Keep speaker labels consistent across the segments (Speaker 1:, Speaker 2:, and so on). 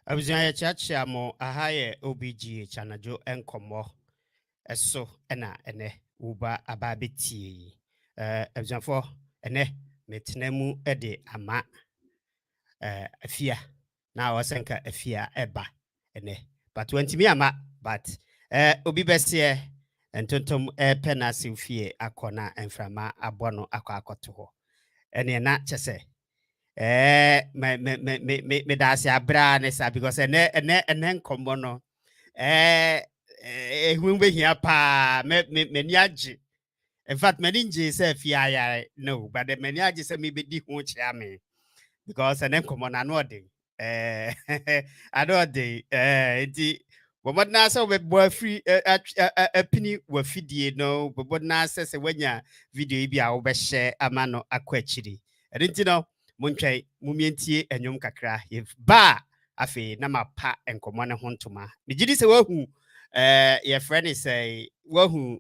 Speaker 1: Abusua chacha mo ahaye OBG chanajo enkomo eso ena ene uba ababetie abusua fo ene metenemu ede ama afia na wasenka afia eba ene but wentimi ama but obi bese entontom penasi fie akona enframa abono akoto ho ene na chese me dasi abra nesa because ene nkombo no ehumbe hia pa me niaji. In fact many nje say fia no but the many aji say me be di ho chia me because ene nkombo na no dey I don't dey but na say we boy free apini we fidie no but na say wanya video bi a wo be share amano akwachiri edinti no Muntwai mumientie enyom kakra if ba afi na mapa enkomo ne hontoma megidi se wahu your friend is say wahu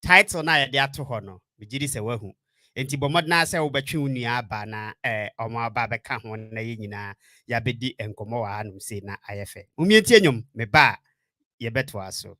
Speaker 1: title na ye de ato ho no megidi se wahu enti bomod na se wo betwe unua aba na omo aba beka ho na ye nyina ya bedi enkomo wa anum se na ayefe mumientie enyom me ba ye beto aso.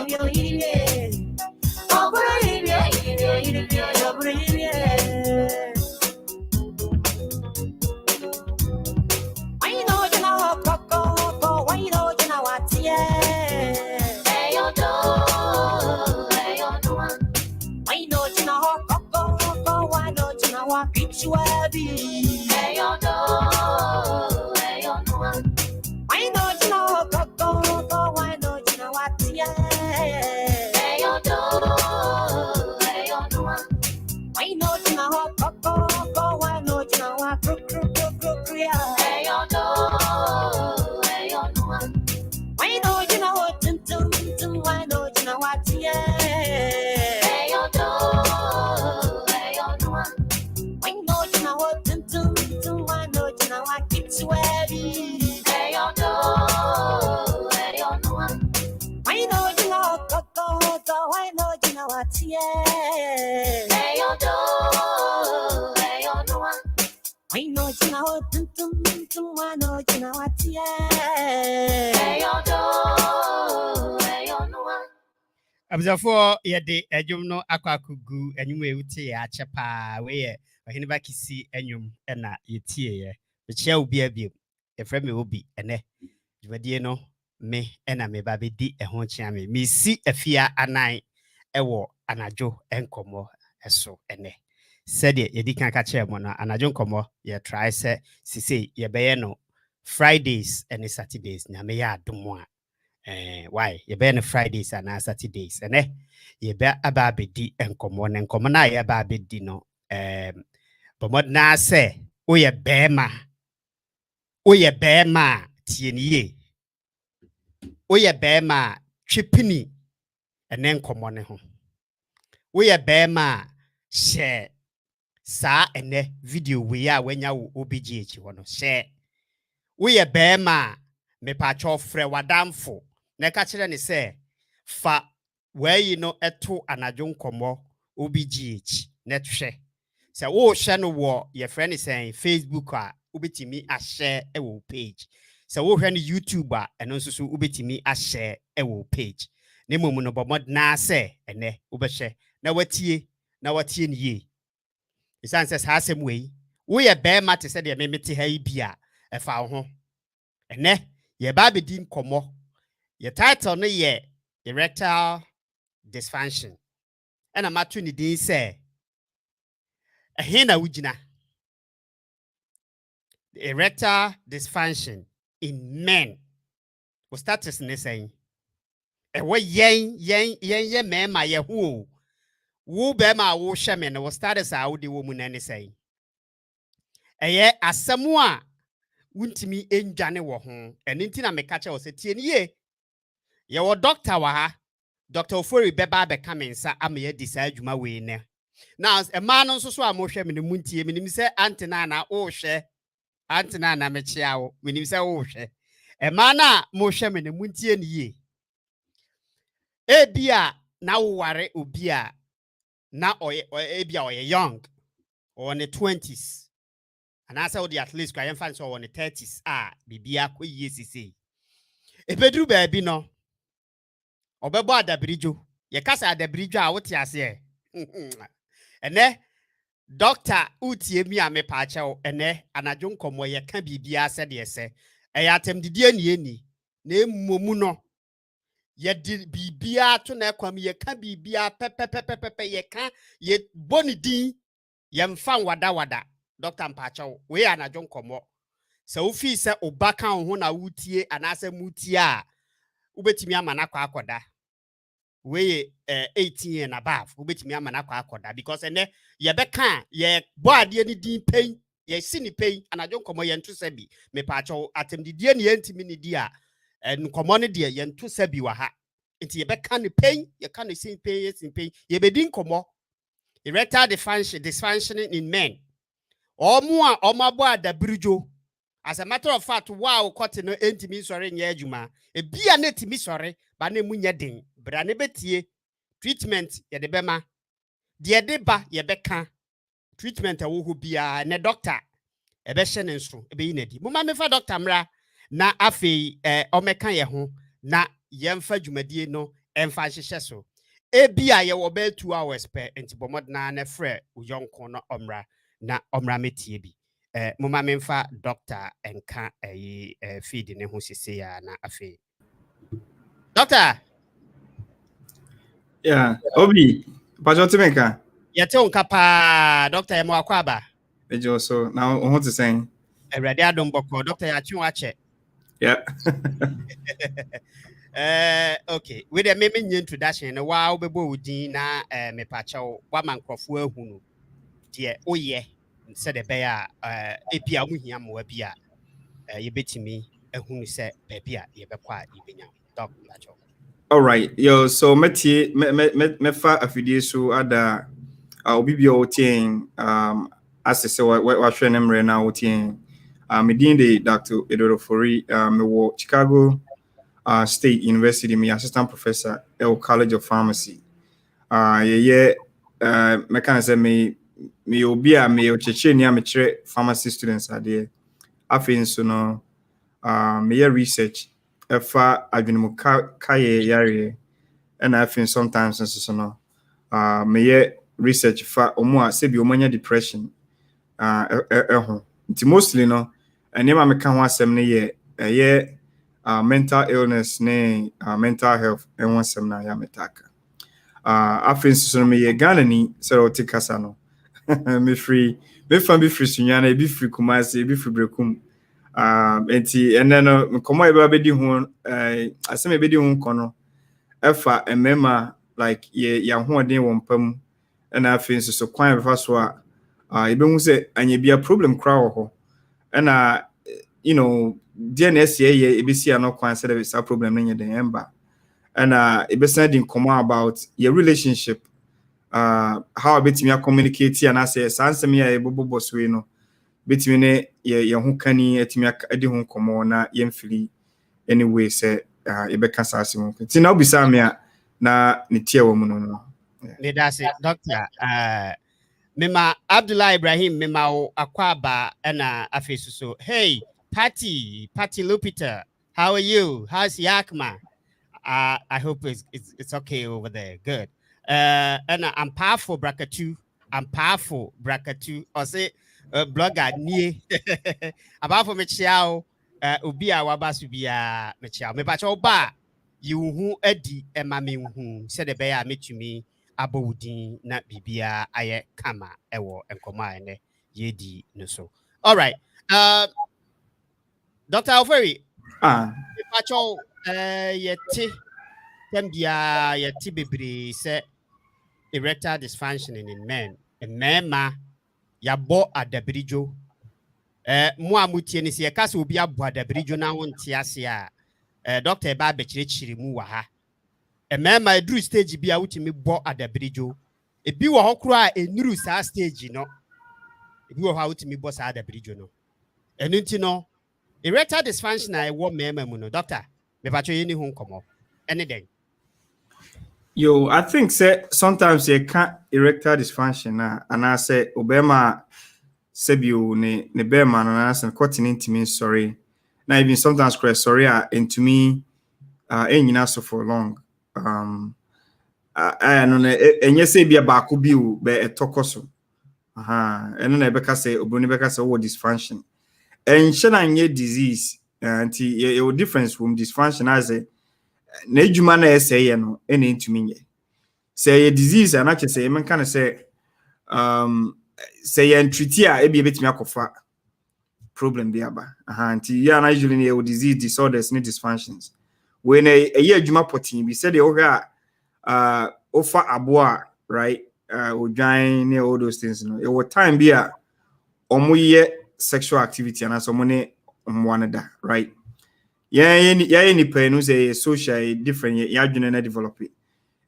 Speaker 2: yo, wabi. Hey, yo, no. Hey, yo, no. Why not you know go? Why not you know what? Yeah. Hey, yo, no. Hey, yo, no. Why not you know go? Why not you know what? Yeah. Hey, yo, no. Hey, yo, no. Why not you know what? Why not you know what? Yeah. Hey, yo, no. Hey, yo, no. Why not you know what? Why not you know what? It's wabi. Hey, yo, no. Hey, yo, no. Why not you know go? Why not you know what? Yeah. Hey, yo, no. Hey, yo, no. Why not you know what? Why not you know what? Yeah. Hey, yo, no. Hey, yo, no.
Speaker 1: Abzafo yede adwum no akwakugu enyum ewuti ya chepa we ohene bakisi enyum na yetie ye bechia obi abiem efre me obi ene dwumadie no me na me ba bedi eho chia me si afia anan ewo anajo enkomo eso ene sede yedi kan ka che mo na anajo nkomo ye try se sisi ye beye no Fridays and Saturdays na me ya adomo a why you be on Fridays and Saturdays and you be ababedi enkomo na enkomo na ye ababedi no but mod na say o ye bema tie nie o ye bema twepini ene enkomo ne ho o ye bema share sa ene video we a wanya wo obgh ho no share o ye bema me pa cho frɛ wadamfo na ka kire ne sɛ fa wei no eto anajo nkomo obgh net hwɛ sɛ wo hwɛ no wo ye friend sɛ Facebook a obetimi a share e wo page sɛ wo hwɛ no YouTube a eno nso so obetimi a share e wo page ne momu no bomod na sɛ ene obɛhwɛ na watie ne ye isan sɛ saa asɛm wei wo ye bɛma te sɛ de me mete ha yi bia ɛfa wo ho ene ye ba bedi nkomo ye title no ye erectile dysfunction and I'm at 20 days say a hena wujina erectile dysfunction in men we start to saying e we yen me ma ye hu wo be ma wo hwe me no we start sa wo de wo mu na ne saying eye asemu a wuntimi enjane wo ho eni nti na me ka che wo se tie ne ye wo doctor wa ha Dr. Ofori beba be kamensa amaye di sa adwuma we ne. Now a man nso so amohwe me ne muntie me nim se antina na wo hwe antina na me chia wo me nim se wo hwe. E man na mo hwe me ne muntie ne ye. E bia na wo ware obi a na e bia oye young or ne 20s. And asa wo di at least kwa yemfa so wo ne 30s bibia koyie sisi. E bedru ba bi no obebo adabrijo ye kasa adabrijo a wote ase ene doctor utie mi a me pa chew ene anajo nkomo ye ka bibia ase de ese eyatem didie ni na emmomu no ye di bibia to na kwam ye ka bibia pepepepepe ye ka ye boni din ye mfa wada doctor mpa chew we anajo nkomo se ofi se obaka ho na wutie anase mutie a ubetimi amana kwa akoda we 18 and above ubetimi amana kwa akoda because ene ye beka ye boade ni din pen ye sini pen anajo nkomo ye nto sabi me pa acho atemdidie ne yentimi ni di a nkomo ne de ye nto sabi wa ha enti ye beka ne pen ye ka ne sin pen ye bedi nkomo erectile dysfunction in men omo a omabo adabrijo. As a matter of fact, wow, cotton no entimi sorry nye adwuma. E bia na timi sorry, ba na mu nya den. Bra ne betie treatment ye de bema. De de ba ye beka. Treatment wo ho bia ne doctor e be hye ne nso e be yi nadi. Muma me fa doctor mra na afei omeka ye ho na ye mfa dwumadie no emfa hyehye so. E bia ye wo be 2 hours per entibomod na ne frɛ uyonko no omra na omra metie bi. Muma memfa doctor enka feed ne ho sisi ya na afi. Doctor.
Speaker 3: Yeah, Obi, Pajotimeka.
Speaker 1: Yete onka pa doctor emo akwaba.
Speaker 3: So now what to say?
Speaker 1: Already I don't boko Dr. Yachi Wache.
Speaker 3: Yeah.
Speaker 1: Okay. With a maybe introduction, a while before Dina, me pacho, one man crofwe hunu. Dear, oh yeah, said a bear, apia muhiam webia, you bet me, a who said, Pepia, you be quiet, even young. Dog, Nacho.
Speaker 3: All right. Yo, so me fa afidie so ada obi bi o tin asese wa hwe ne mre na o tin me din de Dr. Edorofori me wo Chicago State University, me assistant professor at College of Pharmacy. Me can say me obi a me o cheche ni a me kire pharmacy students ade afin so no me research efa adwenimu kaye yare and afin sometimes so no me research fa omo a se bi omanya depression nti mostly no enema me ka ho asem ne ye mental illness ne mental health and one sem na ya metaka afin so me ye Ghana ni so o tikasa no me free sunyana e bi free Kumasi e bi free Brekum enti ene no komo e ba bedi ho asem e bedi ho kono efa emema like ye ho odin wo mpam na afin so kwan befa so a e be hu se anya bia problem kra wo ho na you know DNS ye e be see no kwan se the problem na den emba and e be sending comment about your relationship how betimi communicate and say sansem ya e bobo so we no betimi ne ye ho kani etimi adi ho komo na ye mfili anyway say e be kasa asem ti na obisa me a na ne tie wo mu no
Speaker 1: Me that's it, Doctor. Mema Abdullah Ibrahim, Mema Akwaba, and Afisu. So, hey, Patty Lupita, how are you? How's Yakma? I hope it's okay over there. Good. And I'm powerful, Bracket2. I'm powerful, Bracket2. Or say, blogger, nie. About for Michelle, Ubia Wabasubia, Michelle. Me pacho ba, you who Eddie, and Mammy who said the bear met to me. Abodin na bibia aye kama ewo enkoma ene yedi no so. All right. Dr. Alferi. Pacho yeti tembia yeti bebre se erectile dysfunction in men. Mema ya bo adabrijo. Mo amutie ni se kasa obi abo adabrijo na wonte ase a Dr. Eba bekirechiri mu wa ha. A man my drew stage be out me bo adabrijo. E bi wo hokro a enuru sa stage no. E bi wo how to me boss adabrijo no. Enu nti no erectile dysfunction I wo mema mu no doctor. Me pacho yeni hu nkomo. Anything.
Speaker 3: Yo, I think say sometimes you can't erectile dysfunction and I say obema sebio ne bema na na cutting into me sorry. Now even sometimes cry sorry into me enyina so for long. I know enye say bia ba ko bi o be etokoso eno na ebeka say obroni beka say what dysfunction and shana disease anti your difference from dysfunction as na ejuma na say ye no ene ntumi nye say disease and actually say men kan say say ye treaty a e bia betimi akofa problem bia ba anti ya na usually your disease disorders ne dysfunctions when a year ejuma potin bi said the oga offer aboa right odwan all those things no it time be a omoye sexual activity and so money omwanada right yeah ni penu say social different ya adwene na develop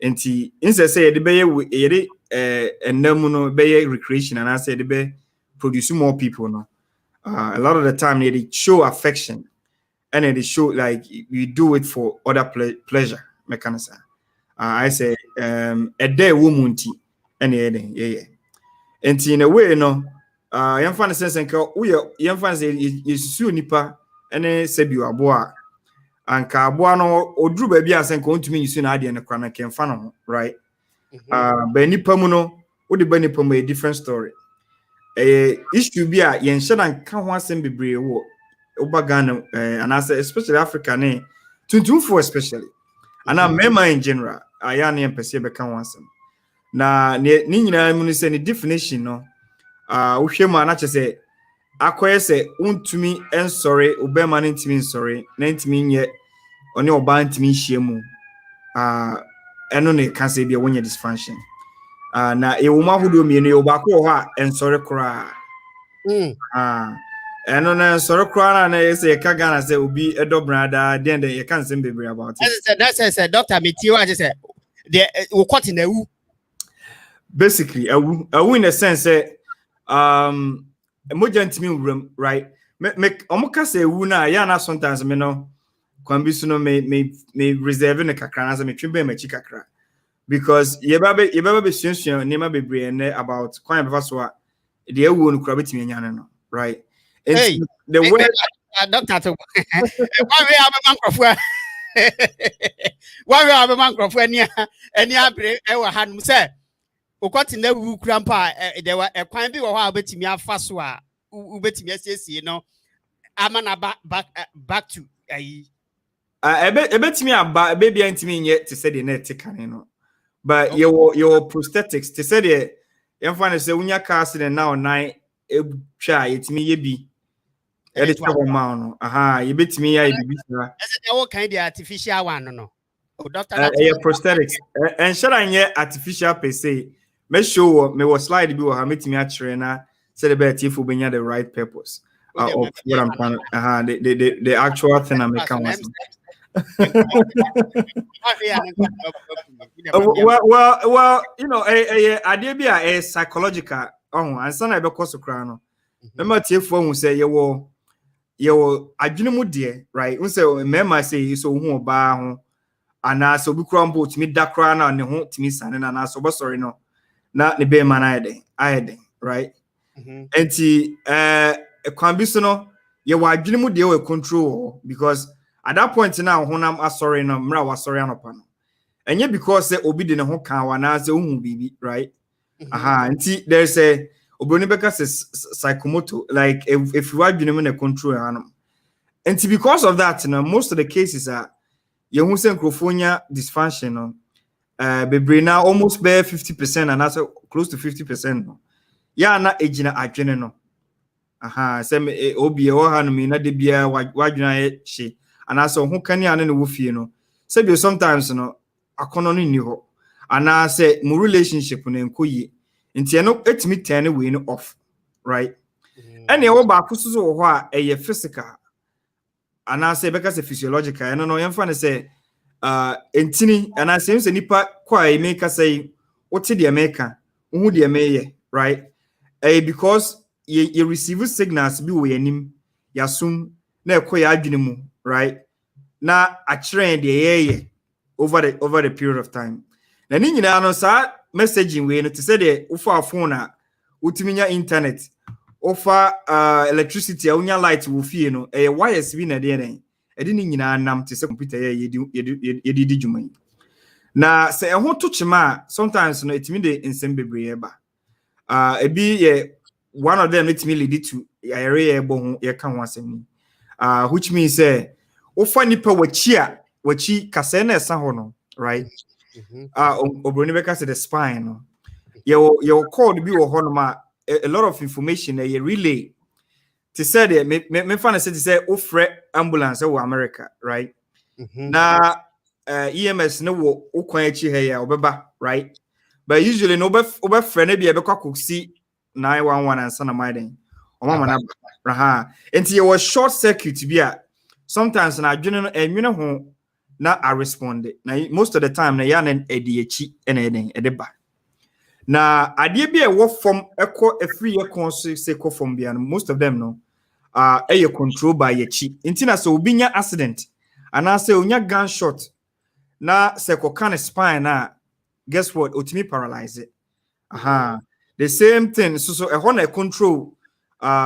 Speaker 3: enti inse say de be ye enam no be recreation and I say de be produce more people no a lot of the time they show affection and they show like we do it for other pleasure mechanism. I say a day woman tea and yeah. And in a way, no, young fan sense and we young fans is soon nipa and then say you are boa and carbuano or drew baby as and going to me you soon idea and a chronic can fan right. Benny Pamuno would the Benny Pum a different story. It should be a yen shed and can't want some be brave Obagano and I say especially Africa ne to for especially and I remember in general I am and perceive can want some na ni nyina mu say ni definition no wohwe mu ana kyese akoye se untumi ensori obema no ntimi nsori na ntimi nye one oba ntimi hye mu eno ne ka se bia wonya dysfunction na ewuma hodo mienu ye oba ko ho a ensori kora eno na ensori kora na ye se ka Ghana se obi edo brada den ye kan se bebre about it.
Speaker 1: That's Dr. Metio I just said the we caught in the
Speaker 3: basically in a sense moja ntimi wram, right? Me omoka se ewu na ya na sometimes me no kwambi so no me reserve ne kakra na se me twembe machi kakra because ye baba be sunsun nema bebre ne about kwan befa so a de ewu no kura betimi anya no, right?
Speaker 1: Hey,
Speaker 3: the word
Speaker 1: Dr. to why we have a microphone why we have a microphone any abre e wa hanum say okoti na wu krampa there were a kwan bi wo ha betimi afa so a ubetimi asiesie no amana back to ayi
Speaker 3: ebetimi aba baby antimi nye to say the net kan no but your prosthetics to say the yemfa say unya car accident now nine twa yetimi ye bi e de trouble ma no yebetimi ya bibi sira
Speaker 1: is it all kind of artificial one no doctor
Speaker 3: your prosthetics and should I nye artificial per se me show me was slide bi wo ha metimi a kire na say the bet if we benya the right purpose of what I'm trying the actual thing I'm making was well you know idea be a psychological ansa na be course kra no me tiefo hu say ye wo adwene mu de right un say mema say so hu oba ho ana so bi kra mbo timi da kra na ne ho timi sane na so bo sorry no na ne be man ayede right enti kwambi so no ye wa adwene mu de we control because at that point now honam asori no mra wasori anopa no enye because say obi de ne ho kan wa na say ohu bibi right enti there's a obroni beka say psychomotor like if you adwene mu na control anum enti because of that most of the cases are ye hu say microphone dysfunction no bebre na almost be 50% and that's close to 50% no ya na ejina adwene no say obi e ho hanum na de bia wadwena ye and also who can ya no fie no say be sometimes no akono no ni ho and say mo relationship no enkoyi nti no etimi turn we no off right and e wo ba kususo ho a e physical and say because physiological no yemfa ne say entini and say nipa kwa e make say what the America who the meye right because you receive signals bi we anim yasum na ekoya adwene mu right na a trend the over the period of time na ni nyina no sa messaging we no to say the ufa phone na utiminya internet ofa electricity a unya light wo fie no wires bi na de den e de ni nyina nam to say computer yedi dwuma na say ho to chima sometimes no etimi de nsem bebre ba ebi ye one of them etimi lead to area ebo ho ye ka ho asem which means ofa nipa wachi kase na esa ho no right obroni beka say the spine no your code bi wo ho no ma a lot of information a relay to say the me fan say to say ofre ambulance wo America right na EMS no wo okwan achi he ya obeba right but usually no obefre na bia be kwakosi 911 ansa na maiden omama na enti you was short circuit bia sometimes na adwene no enwene ho na I respond na most of the time na ya na ediachi na edeba na adie bia wo form eko free ekon se ko form bia most of them no are controlled by yachi enti na so obinya accident ana say onya gunshot na se ko kan spine na guess what otimi paralyze it the same thing so e ho na control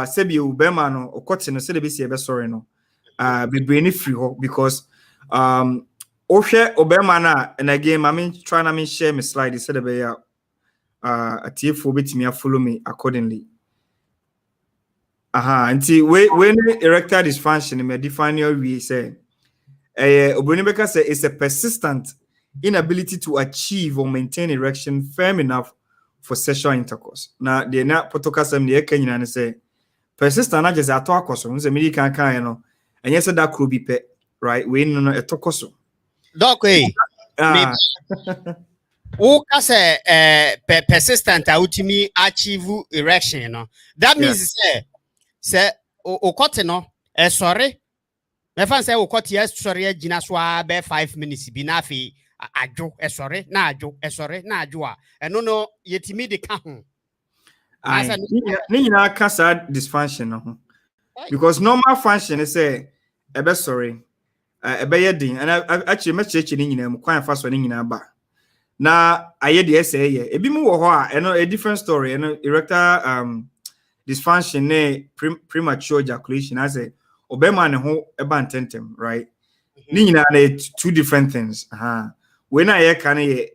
Speaker 3: sebi ubema no okote no se de be se be sorry no be brain free ho because ohwe obema na and again I trying to share my slide instead of a TF betimi follow me accordingly until when erectile dysfunction may define your we say Obronibeka say it's a persistent inability to achieve or maintain erection firm enough for sexual intercourse. Now, the na potokasem the Kenyan and say persistent na just ato akoso. Say me kan kan no. And yes that could be pet, right? We no etokoso.
Speaker 1: Doc Woka say persistent ultimately achieve erection, no. That means say okote no sorry. Me fan say okote sorry gina so be 5 minutes bi na afi adwo sorry na adwo sorry na adwo a eno no yetimi de ka ho.
Speaker 3: Asa ni na kasa dysfunction no. Because normal function is say ebe sorry ebe yedin and actually me cheche ni nyina mu kwan fa so ni nyina ba. Na aye de say ye ebi mu wo ho a eno a different story eno erectile dysfunction ne premature ejaculation I say obema ne ho eba ntentem right ni nyina na two different things when I can ye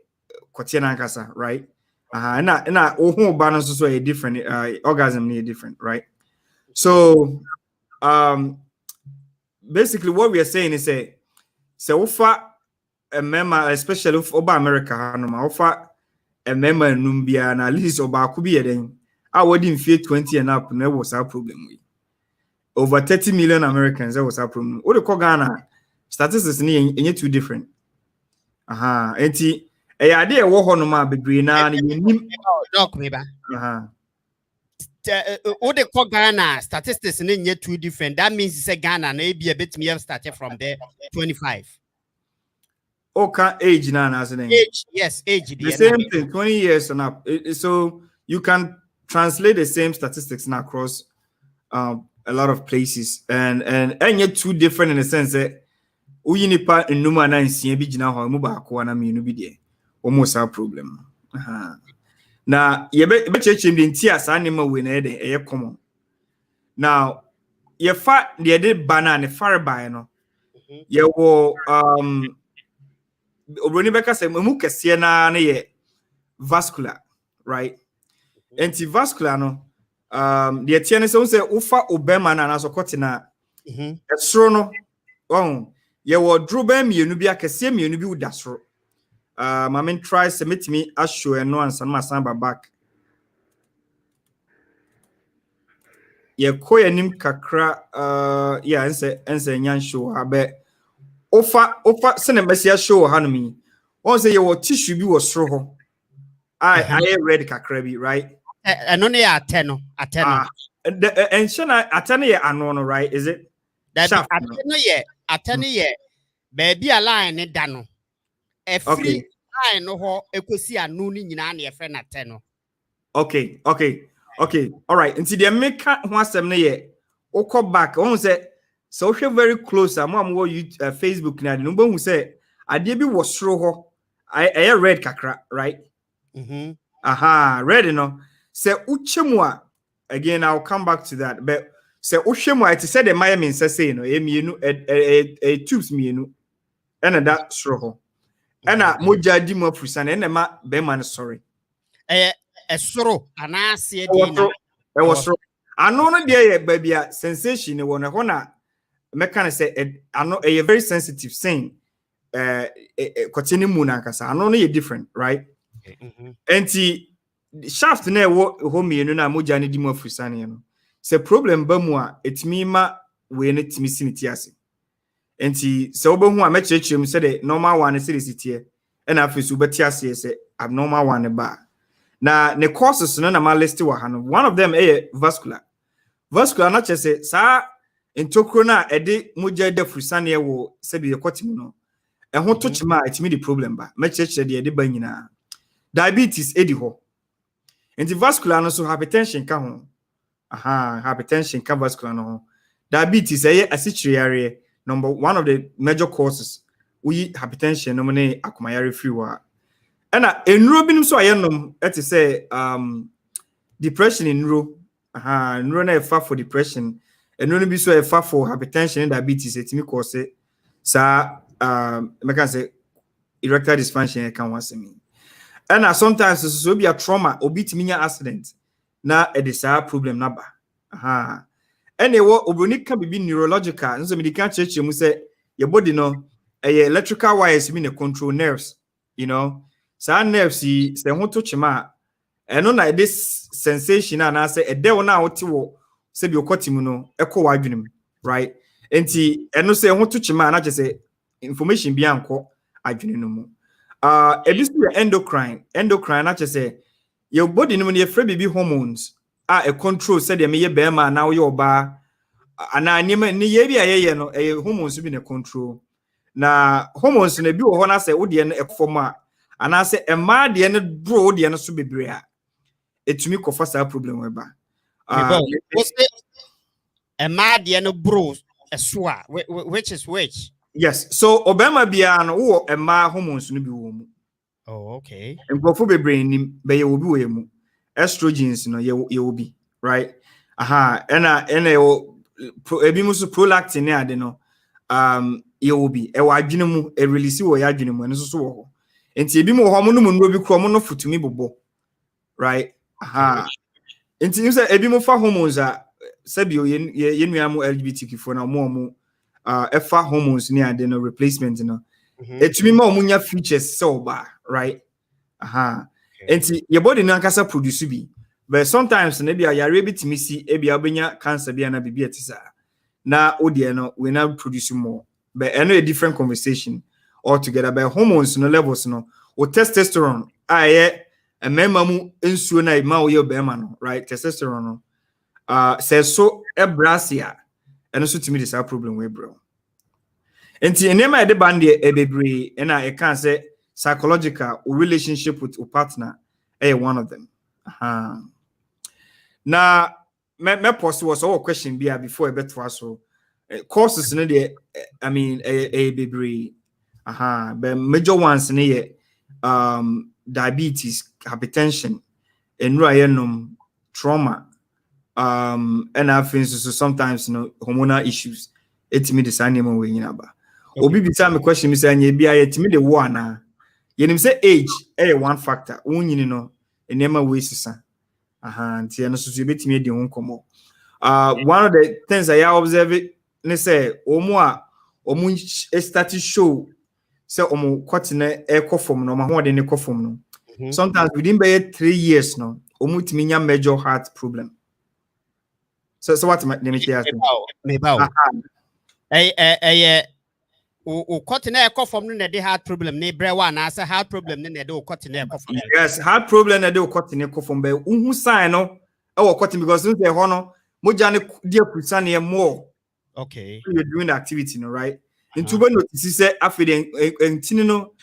Speaker 3: kotie na nkasa right na ohu ba no so a different orgasm ni different right so basically what we are saying is say ufa a member especially over America no ma ufa a member numbia na at least oba ku bi eden I wouldn't feel 20 and up no was our problem with over 30 million Americans that was our problem what the Ghana statistics ni two different enti e ade wo ho no ma bebre na nim
Speaker 1: doc me ba what the Ghana statistics ni two different that means say Ghana na be a bit me have started from there 25
Speaker 3: okay age na as
Speaker 1: age yes age
Speaker 3: the same thing 20 years and up so you can translate the same statistics now across a lot of places and yet two different in the sense that uyinipa nnuma na nsia bi gina ho mu ba ko na mienu bi de almost a problem na ye be chechim de ntia sa nema we na de eye common now ye fa de de banana far by no ye wo obroni beka se mu kese na ye vascular right antivascular no the tiene so say ufa obema na so kotina esro no ye wo drobe mienu bi akese mienu bi udasro mamen try submit me asho eno ansan masamba back ye koyanim kakra yeah ense nyan show abe ufa sene mesia show hanomi won say ye wo tissue bi wo sro ho I read kakra bi right
Speaker 1: eno ne ateno
Speaker 3: and shana atene ye ano no right is it
Speaker 1: that atene ye baby a line ne da no e free line no ho ekosi anu ni nyina na ye fe na ateno
Speaker 3: okay all right until the make ho asem ne ye ukọ back won say so very close am wo Facebook na de no bo hu say ade bi wo soro ho I read kakra right read no say uchemu a again I'll come back to that but say uchemu it said the Miami say no emienu tubes mienu and that soro ho ena moja di mo frusa na ma be man sorry
Speaker 1: soro anase di na
Speaker 3: was ano no dey baby a sensation e wona ho na meka na say ano a very sensitive thing kotini mu na kasa ano no ye different right enti shaft na wo ho mienu na moja ne di mo frusa ne no say problem ba mu a etimi ma we ne timi siniti ase enti se obo hu a mechechirem se de normal one se sitie e na afisu beti ase se abnormal one ba na ne causes no na ma list wa ha no one of them vascular na chese sa entokro na ede moja de frusane wo se bi yekotimu no e ho to chima etimi di problem ba mechechire de ede ba nyina diabetes edi ho enti vascular no so hypertension ka ho hypertension ka vascular no diabetes asichiriare number one of the major causes we hypertension no ne akomayare free wa na enuro binum so ayenom ete say depression enuro enuro na efa for depression enuro bi so efa for hypertension and diabetes etimi cause sa make say erectile dysfunction can wasemi and sometimes so be a trauma obitimi nya accident na e de sa problem na ba ewo obroni ka bibi neurological nso medical church mu say your body no electrical wires mi ne control nerves you know sa nerves say ho to chima And on like this sensation, and I say a day on out to say be no echo wadwinem, right? Enti eno say ho to chima na say information bi anko adwene no mu. Ebi so endocrine na say your body no ne free baby hormones a control say de meye be ma na wo ye oba ana anima ni ye bi ayeye no hormones bi ne control. Na hormones na bi wo ho na say wo de no ekfom a ana say ema de no bro de no so bebre a etumi kofa sa problem we ba.
Speaker 1: A mad no bros a swa which is which.
Speaker 3: Yes, so obema bia no wo ema hormones no bi wo mu.
Speaker 1: Oh, okay.
Speaker 3: Nkofo bebre ni be ye obi wo mu. Estrogens no ye obi, right? Ena ebi musu prolactin ne ade no ye obi e wa adwene mu e release wo ya adwene mu no so wo. Enti ebi mu ho mo no mu no bi kro mo no futumi bobo, right? Enti you say ebi mu fa hormones a sabio ye nuamu LGBTQ for na mo efa hormones ni ade no replacement no etumi ma omunya features so ba, right? Enti your body no ankasa produce bi, but sometimes na bia yare bitimi si e bia obenya cancer bia na bibia tisa na odie no we now produce more, but a different conversation altogether. But hormones no levels no o testosterone a member mu ensuo na ma wo ye obema no, right? Testosterone no says so ebrasia and so to me this a problem we bro. Enti enema de band e bebre and I can say psychological relationship with your partner one of them. Now me post was all question be before a bit so courses no dey I mean a bebre but major ones ne diabetes, hypertension, enroyenum, trauma, and I think so sometimes hormonal issues. It's me the same way Obi be time question me say be it me the one you say age one factor no enema ways nti no so bit me the komo. One of the things I observe ne say omu start to show say omu kwatine ekofom no ma ho de ne kofom no sometimes within by 3 years no omu timi nya major heart problem. So what me hear
Speaker 1: me ba o kwatine ekofom no na de heart problem ne brewa na say heart problem ne na de o kwatine ekofom.
Speaker 3: Yes, heart problem na de o kwatine ekofom be unhu sign no e wo kwatine because since ho no moja ne de akusa ne more.
Speaker 1: Okay,
Speaker 3: you're doing the activity, no, right? Into when notice say after the no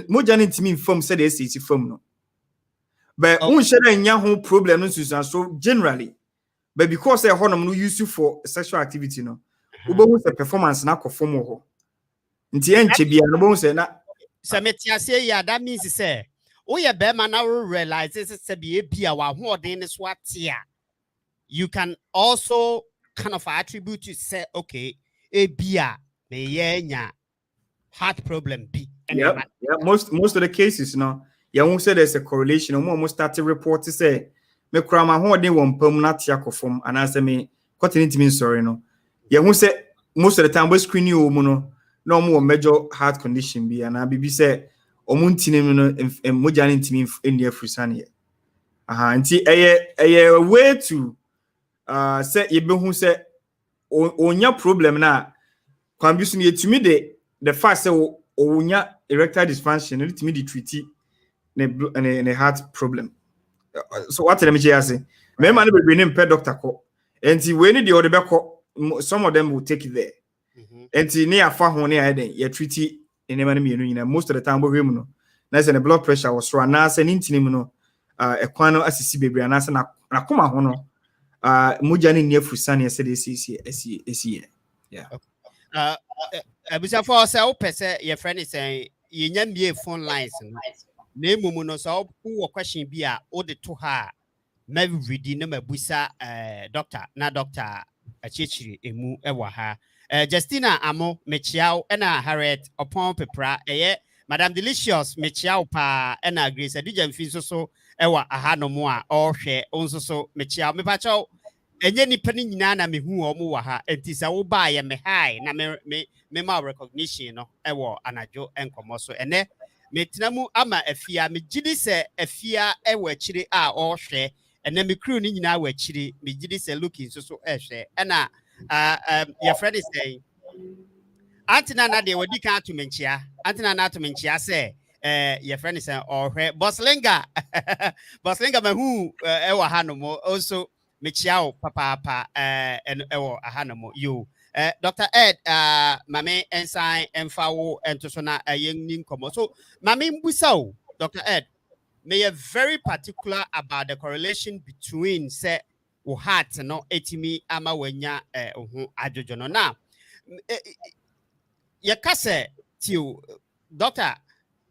Speaker 3: moja ne ntimi inform say they say it's form no. But un share nya ho problem no so generally. But because they honor no use you for sexual activity no. Ubo say performance na perform ho. Nti enche bia no bo say na
Speaker 1: say metiase ya that means say oye be ma na realize say be bia wa ho odin ne so atia. You can also kind of attribute to say okay a bia me yenya heart problem be.
Speaker 3: Yeah, most of the cases you won't say there's a correlation. Almost started report to say me cry my whole day one perm not form and answer me cutting it mean sorry no. You won't say most of the time we screen you no more major heart condition be and I be say omuntine no moja ntimi in the frusane nti a way to say you be who say onya problem na kwambisu ye tumi the fact say onya erectile dysfunction it tumi di treat ne heart problem. So what let me say me man be bring per doctor ko enti we ni the other be ko some of them will take it there enti ne afa ho ne aden ye treat enema ne mienu nyina most of the time we no na say the blood pressure was so na say nintinim no ekwan no asisi bebre na say na koma ho no moja ne near frusane say esi yeah.
Speaker 1: Abusa for say o pese your friend is saying you nya me phone lines na emumu no so wo question bi a o de to ha ma ready na mabusa doctor achichiri emu ewa ha Justina Amo mechiao na Harriet upon pepra Madam Delicious mechiao pa na Grace adija mfi so ewa aha no mo a o hwe onso so mechiao me pacho enye nipa ni nyina na mehu omo wa ha entisa wo ba ye me high na me ma recognition no ewo anajo enkomo so ene metinamu ama afia me gidi se afia ewa chiri a ohwe ena me crew ni nyina wa chiri me gidi se looking so ehwe ena your friend is saying antina na de wadi kan atumenchia antina na atumenchia se your friend is saying ohwe boslinga boslinga mahu ewa hanomo also me chiao papa ewo ahanomo you Dr. Ed, Mame ensign emfawo entosona yen komo. So Mame mbusao, Dr. Ed, may you very particular about the correlation between say o heart no etimi ama wenya ajojono. Now, yakase tiu Doctor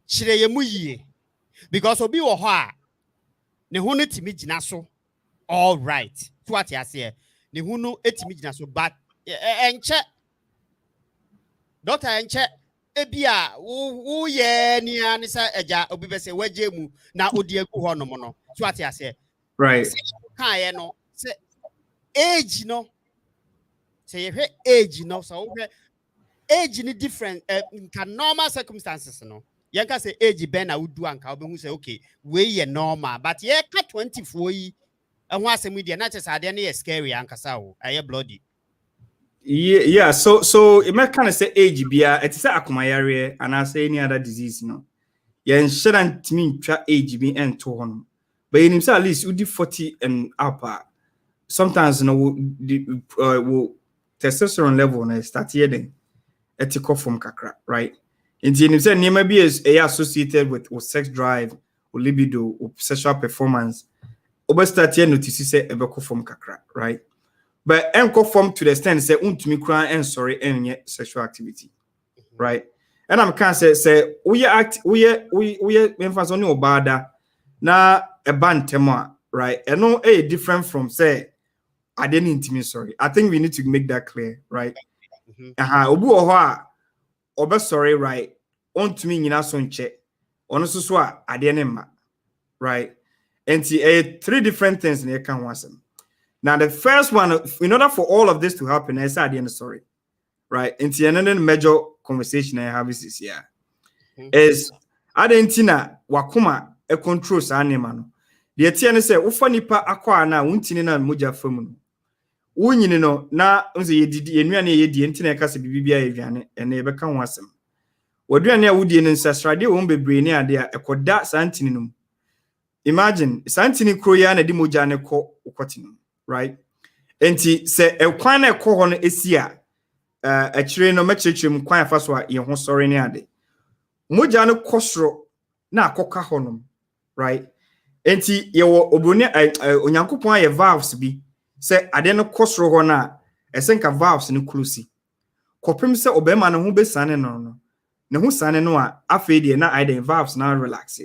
Speaker 1: chire yemu yie because obi wo ho a ne ho no timi gina so all right. To what you say, ne ho no etimi gina so but enche Doctor enche ebia wo ye ni anisa eja obi be se waje mu na odi agu ho no mo no so ati ase
Speaker 3: right
Speaker 1: kan ye no se age no se ye hwe age no so hwe age ni different in normal circumstances no ye ka se age be na udu anka obehu se okay we ye normal but ye ka 24 yi ehun asem die na chese ade na ye scary anka sa wo aye bloody.
Speaker 3: Yeah, so it might kind of say age bia it is akumayare and I say any other disease no. Yeah, shouldn't mean try age be and to one. But in himself at least you do 40 and up. Sometimes you know the testosterone level na start here then ethical from kakra, right? In himself name be is associated with sex drive, or libido, or sexual performance. Over start here notice say ebeko from kakra, right? But enko form to the extent say untumi kran and sorry any sexual activity, right? And I'm can say we emphasis on obada na a bantema, right? And no different from say I didn't intimate sorry. I think we need to make that clear, right? Obu oha obe sorry, right? Untumi nyina so nche ono so a adenema, right? And three different things in can wasem. Now, the first one, in order for all of this to happen, I said, sorry, right? And another major conversation I have is here is Adentina Wakuma a control animal. The Etienne said, Ufanipa aqua na untinina muja femun. Unino na unzi yedi the internet casi bibia avian and never can wasem. What do you know? Would in ancestral won't be brainy idea a coda santinum. Imagine Santini Croyana di mujane co uquatinum. Right? Enti se e kwan na ekọ ho no esia a kire no machechim kwan afa so a ye ho sori ne ade moja no kosoro na akoka ho no right enti ye wo obroni onyankopon aye valves bi se ade no kosoro ho na esenka valves no close kopem se obema no ho besane no ne ho sane no a afa de na ide valves na relax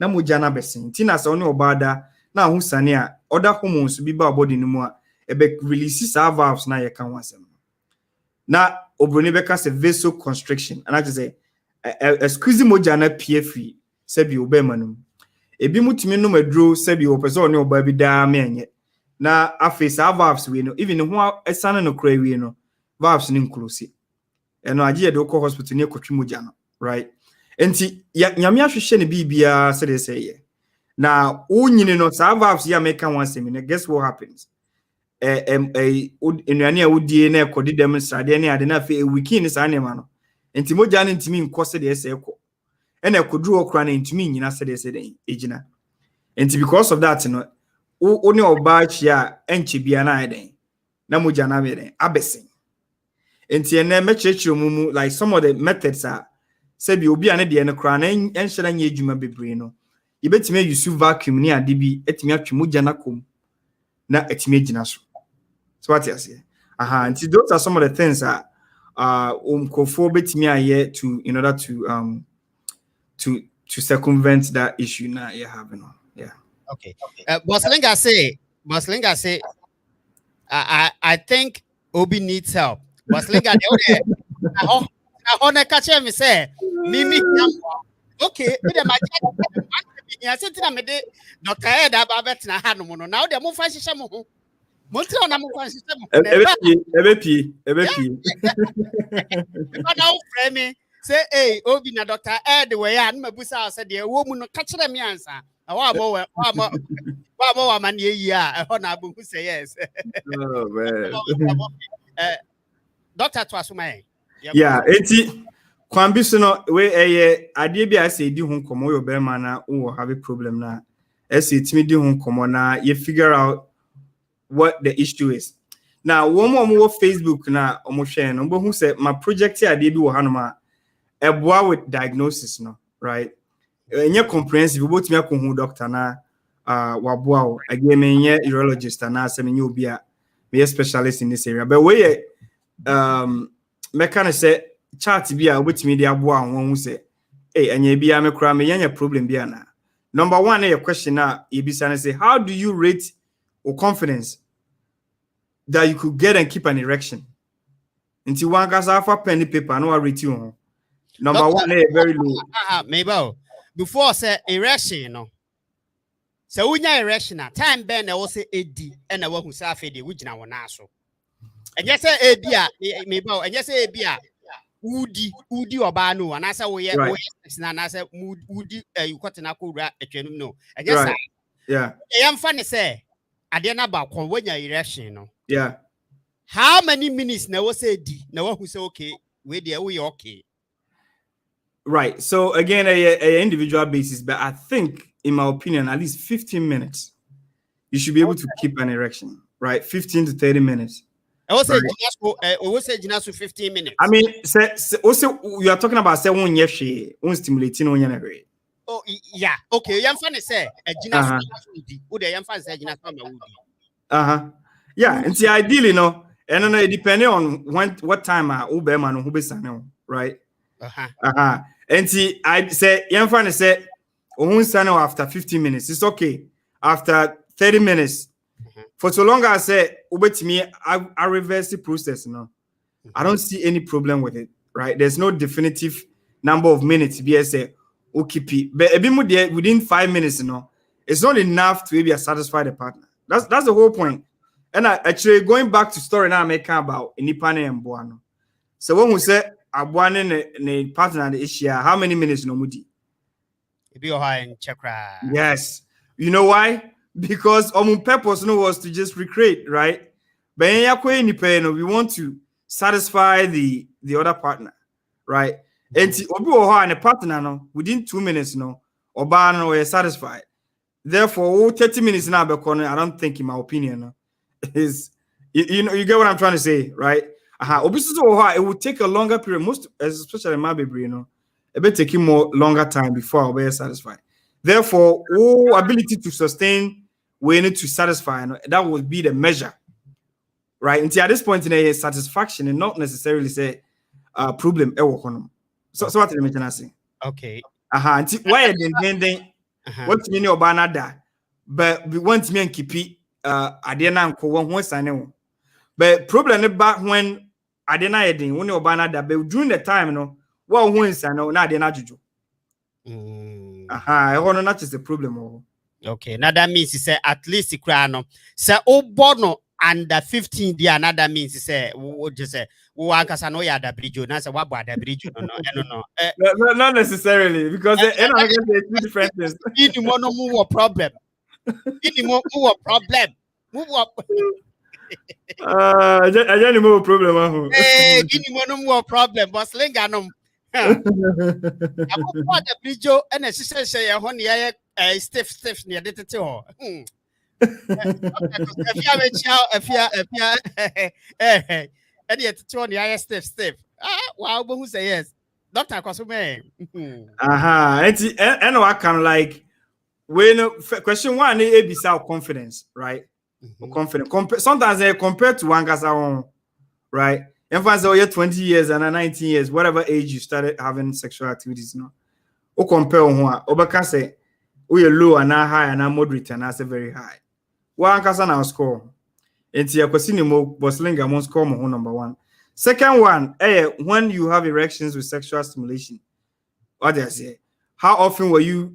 Speaker 3: na moja na besin tina se oni obada na ho sane a other hormones bi ba body no mu a ebe release sa valves na ye kan wasem na obroni be ka se vasoconstriction and I just say squeeze moja na pie free se bi obema no ebi mutimi no maduro se bi opese oni oba bi da me enye na afi sa valves we no even ho esane no kra we no valves ni close eno age ye de ko hospital ni ekotwi moja no right enti nyame ahwehwe ne bibia se de say ye now, unyini no sa valves ya make one seminar. Guess what happens? Inuania udie na ekodi demonstrate na ade na fe a wiki ni sa nema no. Enti moja na ntimi nkose de ese ekọ. E na ekodru okra na ntimi nyina se de ese den ejina. Enti because of that no, oni oba chia enche bia na eden. Na moja na be den abesen. Enti ene mechechiro mumu like some of the methods are say bi obi ane de ne kra na enhyera nya ejuma bebre no. You bet me use vacuum near DB etimi atwe moja na kom na etimi agina so. So what you say? And those are some of the things that kofo betimi aye to in order to circumvent that issue now you having on. Yeah.
Speaker 1: Okay. Boslinga say I think Obi needs help. Boslinga I catch him say Mimi okay, ya sentina me de Dr. Ed ababet na ha no no now de mo fa hihye mo ho mo tira na mo fa hihye mo
Speaker 3: ebe pi
Speaker 1: now frame say hey obi na Dr. Ed we ya na mabusa say de wo mu no ka kire me ansa wa mo man ye a ho na abu say yes.
Speaker 3: Oh man.
Speaker 1: Doctor Twasuma.
Speaker 3: Yeah, eti kwambi so no we ade bi ase di ho nkomo yo be ma na wo have a problem na ese timi di ho nkomo na you figure out what the issue is. Now, one more Facebook na omo share no hu say my project ade bi wo hanoma eboa with diagnosis no, right? Enye comprehensive both me akon doctor na waboa o again me urologist na say me obi a me specialist in this area, but we me can say chart bi a obetimi dey aboa won hu say enye bi a me kura me nya problem bi ana. Number 1 your question na e bi say how do you rate your confidence that you could get and keep an erection? Until one gets alpha penny paper, no rate you. Number 1 very low.
Speaker 1: Maybe before say erection, no. So when you erection, time ben I was say AD and I want to say AD, which now one so. And yes, say AD, maybe, and yes, say AD, Woody or Banu, and I say we are, and I say Woody, you got an akura at you know. And yes,
Speaker 3: yeah,
Speaker 1: I am funny say, I didn't about when you erection, no.
Speaker 3: Yeah.
Speaker 1: How many minutes now was say D? Now who say okay, we okay.
Speaker 3: Right. So again, a individual basis, but I think, in my opinion, at least 15 minutes, you should be able to keep an erection. Right, 15 to 30 minutes.
Speaker 1: I will say just 15 minutes.
Speaker 3: I mean, also you are talking about say one year stimulating on your.
Speaker 1: Oh yeah, okay. You fan say Ginasu woody. Would you fan say Ginasu woody?
Speaker 3: Yeah, and see, ideally, no, and then depending on what time ube man who be right? And see, I say, young fan say, after 15 minutes, it's okay. After 30 minutes, for so long as I say, ube to me, I reverse the process, no. I don't see any problem with it, right? There's no definitive number of minutes to be a say, okay, but within 5 minutes, you know, it's not enough to maybe satisfy the partner. That's the whole point. And actually going back to story now, I'm making about Nipane and Buano. So when we say Abuane ne partner the issue, how many minutes no mudi? Yes. You know why? Because our purpose no was to just recreate, right? But we want to satisfy the other partner, right? And the partner no within 2 minutes no oba no we're satisfied. Therefore, 30 minutes now, I don't think, in my opinion, no, is you get what I'm trying to say, right? It will take a longer period, most especially my baby, you know, it will take more longer time before I'll be satisfied. Therefore, ability to sustain, we need to satisfy, and that would be the measure, right? Until at this point in a satisfaction, and not necessarily say problem. So what did I mention?
Speaker 1: Okay.
Speaker 3: Until why then. What mean your banada, but we want me and keep it. I didn't uncle once I know. But problem about when I didn't when your banada, but during the time, you know, well, once I know, now they're not juju. I want to not just a problem.
Speaker 1: Okay, now that means he said at least the crown. Say, oh, bono under 15, the another means he said, what just say, oh, because I know you had a bridge, and I said, what about the bridge? No.
Speaker 3: Not necessarily, because there's two different things.
Speaker 1: Give me more problem. Give me more problem. Move up.
Speaker 3: I don't know problem.
Speaker 1: Hey, give me more problem, but slinganum. I want the bridge, and a sister say, honey, stiff near the tail. If you and yet, Tony, I stiff. Wow, who say yes? Dr. Kosume.
Speaker 3: And I can like when question 1 be self confidence, right? Confidence. Sometimes they compare to one guy's own, right? In fact, you're 20 years and 19 years, whatever age you started having sexual activities, no. O compare one, Obaka say, we are low and not high and not moderate and not very high. One can now score. It's your question, Boslinga won't score number 1. Second one, when you have erections with sexual stimulation, what do I say? How often were your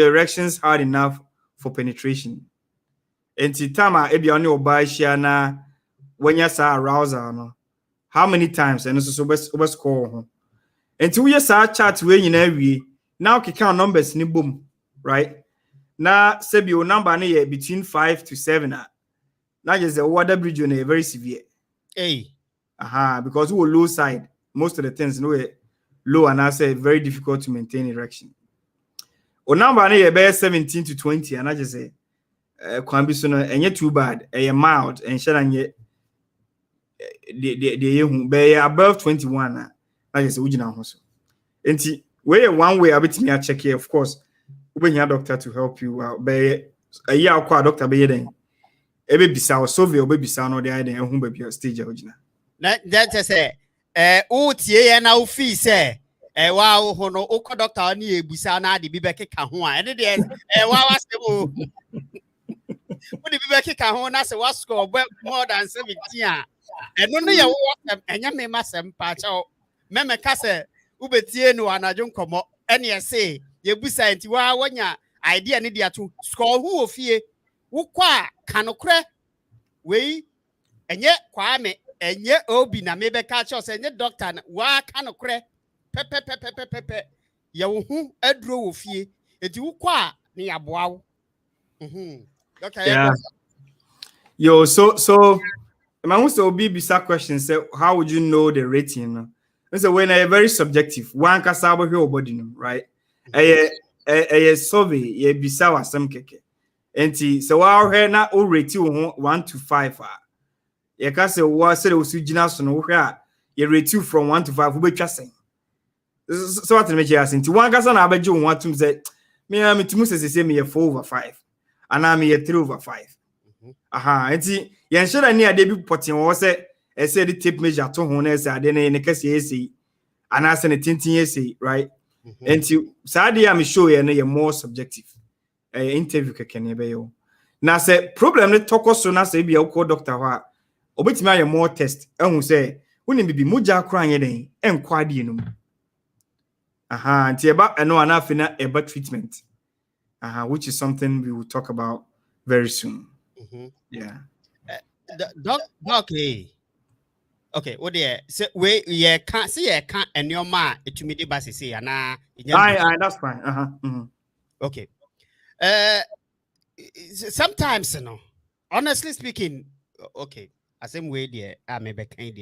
Speaker 3: erections hard enough for penetration? And Tama Ebiani Obaishiana when you saw arousal, no? How many times? And also score. Until we saw chat way in every now count numbers ni boom, right? Now say your number ni between 5 to 7. Now just the water bridge on a very severe.
Speaker 1: Hey.
Speaker 3: Because we were low side. Most of the things no low and I say very difficult to maintain erection. O number ni be 17 to 20 and I just say can be so and too bad. Mild and shall and the be above 21. I just say ujina hoso. Enti where one way I bet me check here, of course. When your doctor to help you out, be a year or doctor be then. A baby sound so very baby sound or the idea and whom baby stage original.
Speaker 1: That's say, tie na o fee say, wow, hono, oko doctor ni ebusa na de bibeke ka ho a. Ene de wow asem o. Wo de bibeke ka ho na se was score more than 17 a. Eno no ye wo enya me masem pa cha o. Me ka se ubetie no anajo nkomo ene ye say ye busa enti wa wonya idea ne dia to score hu ofie wo kwa kanokre we enye kwame enye obi na mebe ka cha se enye doctor wa kanokre pepe ye wo hu aduro ofie enti wo kwa ne yaboa wo doctor
Speaker 3: yeah. Yo so my wants to be bisa question say how would you know the rating? So when a very subjective one can sabo your body right a survey ye bisa wasam keke enti so wa hwe na o rate 1 to 5 ye ka say wa say o sugina so no hwe a ye rate from 1 to 5 wo betwa sen so what me just enti one ka na abeje 1 to say me tumu say me ye 4 over 5 and me ye 3 over 5 enti ye nshira ni ade bi potin wo say I said the tape measure to hone say ade na kase ese and I say tintin ese right and you sade am show ye na more subjective interview kekene be yo na say problem ne toko so na say bia wo doctor ho a obetimi aye more test ehun say woni bibi moja akra anye den enkwa ade no nti eba eno ana afina eba treatment which is something we will talk about very soon. Yeah.
Speaker 1: Doc okay, what there? So we can't see can't and your ma to me the basis and
Speaker 3: that's fine.
Speaker 1: Okay. Sometimes honestly speaking, okay, the same way there, I may be kind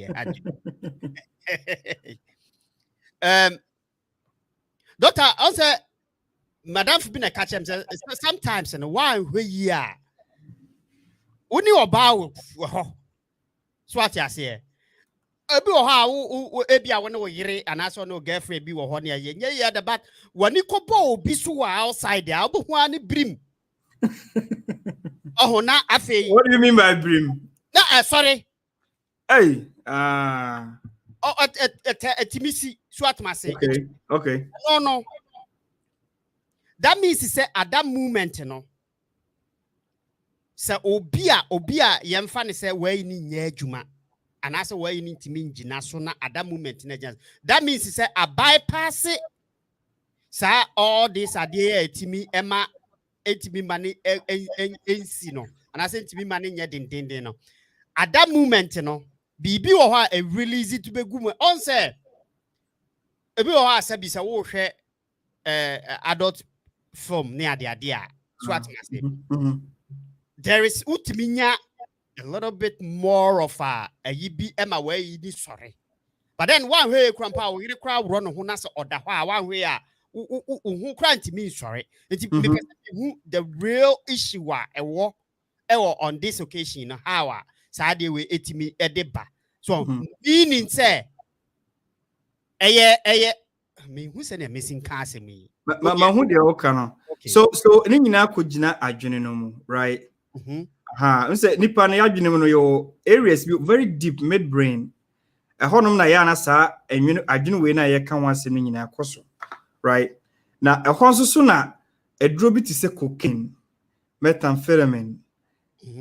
Speaker 1: there. Doctor, also Madam been a catch him sometimes and why we are only about so what I say. Ebi wo ha wo ebia wo ne wo yire anaso no girlfriend bi wo ho ne ye ye the but wani kobo obi so outside there obo ho ani brim oh na afei.
Speaker 3: What do you mean by brim?
Speaker 1: Na sorry.
Speaker 3: Hey
Speaker 1: timisi so atmase.
Speaker 3: Okay.
Speaker 1: No that means say at that moment say obi a yemfa ne say we ni nya adwuma. And that's why you need to mean Jinasona at that moment. That means he said a bypass it. Sir, all this idea to me, Emma, money, and I sent to me money, yet in no. At that moment, BB or her a release it to be good on say. A bit or said, is a war adult film near the idea. So what I say. There is Utminya. A little bit more of a yibi Emma way sorry. But then one way grandpa we the crowd run who nas or the one way who crying to me sorry. The real issue a war on this occasion how Saturday we ate me a deba. So meaning say I mean who said a missing cast me?
Speaker 3: Who they all can. So any na kujina adwene no mu, right? Say nipa na yadwene mu no your areas very deep midbrain. Honum na ya na sa enwene adwene we na ye kan wansem nyina akoso. Right? Na ehon so na eduro bi ti se cocaine, methamphetamine,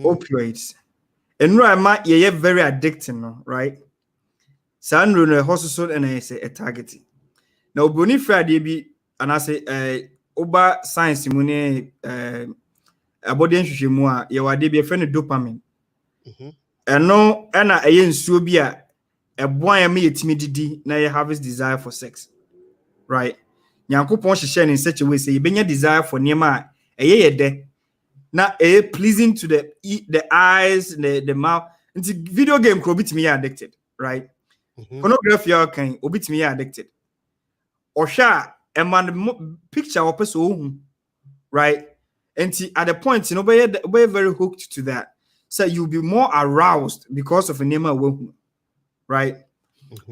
Speaker 3: opioids. Enro ma ye very addicting no, right? Sa nro no ehon so na say a target. Na obroni Friday bi anase oba science mu ne abodi nhwehwemu a ye wade bi efre ne dopamine eno na eye nsuo bi a eboan ya me yetimi didi na ye harvest desire for sex right? Nyankopon hye in such a way say you benya desire for niema eye de na pleasing to the eyes, the mouth. Into video game could be me addicted, right? Pornography can obit me addicted. Or sha a man picture or person, right? And at the point, we're very hooked to that. So you'll be more aroused because of a name of woman, right?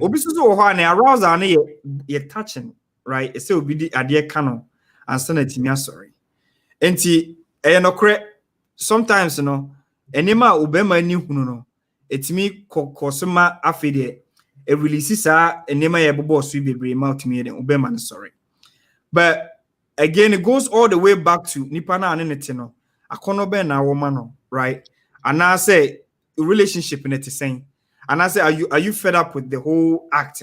Speaker 3: Obviously, aroused are you're touching, right? It's still be the idea canon and send it to me. Sorry. And sometimes, enema ubema ni no. It's me kosoma afide a release enema ya bobo so be mouth me ubema sorry. But again, it goes all the way back to Nipana and Netino. A konobe na woman, right? And I say relationship in it is saying, and I say, are you fed up with the whole act?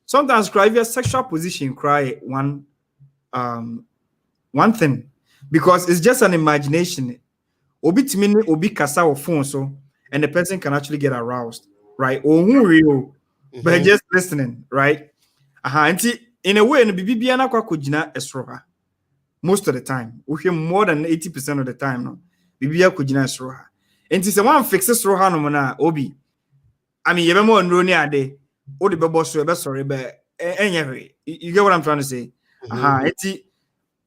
Speaker 3: Sometimes cry your sexual position, cry one thing, because it's just an imagination. Obi timini obi kasa or phone so, and the person can actually get aroused, right? Or who real, but just listening, right? In a way, in Bibiana Kujina esroha. Most of the time, we hear more than 80% of the time. No, Bibia Kujina esroha. And it's one fixes roha no mana obi. I mean, you're more nroni ade. Odi bebo so sorry, but you get what I'm trying to say. Eti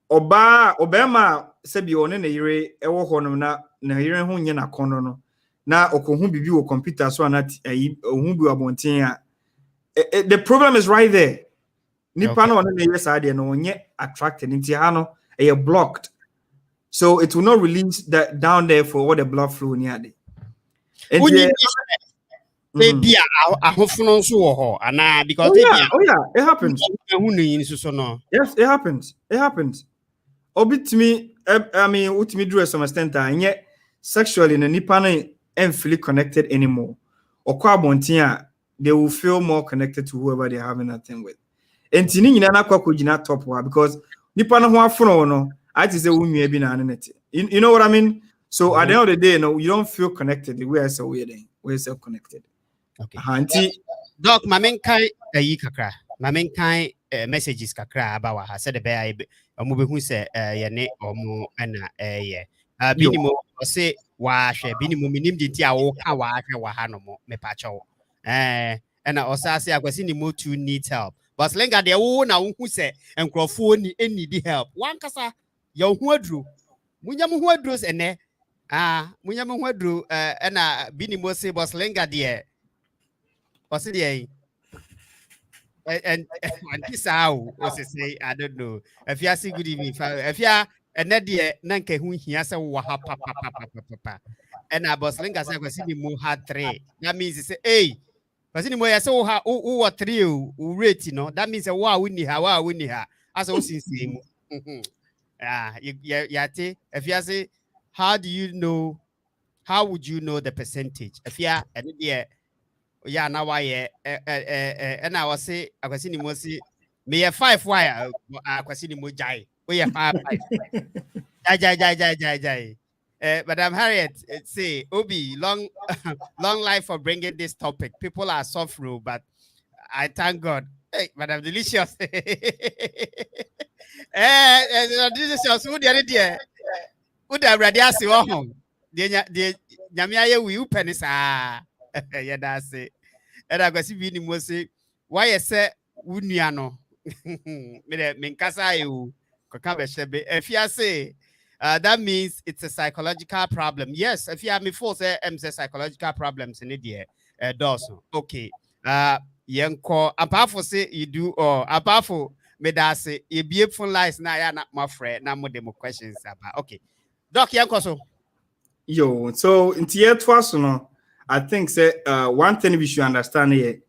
Speaker 3: obema sebi one na yire ewo ho no na yire ho nye na kono no. Na okohu bibi wo computer so na ohun bi abonten a. The problem is right there. Nipa no na yes ade no onye attracted nti ha no e blocked, so it will not release that down there for all the blood flow near there.
Speaker 1: Maybe ahofono nso wo ho ana because
Speaker 3: it happens. Yes, it happens. Obitimi I mean ultimi do some extent and yet sexually na nipa no ain't feel connected anymore. Okwa abonten a they will feel more connected to whoever they're having that thing with. And tini nyina na kwa kujina top wa because nipa no ho afono no I just say unwie bi na anete. You know what I mean? So at the end of the day, you don't feel connected the way I say we're self connected.
Speaker 1: Okay. Doc, mamenkai kakra. Mamenkai messages kakra about ha said the bear omubehu se yene omu ana binimo say wa hwe binimo minim dinti a wo ka wa hwe wa ha no mo me pa cho and osase akwasi ni mo to need help. But lenga de wo na wo hu se enkrofo ni need help. Wan kasa yo hu adru. Munyam hu adru se ne munyam hu adru na binimo say boss lenga de what's it and this how was say I don't know. If you say good evening, if you and that dear nanke who he say waha papa and I boss linga say kwasi ni mo ha 3. That means he say hey kwasi ni mo ya say who 3 o rate no. That means wa wini ha as o since mu yate if you say how would you know the percentage if you and there na why and I was say akwasi ni mo say me 5 why akwasi ni mo jai we 5 jai Madam Harriet say Obi long life for bringing this topic. People are suffering, but I thank God. Hey, Madam Delicious. Delicious who the other day who the radiasi wa home the nyamia we open is yeah, that's it. And I guess if you say, why I say, Uniano, Minkasa, you if you say, that means it's a psychological problem. Yes, if you have me force psychological problems in India, does okay. Yanko, apart for say you do, or apart for me that say, you beautiful lies now, you're not my friend, no more demo questions about okay. Doc Yanko, so
Speaker 3: yo, so in tier twice, I think say one thing we should understand here,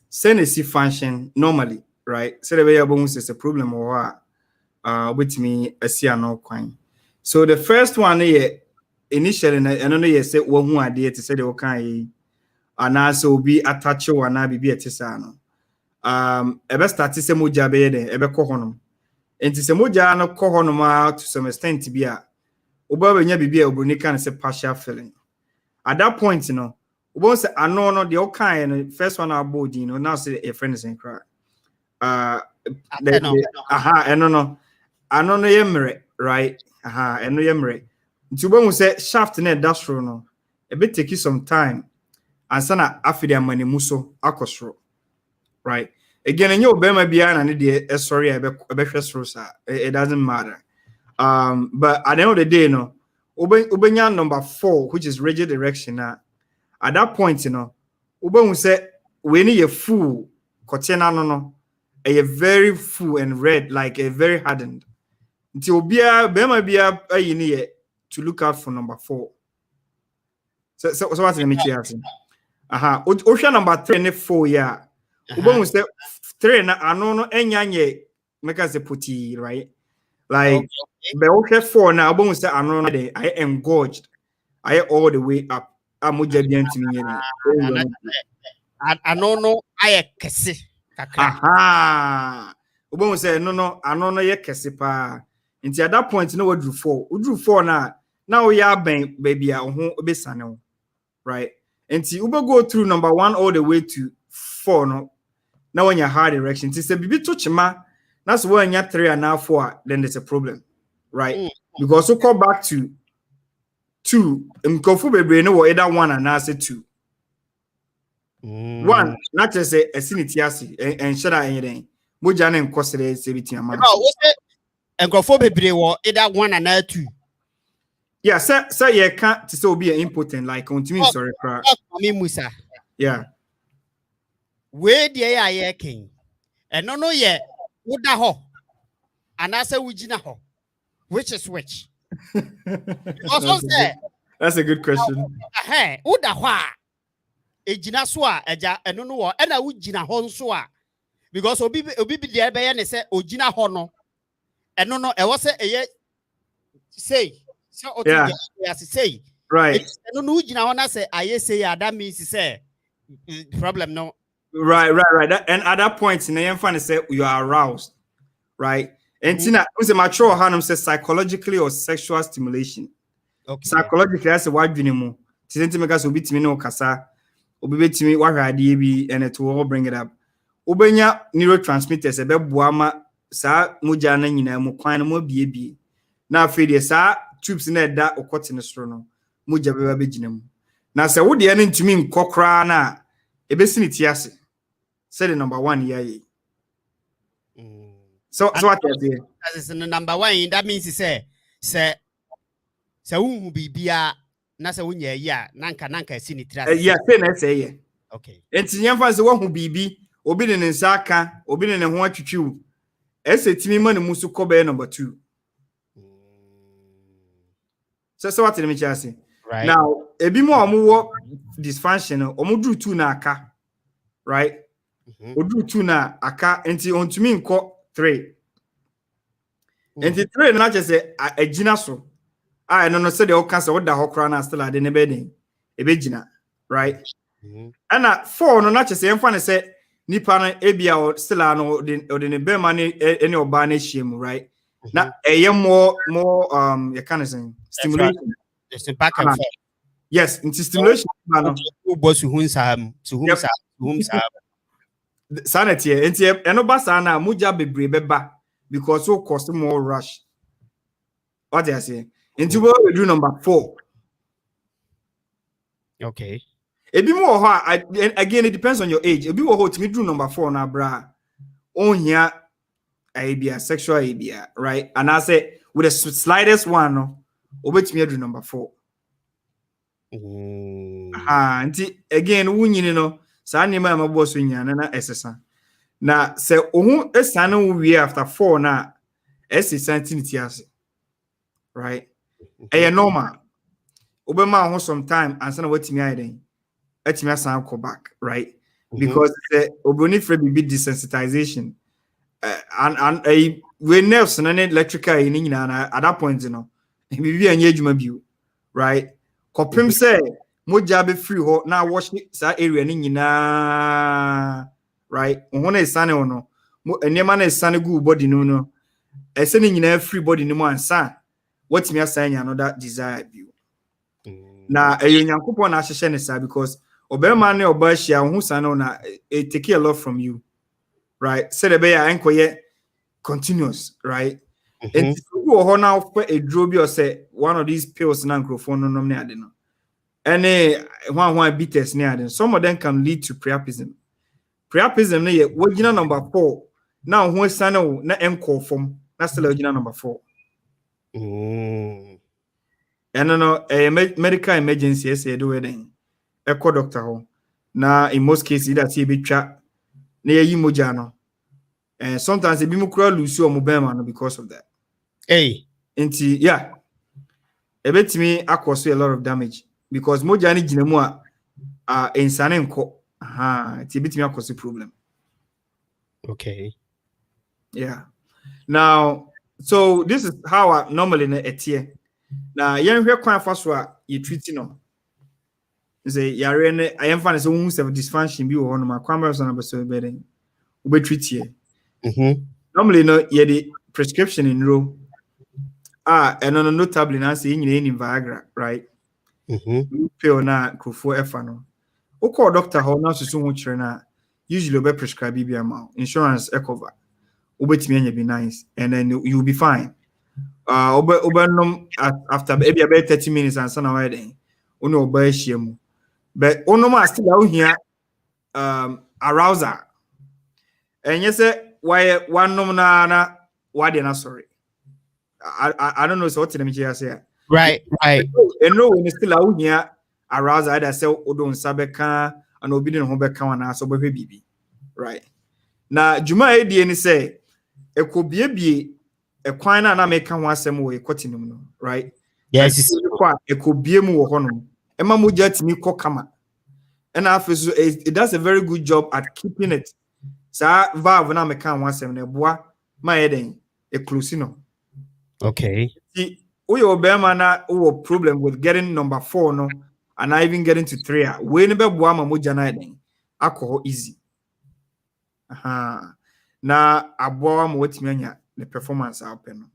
Speaker 3: say function normally, right? So the way is a problem or with me a no coin. So the first one here initially I don't know you say one idea to say the okay and also be attached or na be at tisano. Ebe start to say moja be there, ebe kohonum. And to say moja no kohonum to some extent to be a Oba nya bibia obroni kan say partial filling. At that point, Once no the all kind first one our body, now say a friend is in cry. No yemre, right? And no yemre. To when we say shaft net that's no, a bit take you some time. And sana afide money muso akosro, right? Again, and your bema behind and the sorry, I it doesn't matter. But at the end of the day, ubenya number 4, which is rigid erection. At that point, we say we need a full kotena no, a very full and red, like a very hardened. Until bema bia you need to look out for number 4. So what's the meaning? Ocean number 3 and 4 yeah. We say 3 na no enyanye make us a putty, right? Like but okay 4 now we say I engorged. I all the way up. Amuja bien to me.
Speaker 1: I kese kakra.
Speaker 3: We say no ye kese pa. Until at that point we drew 4. We drew 4 now we are baby obesane, right? Until we go through number 1 all the way to 4 no. Now when you're hard erection, it's a baby touch ma. That's when you're 3 and now 4, then there's a problem, right? Because we come back to 2. Mkofu baby no either 1 and now say 2. 1, not just a sinitiasi and shut out anything. Mujana and Cosere Sebiti Amman.
Speaker 1: Mkofu baby either 1 and 2.
Speaker 3: Yeah, sir, you can't still be impotent like on to me, sorry, cry. Yeah.
Speaker 1: Where the air king and no yet would da ho and I say Wujina ho, which is which? Also say
Speaker 3: that's a good question.
Speaker 1: Hey, would da wa a jinaswa and no war and I would jina honswa because obi the air and say ojina hono and no I was a say so say
Speaker 3: right.
Speaker 1: No no jina wanna say I say that means say problem no.
Speaker 3: Right. And at that point, in the end, say you are aroused, right? And Tina, who's a mature Hanum says psychologically or sexual stimulation.
Speaker 1: Okay.
Speaker 3: Psychologically, that's a wide minimum. Tientimegas will be to me no kasa, will be to me what IDB and it will all bring it up. Ubenya neurotransmitters, a bebuama, sa mujana yina mukwana mo BB. Now, Fede, sa tubes in that or cotton astrono, mujabe bijinum. Now, say, would the end to me cockrana, a bessinity said the number 1 year. So what
Speaker 1: is the number 1, that means he say who be bia nasa wunya ya nanka sinitra.
Speaker 3: Yeah, say
Speaker 1: okay.
Speaker 3: And Tinyamfa is one who be obi in Saka, obi in a one to chew. Timi money musu kobe number 2. So what let me just say.
Speaker 1: Right
Speaker 3: now, a bit more dysfunction or drew 2 na aka, right? Drew 2 na aka until on to me 3. And the 3 not just a jinaso. I don't say the all cancer what the whole crown still at the bedding. A begina, right? And at 4 no not just say fun say Nipana Abia or still or the bear money any or shame, right? Now a year more you can't say stimulation.
Speaker 1: Just back and forth.
Speaker 3: Yes, into stimulation. Sanity, and no basana, muja be beba because so cost more rush. What do I say? Into what we do number 4.
Speaker 1: Okay.
Speaker 3: A bit more hard. Again, it depends on your age. A bit more hot. Me do number 4 now, bra. On here, ABA, sexual ABA, right? And I say with the slightest one, over to me do number 4. Again, you know, Sani ma boss winya na esesa. Na se ohun esane we after 4 na sanity ase. Right? E normal. Obema ho some time answer na watimi ayden. Atimi asan go back, right? Because oboni for be desensitization. And we nerves na electrical ni nyina at that point you know. Bibi anye adwuma biu. Right? Kopim say moja be free ho na wash sa area ni nyina, right? Ohun na esane ono enema na esane gu body no ese ni nyina free body ni mo ansa watimi asanya another desire view. Na eyo nyankopon na ahye ne sa because Obema ne obashia who sano na it take a lot from you, right? Said the bear enkoye continuous, right? And you now for a drobi or say one of these pills na microphone no ne ade no. And one bitters ne ade. Some of them can lead to priapism. Priapism ne wagina number 4. Now who sano na enko form. That's still wagina number 4. And no a medical emergency say do wedding. Echo doctor ho. Na in most cases that he be trap near you mojano. And sometimes it be more lose your mobile because of that.
Speaker 1: Hey.
Speaker 3: Inti yeah. A bit to me cause a lot of damage because mojani jinamua insane nko. It's a bit me cause a problem.
Speaker 1: Okay.
Speaker 3: Yeah. Now, so this is how I normally etie. Now, you hear quite fast what you treating them. Say yare I am finding some have dysfunction be one of my cameras on so better. We treat here. Normally no the prescription in row. And on no tablet now say in Viagra, right? Pill na crofo efa no. O call doctor how now so much na usually be prescribe be amount. Insurance cover. Obetimi be nice and then you'll be fine. After maybe about 30 minutes and so now then. Ono oba shiemu. But ono ma still out here arouser. And you say why one na why they not sorry. I don't know so what them say.
Speaker 1: Right.
Speaker 3: And no when still out here arouser either say odo nsabeka and obi no beka wana so behwe bibi. Right. Na juma e die ni say ekobie ekwan na meka ho asem wo ekotinum no, right?
Speaker 1: Yes,
Speaker 3: ekobie mu wo hono. Ema moja timi kokama. And after it does a very good job at keeping it. Sa valve na meka ho asem na boa ma eden eklusino.
Speaker 1: Okay.
Speaker 3: See, we obema na we problem with getting number 4 no and not even getting to 3. We ne be boa ma moja na eden alcohol easy. Na aboa ma wetimi anya the performance open.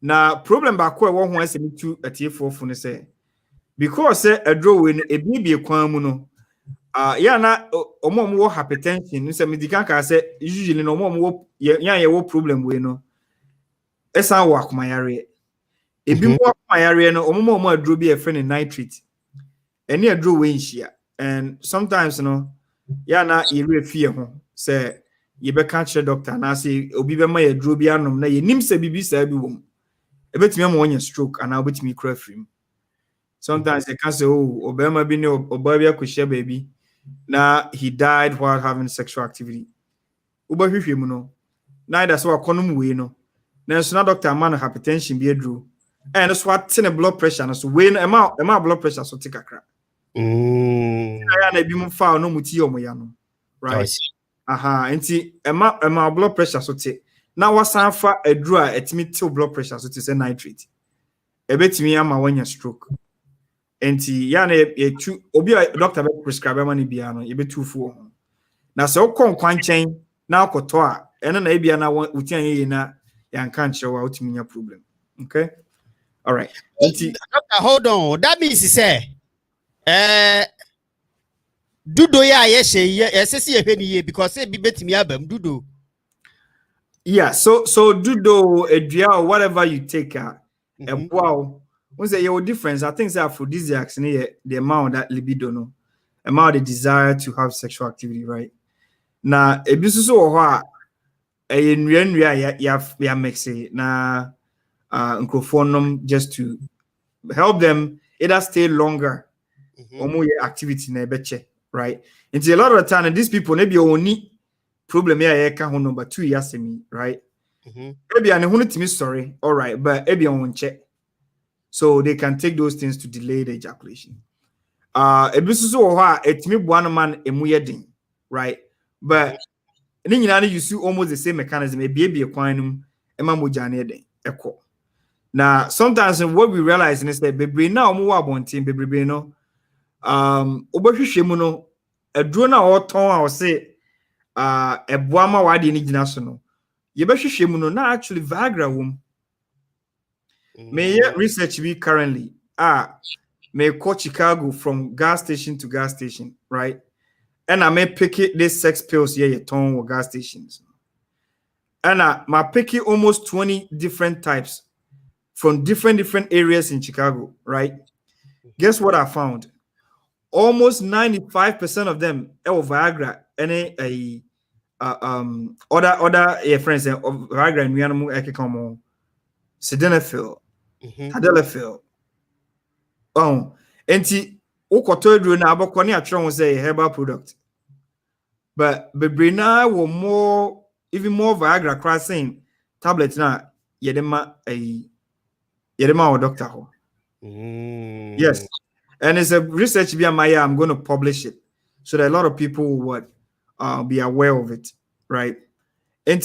Speaker 3: Na problem ba ko e wo ho asem tu atiefo ne say because a draw in a baby kwan mu no ya na omom wo hypertension say medical ka say usually no omom wo ya wo problem we no esa wo akomayare ebi mo akomayare no omom adro bi e friend nitrate eni adro we nhia and sometimes no ya na ire fie ho say ye be ka che doctor na say obi be ma ya adro bi anom na ye nim se bibi sa bi wom ebetimi am wonya stroke and obetimi kra frim. Sometimes they can say, oh, Obama be no Obabia Kusha baby. Now he died while having sexual activity. Ubahimuno. Now that's what conum we know. Now it's not doctor man hypertension be a drew. And that's what tin blood pressure and so when amount blood pressure so take a crap. I be foul no muti omoyano. Right. And see Emma blood pressure so take. Now what's for a draw at me till blood pressure so to say nitrate. A bit me am when you stroke. Enti ya na obi doctor be prescribe money bia no ye be tufu ho na se okon kwanchen na akoto a ene na bia na utian ye na ya nka nche wa utiminya problem. Okay, all right. Enti
Speaker 1: doctor, hold on, that means he say dudo ya ye se ye hwe ni ye because say bi betimi abam dudo.
Speaker 3: Yeah, so dudo edua or whatever you take wow. When say your difference, I think that aphrodisiacs near the amount that libido no, amount the desire to have sexual activity, right? Now, a business or in ya mixing na microphone just to help them either stay longer or more activity na beche, right? And a lot of the time, and these people maybe only problem here can number 2 years me, right? Maybe I know to me sorry, all right, but maybe I won't check. So they can take those things to delay the ejaculation. A business or it me one man emuyeding, right? But then you see almost the same mechanism, a baby aquanum, Emma Mujane den echo. Now, sometimes what we realize is that baby now more about team baby no obahwehwemuno a drone or ton or say a boama wadi ni national. Yebahwehwemuno na actually Viagra womb. May research be currently may call Chicago from gas station to gas station, right? And I may pick it this sex pills here, your tongue or gas stations. And I may pick it almost 20 different types from different areas in Chicago, right? Guess what I found? Almost 95% of them are Viagra and other friends of Viagra and Mianamu Ekikomo, Sildenafil, Tadalafil. Oh, and Okotodu na abokoni atron say herbal product. But Bebrina were more, even more Viagra crossing tablets na yedema or doctor ho. Yes. And it's a research via Maya. I'm going to publish it so that a lot of people would be aware of it, right? And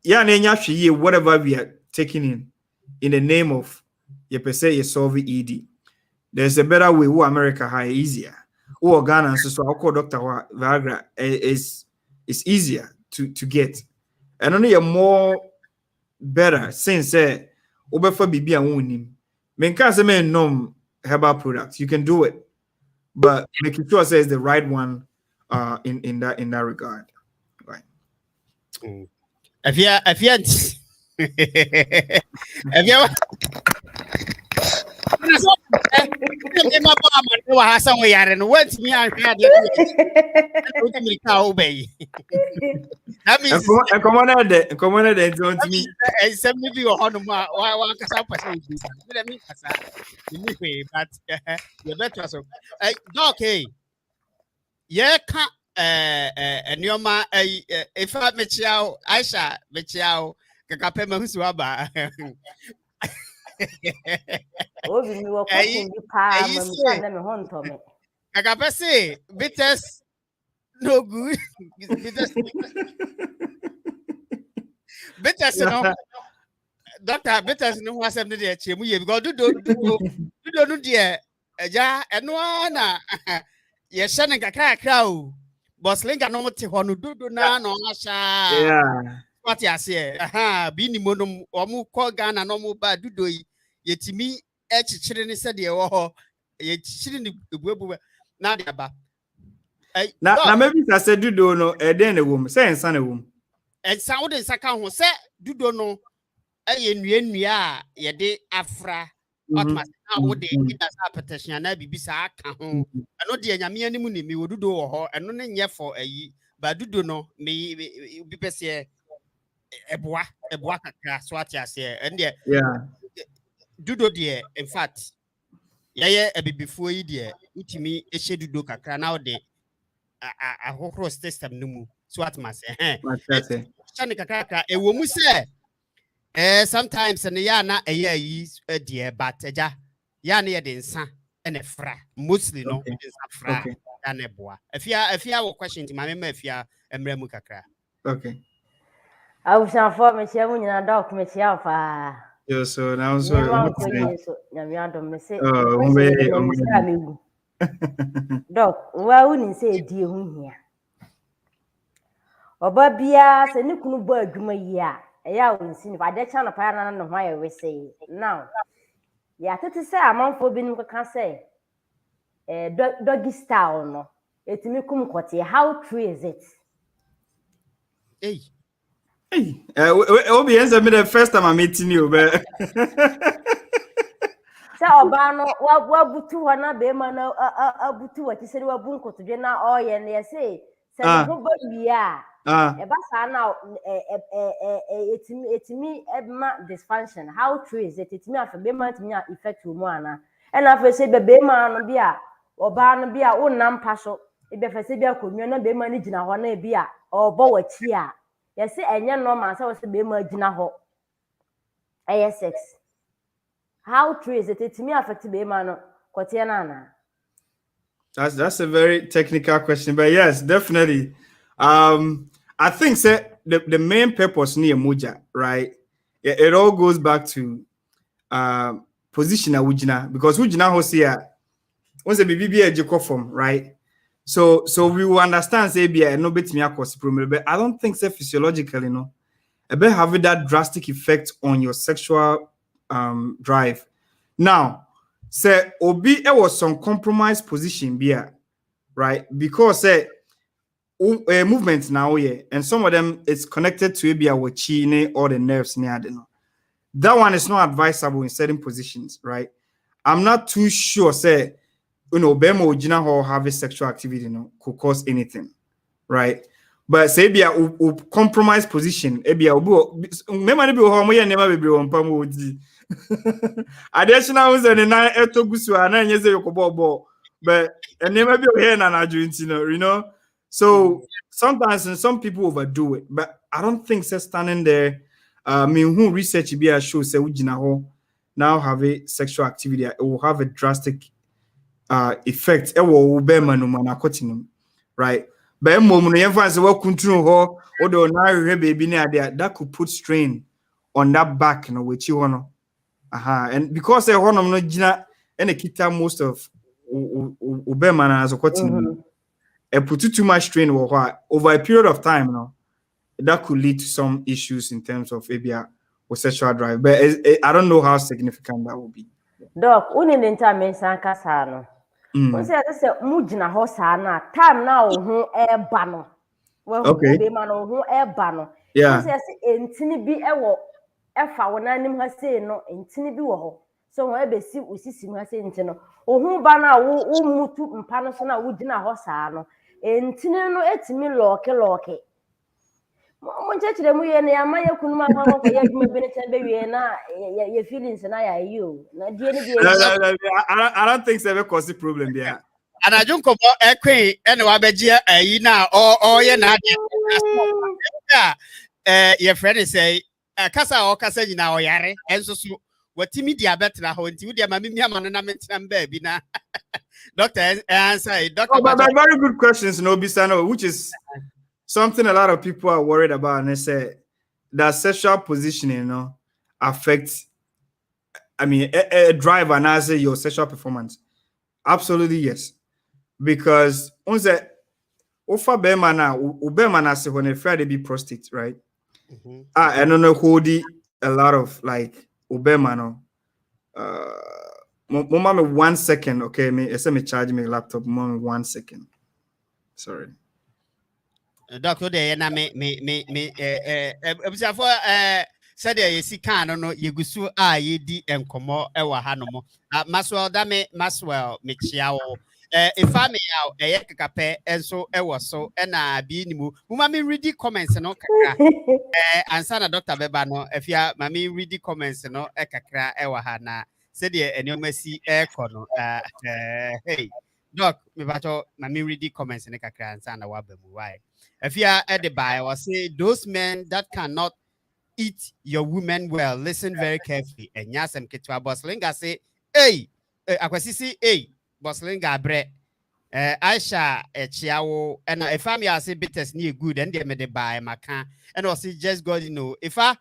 Speaker 3: whatever we are taking in the name of you say you solve ED. There's a better way. Who America high easier. Who Ghana so I call Dr. Viagra is easier to get. And only a more better since Obefa Bibi and Unim. Menka se men nom herbal products. You can do it, but making sure it's the right one in that regard. Right.
Speaker 1: If you that means
Speaker 3: come on don't me.
Speaker 1: But you better so. Okay. Yeah, and your ma if I met you, Aisha met you, Kakapema Huswaba. Kakapese, bitters no good. Bitters, no. Doctor, bitters no was something there. We go do dear. Ja, and one. Yes, sending a crowd. Boss Linga no Tihonu do na no Asha.
Speaker 3: Yeah.
Speaker 1: What you say? Aha, Bini Monum or Mu Kogan and no more bad do yet to me, children said the oh, yet children the web. Now,
Speaker 3: maybe I said, do no, a den a woman, say, and son a woman.
Speaker 1: And sound in Sakan who said, do no, a yen, ya, ye de Afra. What must now would they as a petition and I be beside home? I know the Yamian Muni me would do or and no yet for a ye, but do no, may be pessie a bois class, what I say, and yeah, do dear, in fact. Yeah, a bit before you dear, which me a shade do kakra now de a whole system no so what must say. Shanika a woman say, sometimes and yana a year is a dear, but a ja near the son and a fra, mostly no fra and a bois. If you have a question to my member, if you are a mremukakra.
Speaker 3: Okay.
Speaker 4: I was not for me, a dog, Miss Alpha.
Speaker 3: Yes, so now
Speaker 4: So Doc, why wouldn't say dear here? Or Babia, say Nikunu bird, ya. A yawn seen if I did channel pattern of why we say now. Yeah, to say a month for being can say doggy style no. It's me come quote. How true is it?
Speaker 3: Hey. Obi answer me the first time I'm meeting you, but
Speaker 4: say Obano, what butu wana be man butu what you said we bunko to na oil and they say we are ebasa now it's me dysfunction. How true is it? It's me after be man to me effect woman and after say be man no bia Obano bia o nam paso e be fa say bia konwa na be man gina ho na bia obo wachi a yes, and normal, so was to be more ho. ASX. How true is it? It's me affected be man.
Speaker 3: That's a very technical question, but yes, definitely. I think the main purpose near Muja, right? It all goes back to position Ujina because Ujina Hosia once a BBB form, right? So we will understand say be no bit me but I don't think so physiologically no about having that drastic effect on your sexual drive. Now say obi was some compromised position be right because say movement now and some of them it's connected to maybe our chi or the nerves near that one is not advisable in certain positions, right? I'm not too sure say bema ojina or have sexual activity could cause anything, right? But say be a compromised position be remember be ho mo ye never be on pam odi additional ones and na etogusu ana nye say yokobo but and never be here na you know. So sometimes some people overdo it, but I don't think say standing there. I mean, who research be a show say now have a sexual activity, it will have a drastic effect. It will be right? But moment you say what control or the now baby there that could put strain on that back, which you want. And because they want no jina and kita most of ubema as a cotton. And put too much strain over a period of time, that could lead to some issues in terms of maybe a sexual drive. But I don't know how significant that will be.
Speaker 4: Doc, in time Sankasano. Say Mujina Hosana, time now who air banner. Well, okay, man, who air banner.
Speaker 3: Yeah,
Speaker 4: in Tinny be a when I name her say no in Tinny be so I be see we see him saying, who banner who mutu and panasona wujina Hosano. In Tinny no it's me locky. Mon church them we na amaya kunuma kwa kwa yaduma benete be na your feelings na ya you na die ne
Speaker 3: I don't think so cause the problem there.
Speaker 1: And I don't come queen and wabegia na or ye na your friend say kasa or kasa nyina o yare enso so watimi dia betra ho nti dia mami mi amano na metam baby na doctor answer doctor
Speaker 3: but very good questions no bisano which is something a lot of people are worried about, and they say that sexual positioning, affects. I mean, a drive and I say your sexual performance. Absolutely yes, because on the offer Bema say when they try to be prostate, right? I don't know who a lot of like Obama Mama 1 second, okay? Me charge me laptop. Mama 1 second. Sorry.
Speaker 1: Doctor de na me for said ye sika no yegusu a yedi enkomo e wa hanom Maswell da me Maswell me chia wo ifa me yaw eye kakape enso e wo so e na bi nimu muma me read comments no kakra ansa na Dr. Beba no afia ma me read comments no e kakra e wa ha na said ye eniomasi e kono hey doc me bato ma me read comments ne kakra ansa na wa ba mu why if you are at the buy or say those men that cannot eat your women well, listen very carefully. And yasem ketwa Boslinga say, hey, akwasisi, hey, Boslinga bre, Aisha, chiawo, and if I'm say bitters near good, and they made the buy macan, and also just God, if I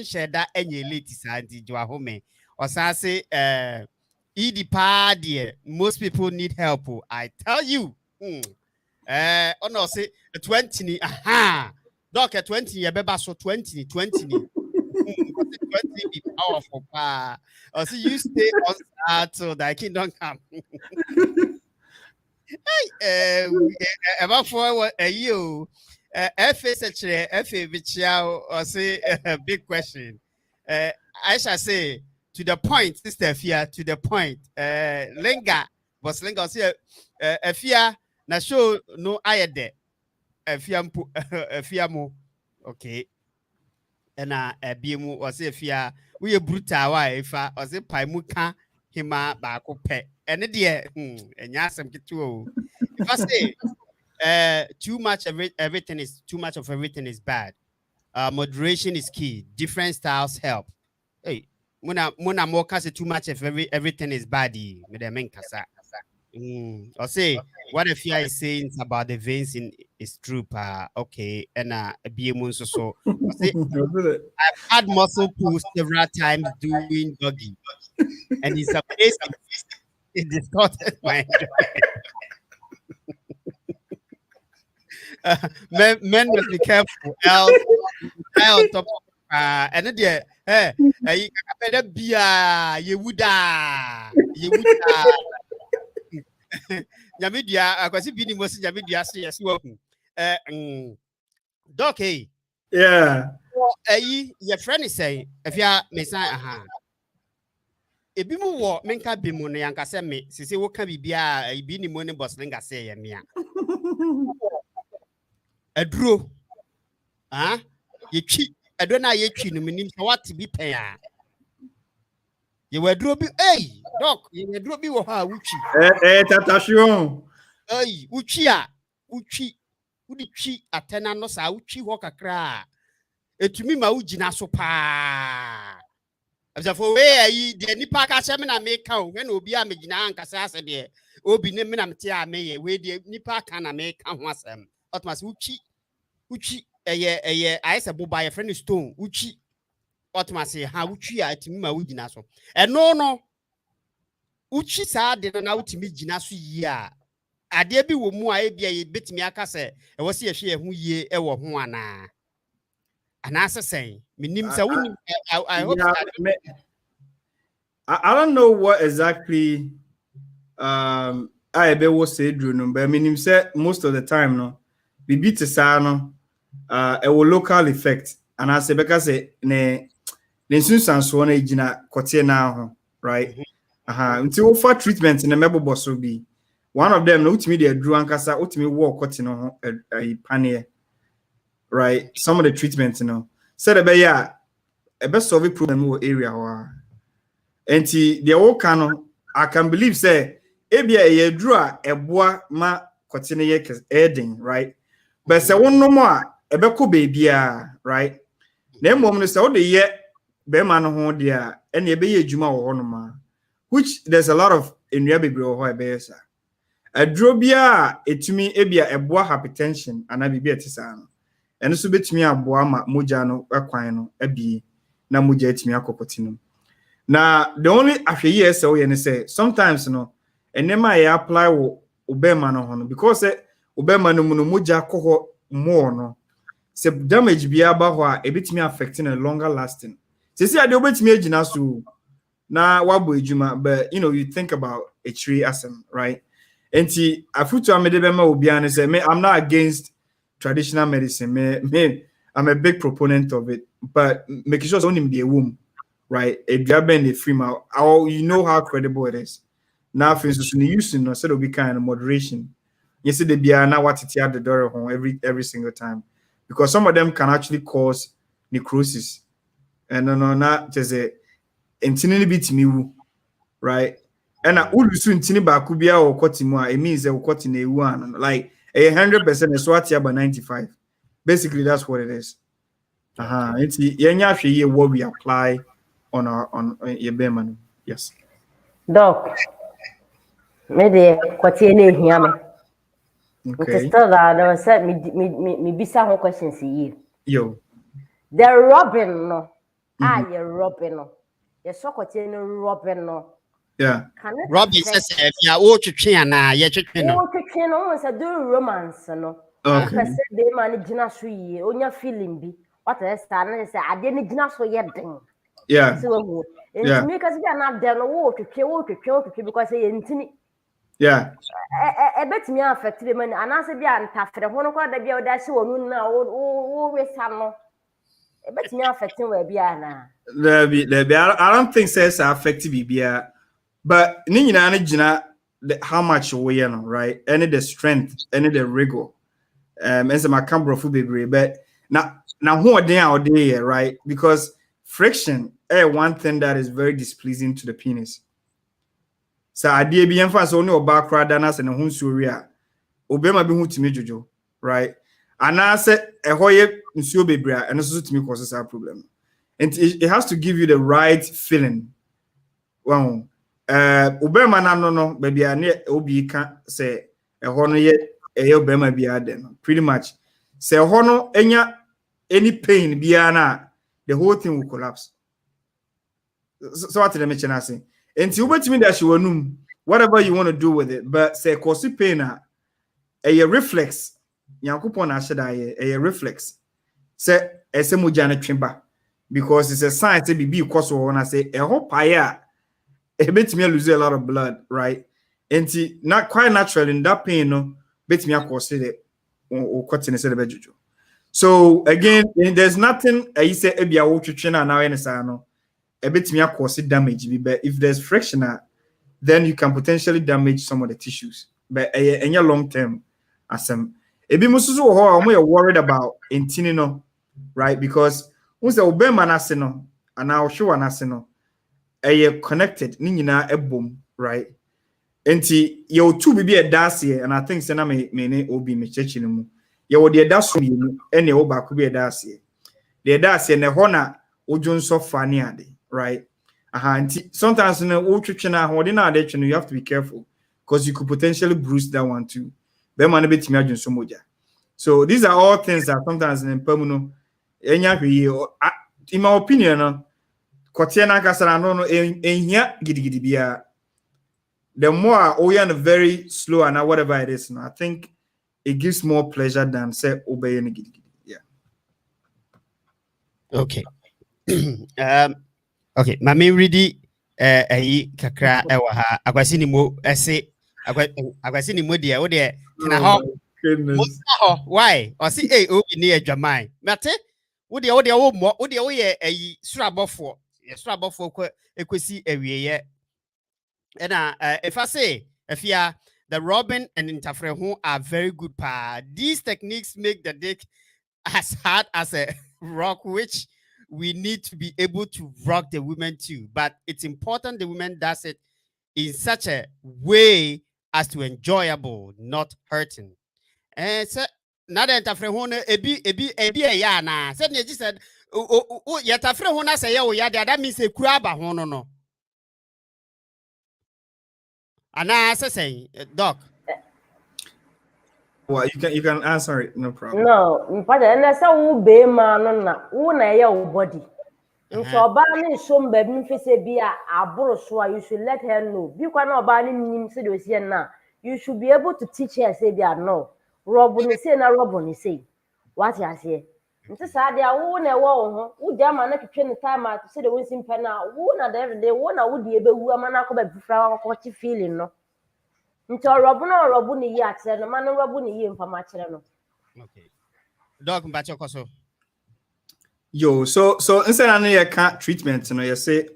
Speaker 1: share that any lady santi to a home, or say, eat the party, most people need help. I tell you. Oh no, say 20 doc 20 ye beba so 20 20 be powerful pa or see you stay on start so that kingdom come hey about for a you or say a big question I shall say to the point sister fear to the point linga was linga say fear na show no ayede afiamo okay na biemu o se afia we brutal wa ifa o se pai mu ka hima ba ko pe ene de enya asem keto if I say too much everything is too much of everything is bad. Moderation is key. Different styles help. Hey, muna more cause too much of everything is bad. Me de men kasa. Or say what if you are saying about the veins in is true, okay, and so I've had muscle pulls several times doing doggy, and it's amazing. It distorted my men must be careful, else on top of ene de ayi kakapeda bia yewuda nyamedua akwasi bi ni mosi nyamedua se yesi wahu doc
Speaker 3: Yeah.
Speaker 1: ayi ye friend say afia mesan aha ebi mu wo menka bi mu no yanka se me sisi wo ka bibia ibi ni mo ne boslinga se ye mea aduro yetwi aduro na yetwi no menim so what bi pen a ye waduro bi doc ye waduro bi wo ha wutwi
Speaker 3: Tatashion.
Speaker 1: Wutwi a wutwi wudi twi atena no sa wutwi ho kakra etumi ma wugina so pa abzafo we ayi de nipa ka hye me na me ka o hwe na obi a megina ankasa ase de obi ne me na mte a me ye we de nipa ka na me ka ho asem otomas wutwi eye ayese boba ye friend stone wutwi otomas ha wutwi a etumi ma wugina so eno no wutwi sa de na wutimi gina so yi a ade bi wo mu a ebia ye betimi aka se e wo se ye hwe ho yie e wo ho ana asesen minim se woni I hope that
Speaker 3: I don't know what exactly I be was say no, but minim say most of the time no we beat the no a local effect and I say because ne sunsan so na gina kote na ho right until for treatment in the mebo so be one of them no ultimate dey adru ankasa ultimate work kote no ho a panel right some of the treatment said a best solve problem area and the whole canon I can believe say ebia a drew a boa ma kote ne edin right but say one no more a beko baby right na mom no say o de ye be ma no ho de a and ye be ye adwuma wo no ma which there's a lot of in ria bebre ho e be sa adro bia etumi ebia eboa hypertension ana bibia etisa no eno so betumi aboa ma moja no akwan no abi na moja etumi akokoti no na the only ahweye ese wo ye ne say sometimes no enema ya apply wo obema no ho no because obema no mu no moja koho more no se damage bia ba ho a ebetumi affecting a longer lasting se see ade obetumi agina so na wabo ejuma but you know you think about a tree asem right enti afutu amede be ma obi an say me I'm not against traditional medicine me I'm a big proponent of it but making sure only the womb right a grabbing the free mouth you know how credible it is now for instance in using no said be kind of moderation you see the bia na what it at the door home every single time because some of them can actually cause necrosis and no not just a intini bit me right and I would soon tini ba kubia or kotimu it means a kotin a one like 100% is what about 95 basically that's what it is it's yenya what we apply on our your beman yes
Speaker 4: doc me de kwatie na ehia me
Speaker 3: okay
Speaker 4: still there was said me bisa ho questions here
Speaker 3: yo
Speaker 4: the robin no ye robin no ye so kwatie no robin no
Speaker 3: yeah
Speaker 1: Robin says ya wo twetwe ana ye twetwe no
Speaker 4: wo twetwe no won say do romance no
Speaker 3: okay
Speaker 4: person dey man gina so yie onya feeling bi what is that na say ade ni gina so ye den
Speaker 3: yeah
Speaker 4: so wo and me cause na dem no wo twetwe because ye ntini
Speaker 3: yeah
Speaker 4: betimi affect the man anase bia ntafre ho no kwa da bia oda hye wonu na wo wesa no betimi affect we bia na
Speaker 3: there be I don't think says affect bibia but ni nyina na gina how much we you know right any the strength any the rigor and some camera fu bebre but na ho odin a odin here right because friction one thing that is very displeasing to the penis. So idea bi enfa so ne oba kra da na se ne ho nsuori a obema bi hu timi jojo right ana se ehoye nsuo bebra eno so timi cause that problem and it has to give you the right feeling well obema na no baby ane obi ka se eho no ye obema bi ade no pretty much se eho no enya any pain bia na the whole thing will collapse so what the mention say and you wait me that she will whatever you want to do with it but say cause pain a reflex yankopon na sheda a reflex say ese moja na tweba because it's a sign to be because when I say a whole pie, it makes me lose a lot of blood, right? And not quite natural in that pain, no, bet me a course it or cutting a set of juju. So again, there's nothing I say a water trainer now in a sano. A bit me a course damage, but if there's friction, then you can potentially damage some of the tissues. But in your long term, as a bit most of we are worried about in tinino, right? Because once the obema nasino and I'll show an asino, a connected, nina a boom, right? Enti you two be a dasie, and I think Sena may obi me church in mu. You would the dasu you any oba could be a dasie. The dasie and the honor ojon so funny ade, right? Sometimes in the old church and you have to be careful because you could potentially bruise that one too. So these are all things that sometimes in permanent in my opinion, the more we are very slow and whatever it is, I think it gives more pleasure than say obey any gidi. Yeah.
Speaker 1: Okay. Okay, mami ready kakra ewa ha akwasi ni mo ese akwasi ni mo dia wo de tena ho why o si obi ni adwaman mate wo de wo ye surabofo ye surabofo ekosi awieye na if I say the Robin and Interfere are very good pa. These techniques make the dick as hard as a rock, which we need to be able to rock the women too. But it's important the women does it in such a way as to enjoyable, not hurting. And so now the Interfere ebi ya na said you just said Interfere na say ya that means a crab no. And I say, Doc.
Speaker 3: Well, you can answer it, no problem.
Speaker 4: No, but and say who be man na who na your body. So ba ni show baby me say be aboro so you should let her know. Bi kwa na oba ni nim say do see na. You should be able to teach her say be no. Rob ni say na rob ni say. What you say? Nti sa dia wo na wo ho. Wo jama na twetwe ni time at say the won simple na wo na every day wo na wo die be wu ama na ko ba bifra ko chi feeling no. Nti robu ni yi akyere no man robu ni yi mfama akyere no.
Speaker 1: Okay. Dog mbacho koso.
Speaker 3: Yo, so instead of your cat treatment, you know, you say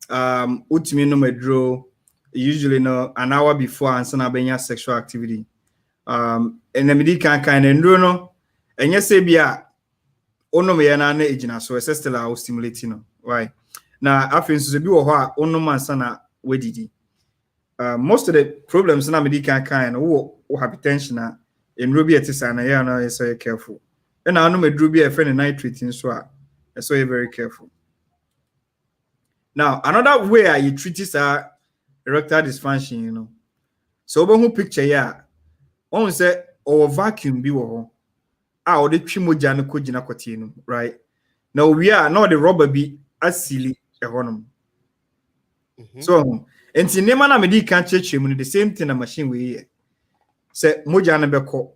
Speaker 3: utimi no medro usually no an hour before and so na sexual activity. And the medical kind of no and you say bia ono me na na ejina so still are stimulating no. Right. Now after so bi wo ho a ono man sana wedidi. Most of the problems in medical kind or hypertension in ruby etisana yeah no so careful. And I know me ruby a friend nitrate in so you're very careful. Now another way you treat this erectile dysfunction, you know. So who picture yeah on say or vacuum be wo or the chimoja no kojina kwatino, right? Now we are not the rubber be as silly a honum. So and in the man medi can check him the same thing a machine we say moja na beko,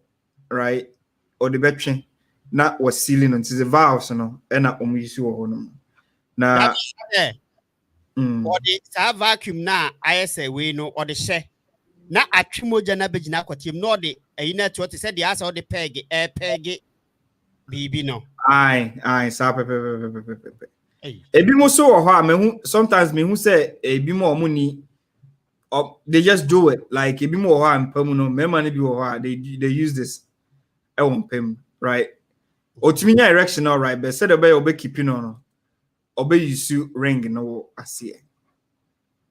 Speaker 3: right? Or the betchen na was sealing until the valves no and na use honum. Now
Speaker 1: or the vacuum na I say we know or the share. Na atwimoja na begina kwatim no de ayina to say the answer the peg bibi no.
Speaker 3: Aye, sa pepe. Ebi mo so ho a me hu sometimes me hu say ebi mo omuni they just do it like ebi mo ho am pam no me man bi ho a they use this e won pam, right? Otimi nya erection all right, but said obey keep no obey use ring no ase.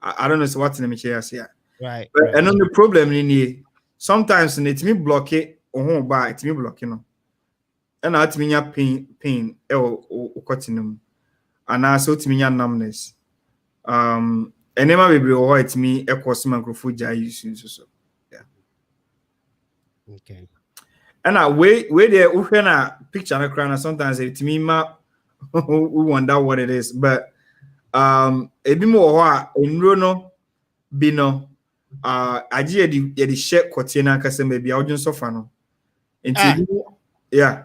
Speaker 3: I don't know so what in me share ase.
Speaker 1: Right.
Speaker 3: But and the problem in sometimes it me block it or ba it me block no. And at me nya pain o cutting and also to me numbness. And never be or it me a cause microphone jai use so. Yeah.
Speaker 1: Okay.
Speaker 3: And I wait there when a picture na crown sometimes it me ma we wonder what it is. But a bit more no be no aji the share kotina kase maybe I just suffer no. Yeah.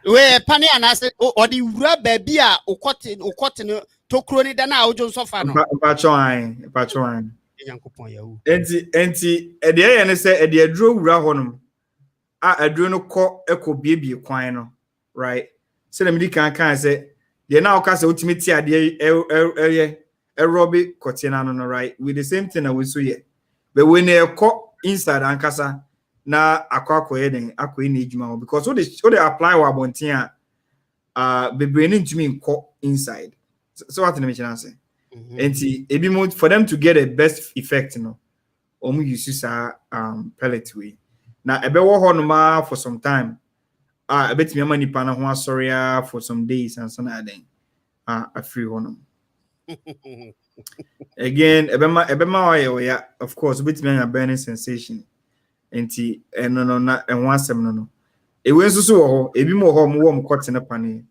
Speaker 1: we pani anase or the rubber beer or cotton to crony than our John Sofano.
Speaker 3: Patron. Enti e de ye ne se e de aduro wura honom a aduro no kɔ ekɔ kwan no right se na medi kan se de na oka se otimi ti ade robi kotina no right with the same thing that we so ye but when e kɔ inside ankasa na akɔ den akɔ ni ejuma because what they apply wa bontin a bebre ni ntumi nkɔ inside so what na me chana say enti ebi mo for them to get a best effect no use pellet way. Now ebe wo ho no ma for some time. Ebetimi ama nipa na ho asori for some days and so na den. Free ho no. Again, ebe ma ya of course ebetimi anya burning sensation. Enti no na enho asem no. Ewe nsusu wo ho, ebi mo ho mo wo mkote ne pane.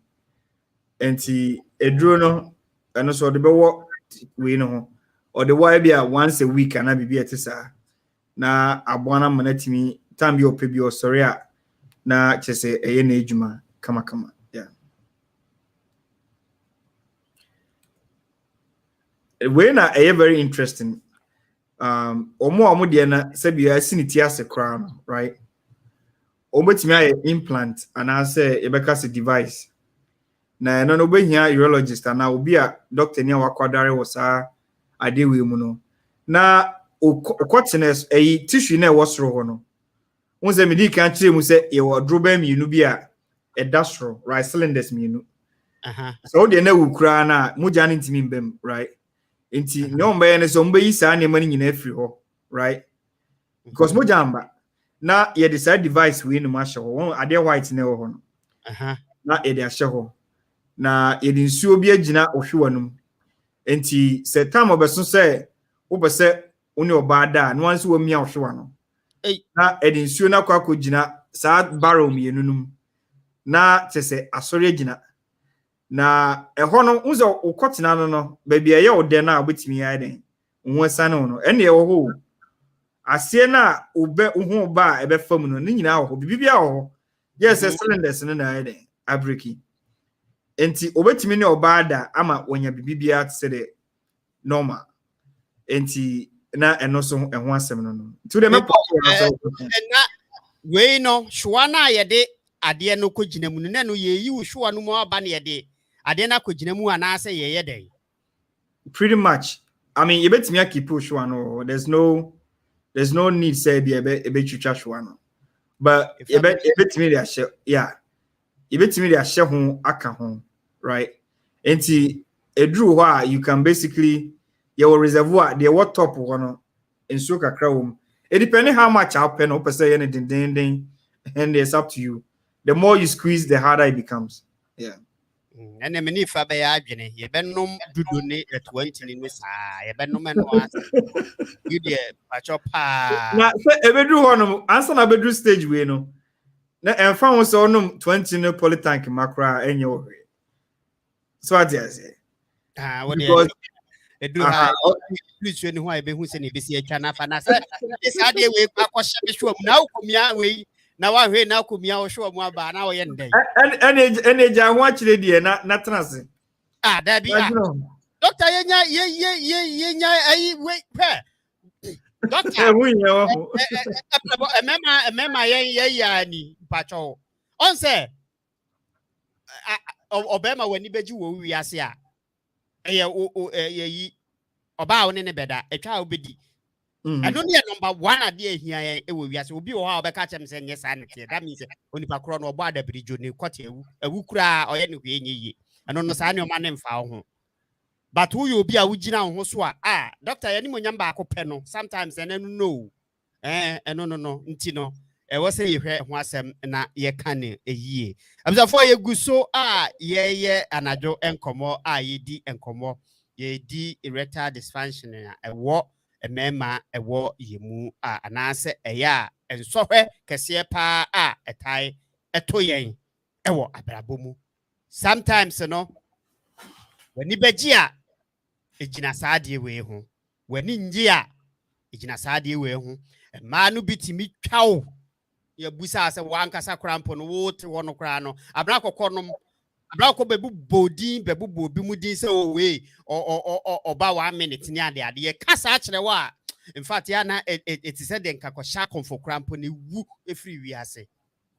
Speaker 3: Enti eduro no eno so de be wo we no ho. Or the why be once a week and I be at sa na abwana manatimi time bi opebi o sorry na chese eye na ejuma kama yeah we na eye very interesting omo de na se bi asiniti ase kra no right ometimi aye implant and I say ebeka se device na no behia urologist and obi a doctor ni wakwadare wo sa adewe mu no na okotines eyi tissue na wosoro ho no wonse medi kan kire mu se ye wodroba mienu bi a edasro right cylinders mienu so de na wukura na moja ne ntimi mbem right enti no mbe ne so mbe yi sa ne mani nyina afiri ho right because moja amba na ye decide device we no ma hye ho ade white na ho no na e de ahye ho na ye de nsuo bi agina ohwewanum enti se time obeso se obese oni obada no anse wo mia ohwewa no na e de nsuo na kwakọ gina sa barrel mienunum na tese asori agina na eho no unze ukotena no ba bia ye ode na obetimi ya den nwesa no no ene ewo ho asie na obe hu ba ebe fam no ni nyina ho bibia ho yes cylinders no na den abreki enti obetimi ne obada ama wonya bibia tse de normal enti na eno so eho asem no to dem na
Speaker 1: we no shwa na ye de ade no kogina mu na no ye yi wo shwa no mu aba na ye de ade na kogina mu ana ase ye den
Speaker 3: pretty much I mean you betimi keep shwa no there's no need say be ebe chucha shwa no but betimi dey share yeah betimi dey share ho aka ho right enti edru ho a you can basically your reservoir the what top one in so kakra wom it depending how much I pen up say anything and it's up to you the more you squeeze the harder it becomes yeah
Speaker 1: and many fa be adwene ye bennom dudu ne 20 ni sa ye bennom eno you dey pachopa
Speaker 3: na say ebedru ho no answer na bedru stage we no na emfa ho so no 20 no polytank makra enye wo so what I say
Speaker 1: what because edu ha please when who I be who say ne be si atwa na fa na say this ade we akoshe be hwo na ukomia we na wa hwe na ukomia wo hwo mu aba na wo ye ndai
Speaker 3: ene ja ho akire die na transe
Speaker 1: da bi doctor yenya ai we doctor emema ye ya ni pacho on say obema wani beji wo wi ase a yi oba woni ne beda etwa obedi eno ne number 1 ade ahia yen ewo wi ase obi wo ha obeka chem se nye sa ne tie that means onipa kro no obo adabirijo ne kwata ewu kura oye ne hwe enye eno no sa ne o ma ne mfa ho but wo obi a wugina ho so a doctor yani monyam ba akopɛ no sometimes eno no eno no nti no ewo se yehwe ho asem na ye ka ne eyie abzafo ye guso ye anajo enkomo ye di enkomo ye di erectile dysfunction ewo emema ewo yemu anase eya ensohwe kese pa etai etoyen ewo abrabomu sometimes no wani beji a ejina saade we ho wani nji a ejina saade we ho ma no bitimi twawo ya busa se wankasa krampo no wo te wono kra no abra kokonom abra ko bebu bodin bebu bobi mudin se o we oba 1 minute ni ade ade kasa akere wa in fact ya na it is said nka ko sha komfo krampo ni wu efri wi ase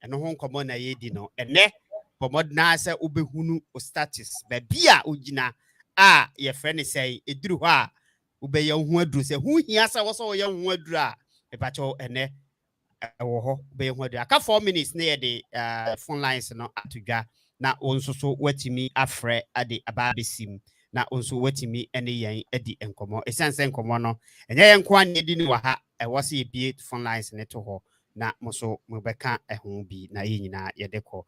Speaker 1: eno ho nkomo na ye di no ene pomod na se obehunu o status ba bia ogina a ye friend say eduru ho a obeye hu aduru se hu hia se wo so ye hu aduru a e ba cho ene wo ho be hu aduru aka 4 minutes na ye de phone lines no atudwa na onso so watimi afre ade ababesim na onso watimi ene yen adi enkomo esanse enkomo no enye yen kwa ne di ni wa ha e wo se ebie phone lines ne to ho na moso mobeka ehun bi na yenyina yedeko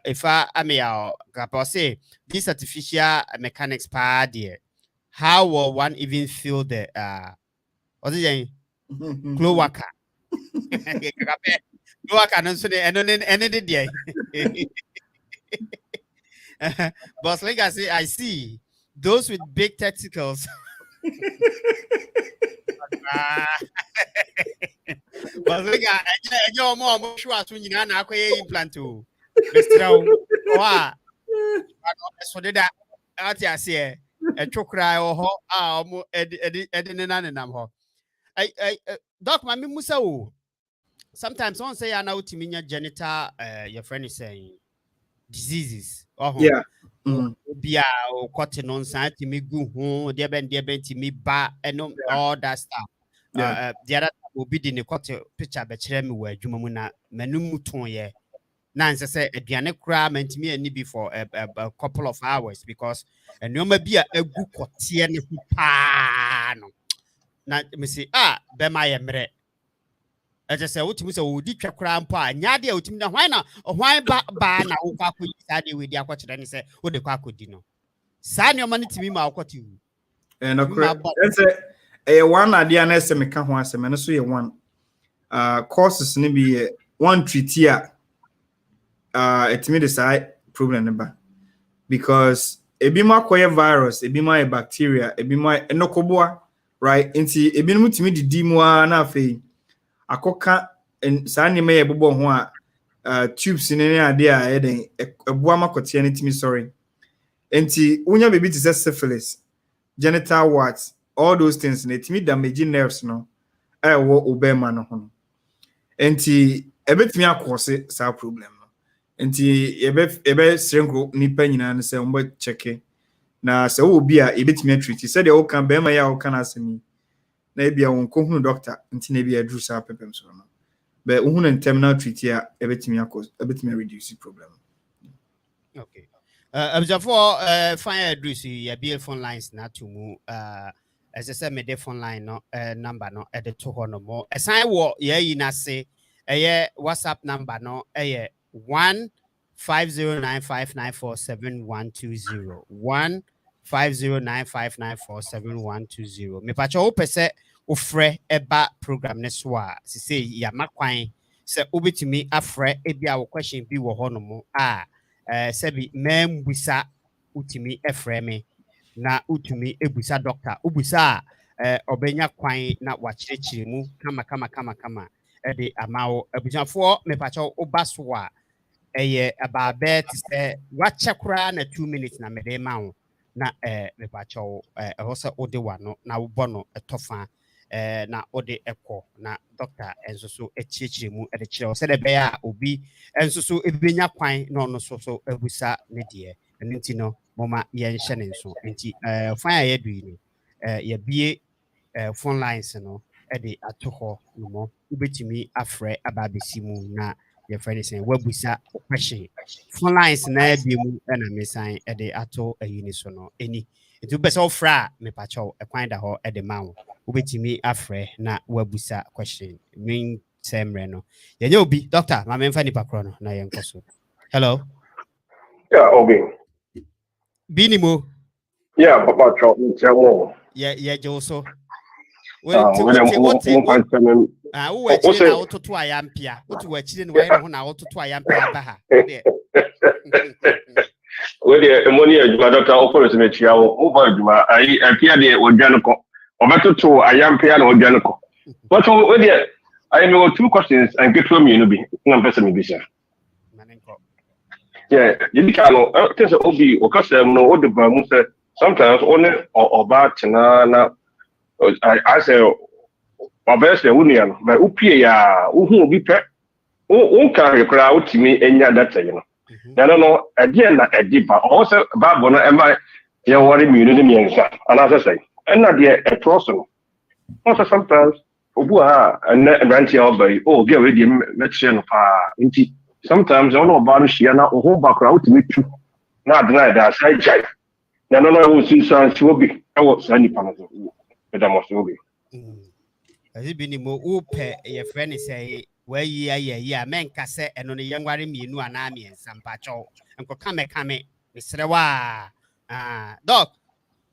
Speaker 1: ifa amia kapose this artificial mechanics pa there how will one even feel the what is it cloaca cloaca no so ene de there boss like I see those with big testicles but look at your mom sure when you na akoye implant o Mr. Wa so did that out here say e twokra ho omo edi ne nanam ho I doc ma me musa o sometimes one say na utiminya genital your friend is saying diseases
Speaker 3: yeah
Speaker 1: bia o kote non santi mi gu ho de ben ti mi ba eno all that stuff the other obi di ne kote picture be kire mi wa adwuma mu na manum ton ye na nse se aduane kra mantimi ani bi for a couple of hours because enoma bi a agu kote ne hu pa no na me say be ma ye mre eje se wotimi se wodi twakra mpo a nyaade a wotimi na hwan ba na wo kwa akodi sade we di akokire ne se wo de kwa akodi no sa ne o man timi ma akoti wu
Speaker 3: no correct one idea na se me ka ho asem no so ye one courses ne bi one treat here etimi the side problem number because ebi ma koye virus ebi ma bacteria ebi ma enokoboa right nti ebi no timi didi mu na afei akoka sa ne me yebobo ho a tubes ne ade a eden eboa makote ne timi sorry enti unya baby to say syphilis genital warts all those things ne timi damage nerves no wo obema no ho enti ebetimi akose sa problem no enti ebe srengo nipa nyina ne se mbo cheke na se wo bi a ebetimi treat se de wo kan bema ya wo kan asemi na bia won ko hunu doctor nti na bia dru sa pepem so no be hunu terminal treat ya ebetimi reduce problem.
Speaker 1: Okay for fine address ya be phone lines na to mu as I said me the phone line no number no at the to no more assign wo ya yi na se WhatsApp number no 15095947120 15095947120 me pacho opese ofre eba program ne so a se ya makwan se obetimi afre ebia wo question bi wo hono mo sebi membusa utimi efre me na utumi ebusa doctor ubusa obenya kwan na wakyerechire mu kama de amawo abujanfo me pacho obaso a about say wachakura na 2 minutes na mede mawo na me pacho hosa ode wano na wobono etofa na ode ekọ na doctor enso so echiechire mu de kire o se de be a obi enso so ebenya kwan na ono so abusa ne de enti no moma ye nhye ne nso enti fan ya du ni ya bie phone lines no de atoho no mo ubetimi afre ababesimu na your friend is saying webusa question phone lines na bie mu na mesan de ato ayini so no eni enti be so fra me pacho ekwan da ho de mawo ubetimi afre na webusa question mean semre no ye obi doctor ma memfa ni pakro no na ye nkoso. Hello.
Speaker 5: Yeah, Obi.
Speaker 1: Binimo.
Speaker 5: Yeah, Papa Chop,
Speaker 1: yeah, Joso.
Speaker 5: What
Speaker 1: to ayampia. What to actually know how to ayampia.
Speaker 5: Well, the money, Doctor, offers me chiao over Juma. I appear there with Janico. Or better to ayampia or Janico. But with I know 2 questions and get from you, be one person, maybe, sir. Yeah, you can tell Obi or custom no the Bamusa sometimes only or bad na I say obviously union but upia who be pet who can crowd to me any other you know. I don't know again a deeper also Babona am I you worry me and as I say and not yet a person. Also sometimes Obua and Ranty Albury oh get ready mention inti. Sometimes I don't know about Shiana or whole background to meet you. Not deny that side check. Then I will see some be. I was any panel. But I must be.
Speaker 1: Has it been more upe? Your friend is say, where ye, men cassette and on a young worry me, no an army and some pacho. And come, Mr. Wa. Dog,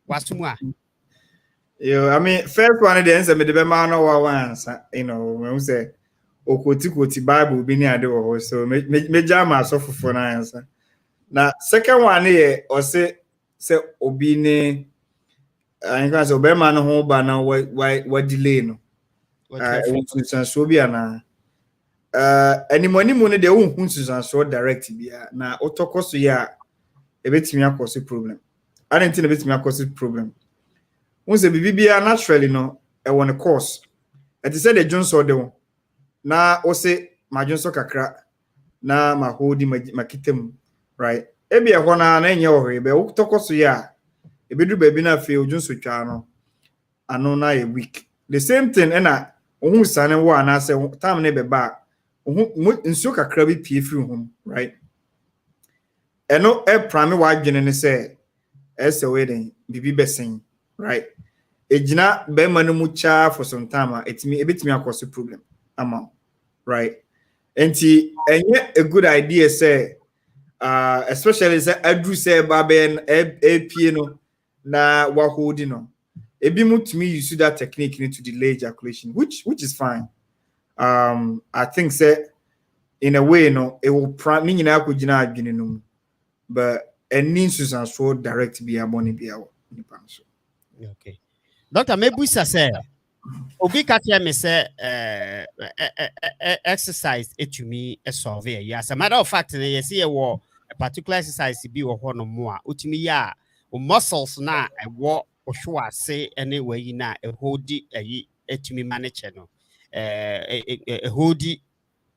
Speaker 1: what's to more?
Speaker 3: I mean, first one, the answer, the man or once, you know, when we say. Okoti Bible be near the so me jama so for na answer. Na second one here or say obi ne I can say obema no ho ba na why delay no. So bi ana anymony mo ne de wo hu so direct bia na otokoso ya ebetimi akoso problem. I don't think ebetimi akoso problem. Won say bibia naturally no e won course. It is said the Jones or the na ose majonso kakra na mahodi makitem right ebi ehwo na enye ohwe be tokoso ya ebedu baby na fe ojonso twa no ano na a week the same thing na ohun sane wo ana se time na be ba ohun nso kakra bi pie free hom right eno prime wa adwene ne se ese we den bibi besen right ejina be manu mu cha for some time ebetimi akoso problem amount, right? And enye a good idea say especially say Andrew say baben AP no na wa hold no ebi mutumi use that technique to delay ejaculation which is fine. I think say in a way no it will ni nyina ko gina adwene no but any Susan so direct be amoni be awo nipa so.
Speaker 1: Okay. Dr. Mebusa say Obi katia me say exercise to me a survey. As a matter of fact, you see a particular exercise be or one or more. Utimi ya muscles na a walk or show say anyway na a hoodie a to me manage no a hoodie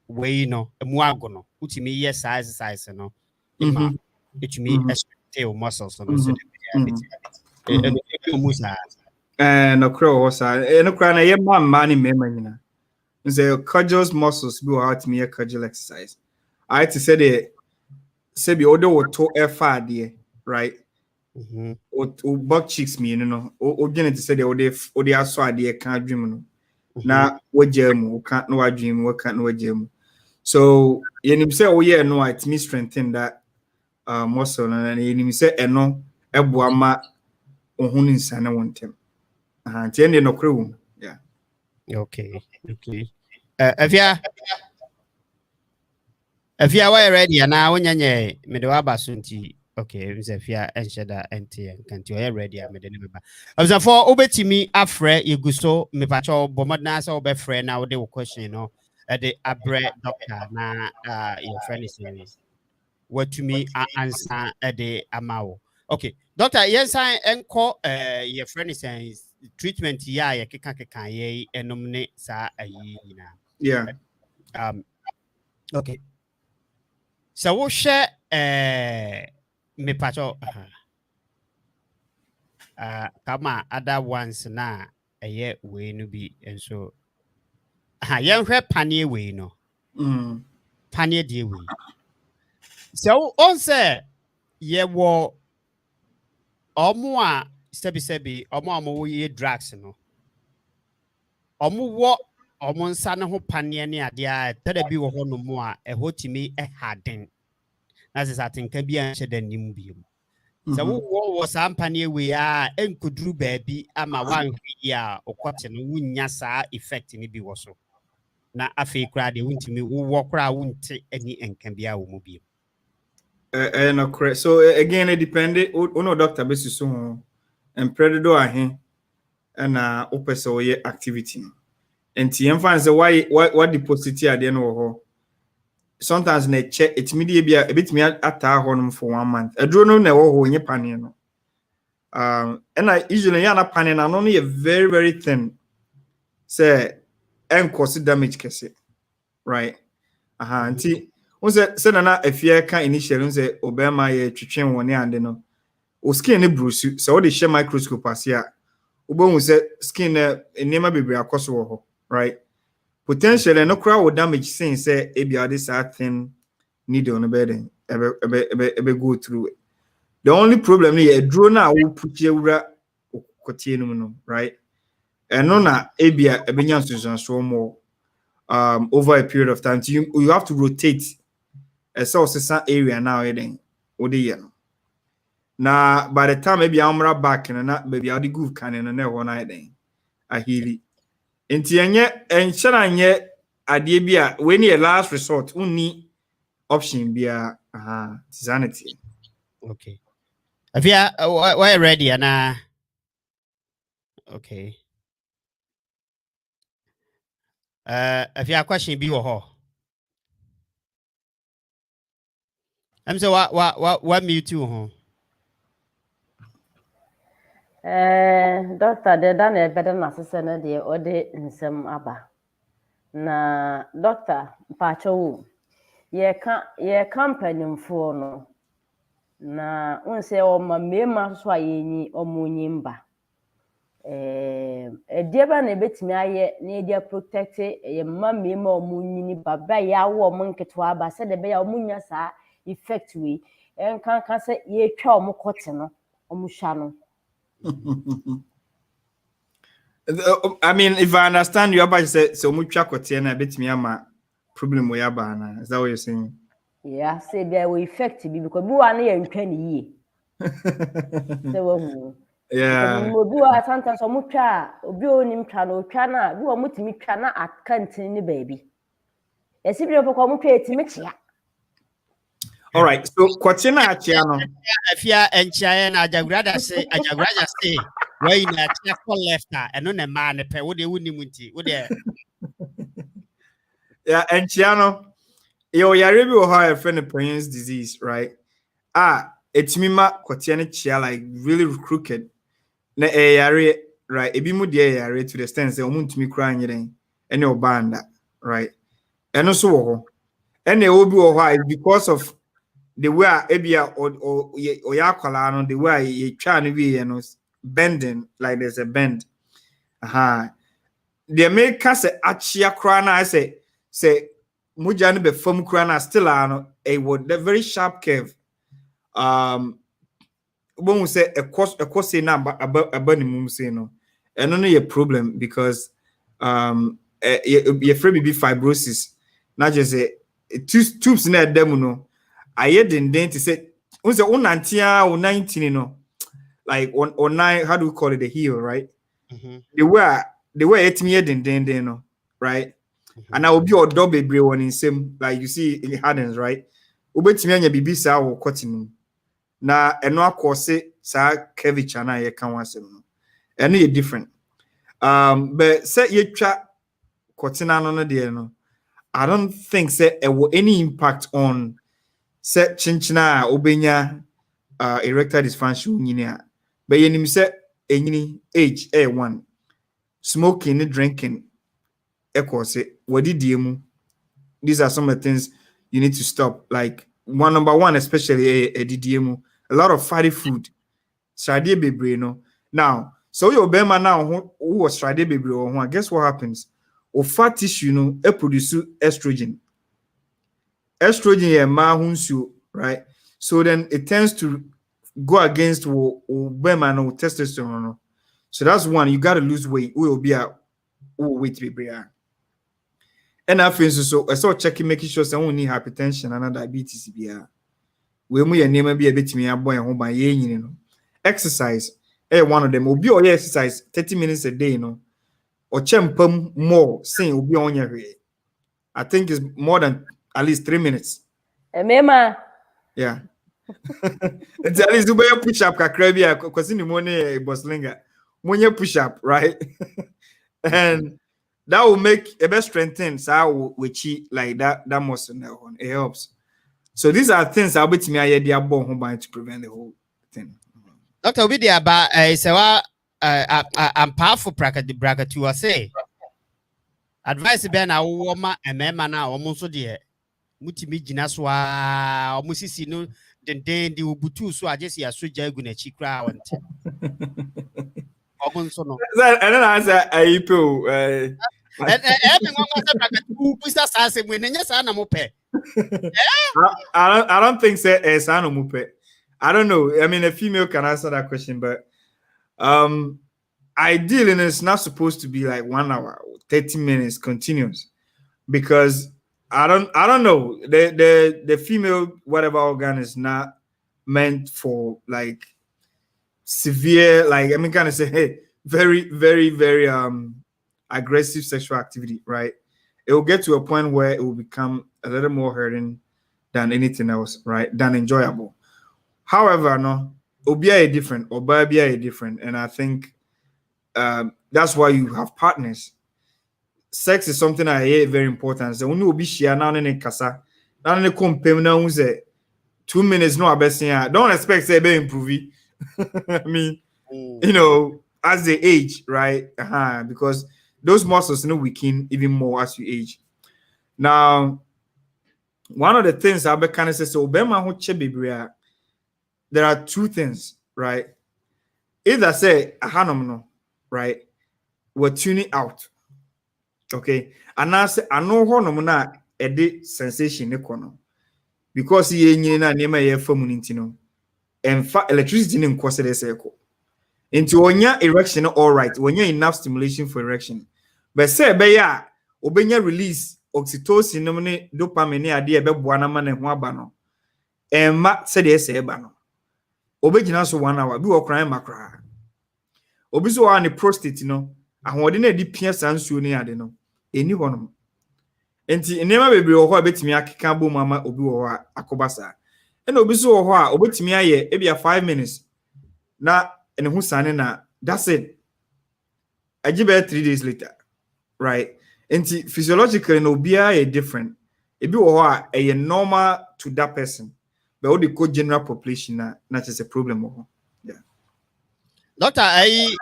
Speaker 1: way no a muagono. Utimi yes exercise no. It to me a muscles no
Speaker 3: no crow was no crown a man memory. The cudgels muscles be out me a cudgel exercise. I had to say the say the order or to far dear, right? Or buck cheeks me, you know, or to say the outside dear can't dream. Now what germ can't know a dream, what can't know a germ. So you say, oh yeah, no, it's me strengthen that muscle and you say no a boama or hunin sana one time. No crew. Yeah.
Speaker 1: Okay. If you are ready, and now when you made the sunti, okay, if you are enshada NT and can't you are ready, I made the number. As a for obetimi afre, you go so me pacho bomadnas or be friend now they will question, you know, at the abre doctor na your friend is saying what to me answer at the amao. Okay, doctor, yes, I encore your friend is saying treatment ya keka ye enomne sa ayi na.
Speaker 3: Yeah.
Speaker 1: Okay. So we share me pacho kama other ones na ye we no bi and so ye hwe panie we no. Panie die we. So on say ye wo omo a sebi omo ye drugs no. Omo wo omo nsa ne ho panie ne ade a tada bi wo ho no mo a ehotimi haden. Na se satenka bi an hyeda nim bi mu. So wo sampanie we a enkuduru baabi ama wanhwi a okote no wunya saa effect ni bi wo so. Na afei kra de wuntimi wo kra wunte ani enka bia wo mu bi.
Speaker 3: No correct. So again, it depended on doctor basis so and predator ahe and opesa oye activity. And TM say why deposit here then or sometimes na check it media be a bit me at honum for 1 month. I don't know na wo nye pane no. And I usually yana pane na only a very very thin. Say and cause damage kese. Right? Nti say na afia kan initially say obema ye twetwen woni ande no. O skin ne bruise so what they share microscope asia. Obo say skin enema bebre akoso wo ho, right? Potentially no crowd will damage since say ebia this thin needle on the bed ebe go through it. The only problem is a drone now will put you right? And no na ebia ebenya so more over a period of time. So you have to rotate a source area now then now by the time maybe I'm back and not maybe I'll go can and one night then I heal it. Enti enye ade bia when your last resort unni option bia sanity.
Speaker 1: Okay. If you are ready and okay. If you have question be or I'm so what mute you ho.
Speaker 4: Doctor, they done a better assessment there or they in some aba. Na doctor, Pacho, ye company for no. Na unse o ma mema so ayenyi omunyimba. Edieba na betimi aye na edia protect ye ma mema omunyini baba ya wo omunketwa aba se de be ya omunya sa effect we enkan se ye twa omukote no omuhwa no.
Speaker 3: I mean, if I understand you about say so much kote na betimi ama problem we aba na. Is that what you're saying?
Speaker 4: Yeah, say there will effect be because we want to ntwa ni ye. So
Speaker 3: yeah.
Speaker 4: Obi wa sometimes omutwa obi onim twa na otwa na bi omutimi twa na akantin ni baby. Esi bi opoko omutwa etimi tia.
Speaker 3: All right. So kote na achia no.
Speaker 1: Afia enchia na ajagrada say why na check for left and no na man pe wo de woni munti wo de
Speaker 3: yeah, enchia no. Yo yare bi wo ha a friend Prince disease, right? Etimi ma kote na chia like really crooked. Na yare right ebi mu de yare to the extent say omuntumi kra anyeren ene obanda, right? Eno so wo ho. Ene obi wo ho is because of the way ebia or ya kwala no the way you try no be bending like there's a bend. The make say achia kra na say muja no be fam kra na still ano a would the very sharp curve. When we say a course say na abani mum say no. And no a problem because you afraid be fibrosis. Not just say tubes na dem no. I didn't to say on the 19 no like on 9 how do we call it the heel right they were at me den no right and I will be your double bebre one in same like you see in hardens right obetimi anya bibi sa wo cotton na eno akose sa curvature na ye kan wasem no eno ye different but say ye twa cotton no there no I don't think say it will any impact on set chinchina obenya erectile dysfunction nyina but yenim say enyini age one smoking and drinking ekose wadidiemu. These are some of the things you need to stop, like number one especially a lot of fatty food strade bebre no. Now so your bema now who was strade bebre or guess what happens or fat tissue no produce estrogen right? So then it tends to go against women or testosterone. So that's one. You got to lose weight. We will be a weight to be and I feel so. I saw checking, making sure someone need hypertension and diabetes. We may name be a bit me a boy home by exercise. One of them will be all exercise 30 minutes a day, or champum more saying will be on your way. I think it's more than at least 3 minutes.
Speaker 4: Mema.
Speaker 3: Yeah. It's at least you push up kakrabia because in the morning boslinga. When you push up, right? And that will make a best strengthen so we cheat like that muscle now. It helps. So these are things I'll be to me idea to prevent the whole thing.
Speaker 1: Dr. Obidia ba sewa I'm powerful bracket to say advice be na wo ma emema na wo so de mutimi gina so a wo sisi no den di obutu so agesi asoja egu na chikra wonte ogun so no
Speaker 3: and then I say I people
Speaker 1: me ngwa sa bracket u pisa sa se mu nenya sa na mo pe
Speaker 3: I don't think say Sano Mupe. I don't know. I mean, a female can answer that question, but ideally, it's not supposed to be like 1 hour, 30 minutes continuous, because I don't know. The female whatever organ is not meant for like severe, like I mean, kind of say, hey, very, very, very aggressive sexual activity, right? It will get to a point where it will become a little more hurting than anything else, right? Than enjoyable. However, no, Obia is different, Obabia is different, and I think that's why you have partners. Sex is something I hate very important. So when you be share now in kasa, now in the compare now 2 minutes no abesia. Don't expect say be improve. I mean, you know, as they age, right? Because those muscles weaken even more as you age. Now, one of the things I kind of say, so there are two things, right? Either say a right? We're tuning out. Okay. And I say I know hormone a sensation econo. Because he na nema ye feminine. In fact, electricity in cause the circle. Into when your erection, all right, when you're enough stimulation for erection. But say beya obenya release oxytocin nomine dopamine ade ebe boana ma ne ho aba no. Emma said yes eba no. Obegina so 1 hour bi okran makra. Obi so wa ne prostate no, ahode na di pia sansuo ne ade no. Eni ho no. Enti enema bebre wo ho abetimi akeka bo mama obi wo ho akobasa. Ena obi so wo ho a obetimi aye ebia 5 minutes. Na ene ho sane na that's it. Ajibe 3 days later. Right? And physiologically, no BI is different. It be a normal to that person, but all the general population not just a problem. Yeah.
Speaker 1: Doctor, I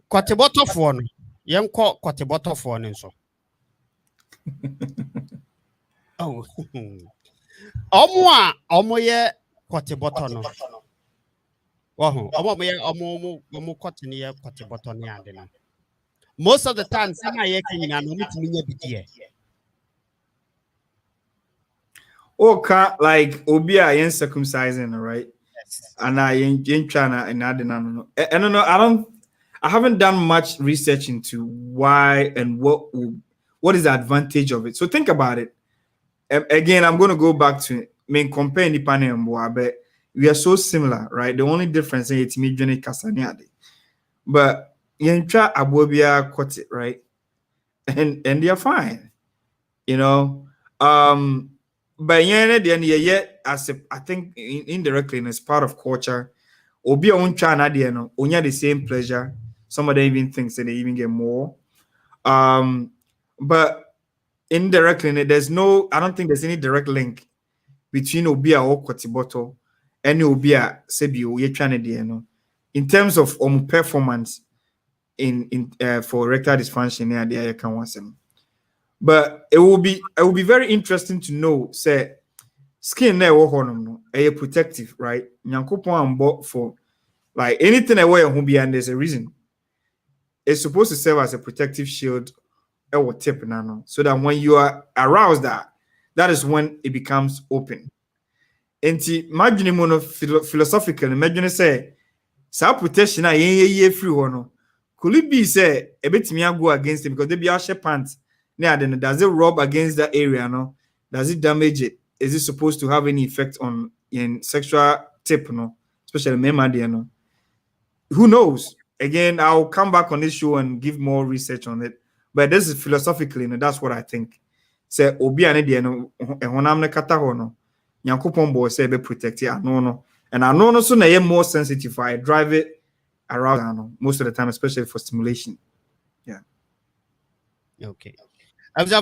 Speaker 1: quite a bottle for young quite a bottle for and so. Oh, Omoya quite a bottle no. Oh, Omo cotton near quite a bottle near. Most of the time, some are yaking and only to me a
Speaker 3: Okay, like Obia yen circumcising, right?
Speaker 1: Yes.
Speaker 3: And I in China and I don't know. I haven't done much research into why and what is the advantage of it. So think about it. Again, I'm going to go back to compare Nipan and but we are so similar, right? The only difference is it's me journey Kasaniade. But Yentra Abobia caught it, right? And they are fine, you know. But as I think indirectly and as part of culture, Obi on China only the same pleasure. Some of them even think that they even get more. But indirectly, I don't think there's any direct link between Obia or Kotiboto and Obia Sebio Yechana in terms of performance. For erectile dysfunction, but it will be very interesting to know. Say skin no protective, right? Nyankopon for like anything away and there's a reason. It's supposed to serve as a protective shield or tip so that when you are aroused, that is when it becomes open. And imagine philosophically, imagine say self protection free one. Could it be say a bit me go against it because they be our pants? Does it rub against that area? No, does it damage it? Is it supposed to have any effect on in sexual tip? No, especially men, no. Who knows? Again, I'll come back on this show and give more research on it. But this is philosophically, that's what I think. Say obi ane no honam ne kata ho no. Nyankopon bo say be protect it. No. And I know so na more sensitive. I drive it around most of the time, especially for stimulation. Yeah.
Speaker 1: Okay.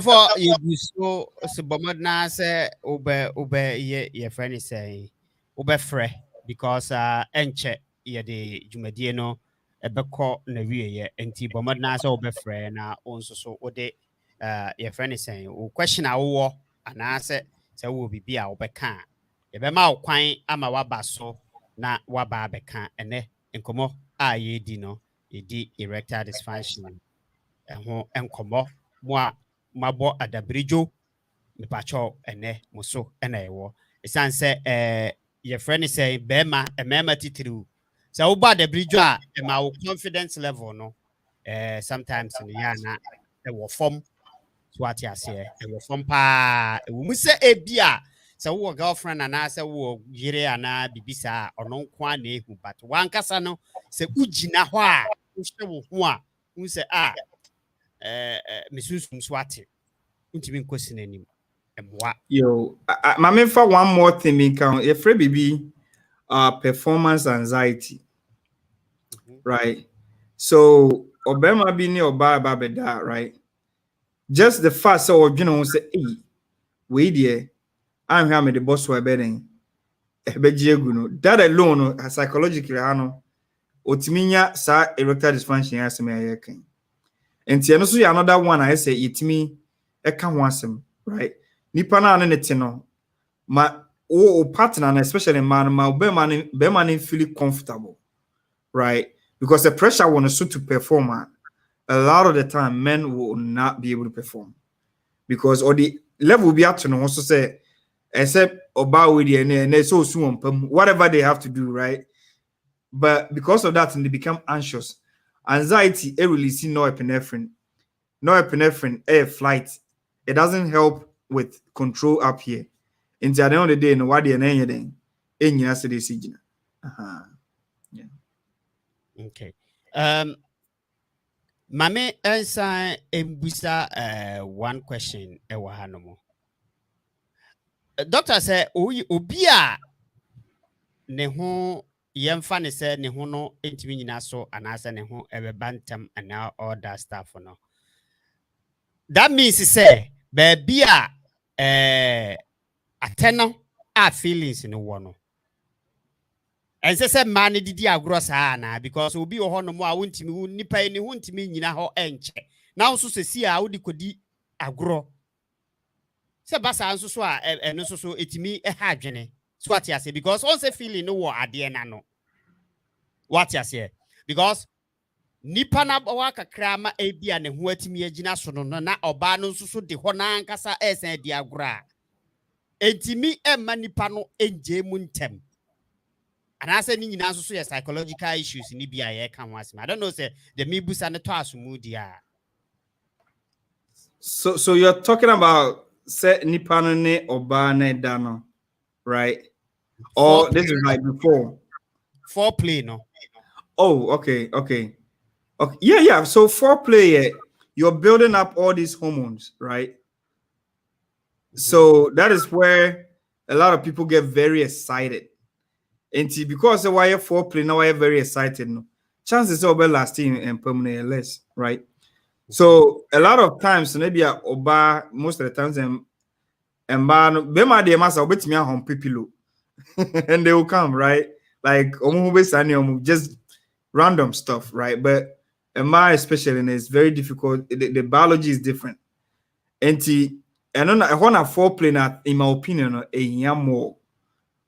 Speaker 1: For you so bomad na say ube ye friend is say ube fre because enche ye de dwumadie no ebekọ na wie ye enti bomad na say ube fre na onso so ode ye friend is saying o question awo ana say wo bibi a obeka ye be ma kwan ama waba so na waba abeka ene enkomo a ye di no ye di erectile dysfunction ho enkomo mo a mabo adabridjo mepacho ene muso ena ewo esan se your friend is say bema emema titiriu so wo ba adabridjo a ma wo confidence level no sometimes in yana e wo form so ati ase e wo form pa e wo mu se ebia so wo girlfriend ana se wo yire ana bibisa ono nko a na ehu but wankasa no se ugina ho a wo hwe wo ho a wo se mesusum so ate untimi nkosi nanim emwa.
Speaker 3: Yo, my main for one more thing, me count. If baby, performance anxiety, right? So Obama be near Oba that, right? Just the fact so you know say, hey, wait there, I'm having the boss who betting. That alone, psychologically, I know. Otiminya sa erectile dysfunction as me ayakin. And tiano so another one I say it me e kan wasem, right? Nipa na ne no ma o partner, especially man ma be man feel comfortable, right? Because the pressure want to perform, a lot of the time men will not be able to perform because or the level be at to no also say except about with the and so soon whatever they have to do, right? But because of that, and they become anxious. Anxiety, releasing norepinephrine, air flight. It doesn't help with control up here. Until the end of the day, no what they anything. In yesterday, yeah.
Speaker 1: Okay. Mame answer embusa one question e wa hanomo. Doctor say obi a ne ho yemfa ne say ne ho no entimi nyina so anasa ne ho ebebantam and all that stuff no. That means say baby a ateno a feelings no one. And say man didi agro saa na because obi wo ho no mo a wontimi nipa ni wontimi nyina ho enche. Na so sesi a wodi kodi agro. Se basa nso so a eno so etimi ha adwene. So what you say because on say feeling no wo ade na no. What you say? Because nipa na wa kakra ma ebia ne ho atimi agina so no na oba no nso so de ho na nkasa esen di agora entimi emma nipa no enje mu ntem anase ni nyina nso so ye psychological issues ni bia ye kan wasem I don't know say the mebusa ne to asomu dia.
Speaker 3: So you're talking about set nipa no ne oba na dano, right? Or this is like before
Speaker 1: foreplay no.
Speaker 3: Oh, okay. Yeah. So foreplay, you're building up all these hormones, right? So that is where a lot of people get very excited. And because of why you're foreplay, now you're very excited. No? Chances are lasting and permanent less, right? So a lot of times, maybe oba most of the times and man, bema de masa obet me home people, and they will come, right? Like just random stuff, right? But my especially is very difficult. The biology is different. And I want to foreplay in my opinion a year more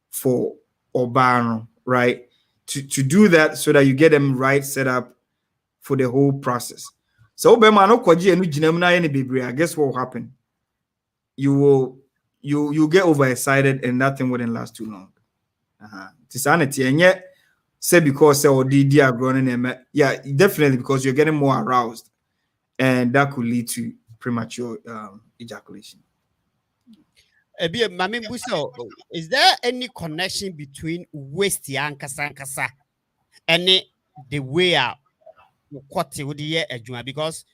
Speaker 3: for Obano, right? To do that so that you get them right set up for the whole process. So I guess what will happen? You get overexcited and nothing wouldn't last too long. Tisanity and yet say because or yeah, definitely because you're getting more aroused and that could lead to premature ejaculation.
Speaker 1: Is there any connection between waist and kasa and the way because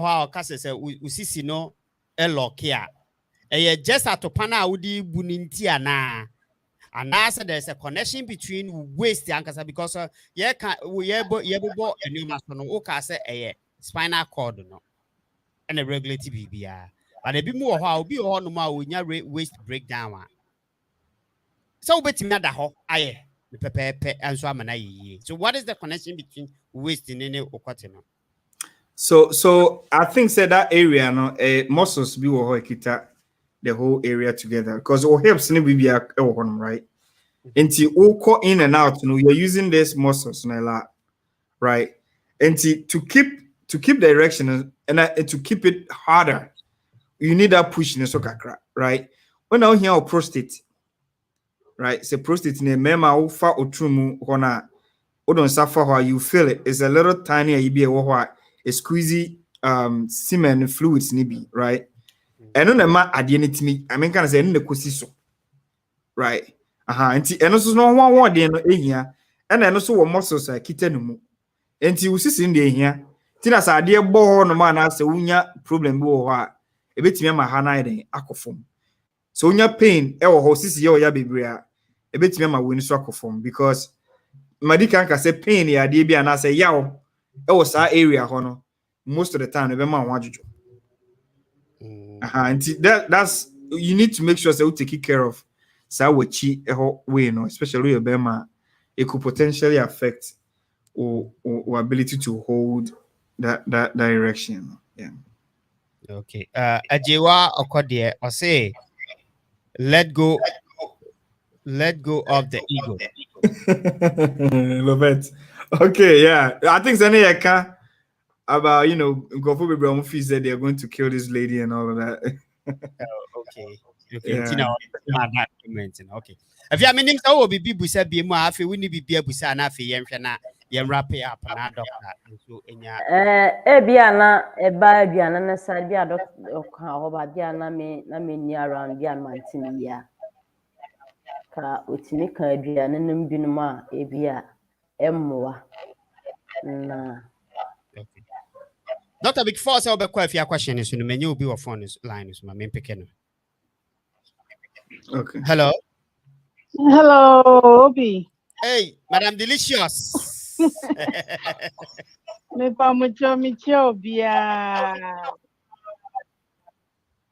Speaker 1: usisi no elokia just at opana udi bunintiana and answer there's a connection between waist and kasa because yeah can we and you must know say spinal cord no and a regulative BBR. But a bit more how be on no waste breakdown. So bet me that ho aye the pepe and so am so what is the connection between waste in any or cotton?
Speaker 3: So I think say that area no muscles be wo kita the whole area together because it helps ni be right. Until all in and out, you're using these muscles a lot, right? And to keep the erection and to keep it harder, you need that push in the right? When I hear prostate, right? Say prostate in a mema ufa utrumu hona don't suffer how you feel it. It's a little tiny you be a squeezy semen fluids nibi, right? And on the ma adianity me, I mean can say in the kusiso, right? And also no one day no here, and then also muscles are kitten. And you see in the here. Tina sa dear bo no man as a unya problem bo a bit me ma hana den akofom. So unya pain e wo ho sisi ye ya bebrea a bit me ma win so akofom because Madika can say pain ya de bia na say yaw e wo sa area ho no most of the time be ma wanjuju. And that's you need to make sure that you take care of so way, especially your bema, it could potentially affect or ability to hold that direction. Yeah.
Speaker 1: Okay. Ajewa Okodie or say let go of the ego.
Speaker 3: Love it. Okay, yeah. I think Zane can about go for baby fees that they're going to kill this lady and all of that.
Speaker 1: Okay.
Speaker 3: Yeah.
Speaker 1: Okay. If you meaning so will be busa be more afi we need be busa na afi na wrap it up na doctor so enya
Speaker 4: bia na eba bia na na sa bia doctor ka ho ba bia na me ni around bia man tin bia ka otimi ka bia na nim binum a bia emmoa na
Speaker 1: okay. Doctor, before I be quite a question is no menu be phone line is my main picking.
Speaker 3: Okay.
Speaker 1: Hello.
Speaker 6: Hello, Obi.
Speaker 1: Hey, Madam Delicious.
Speaker 6: Me pa mucho bia.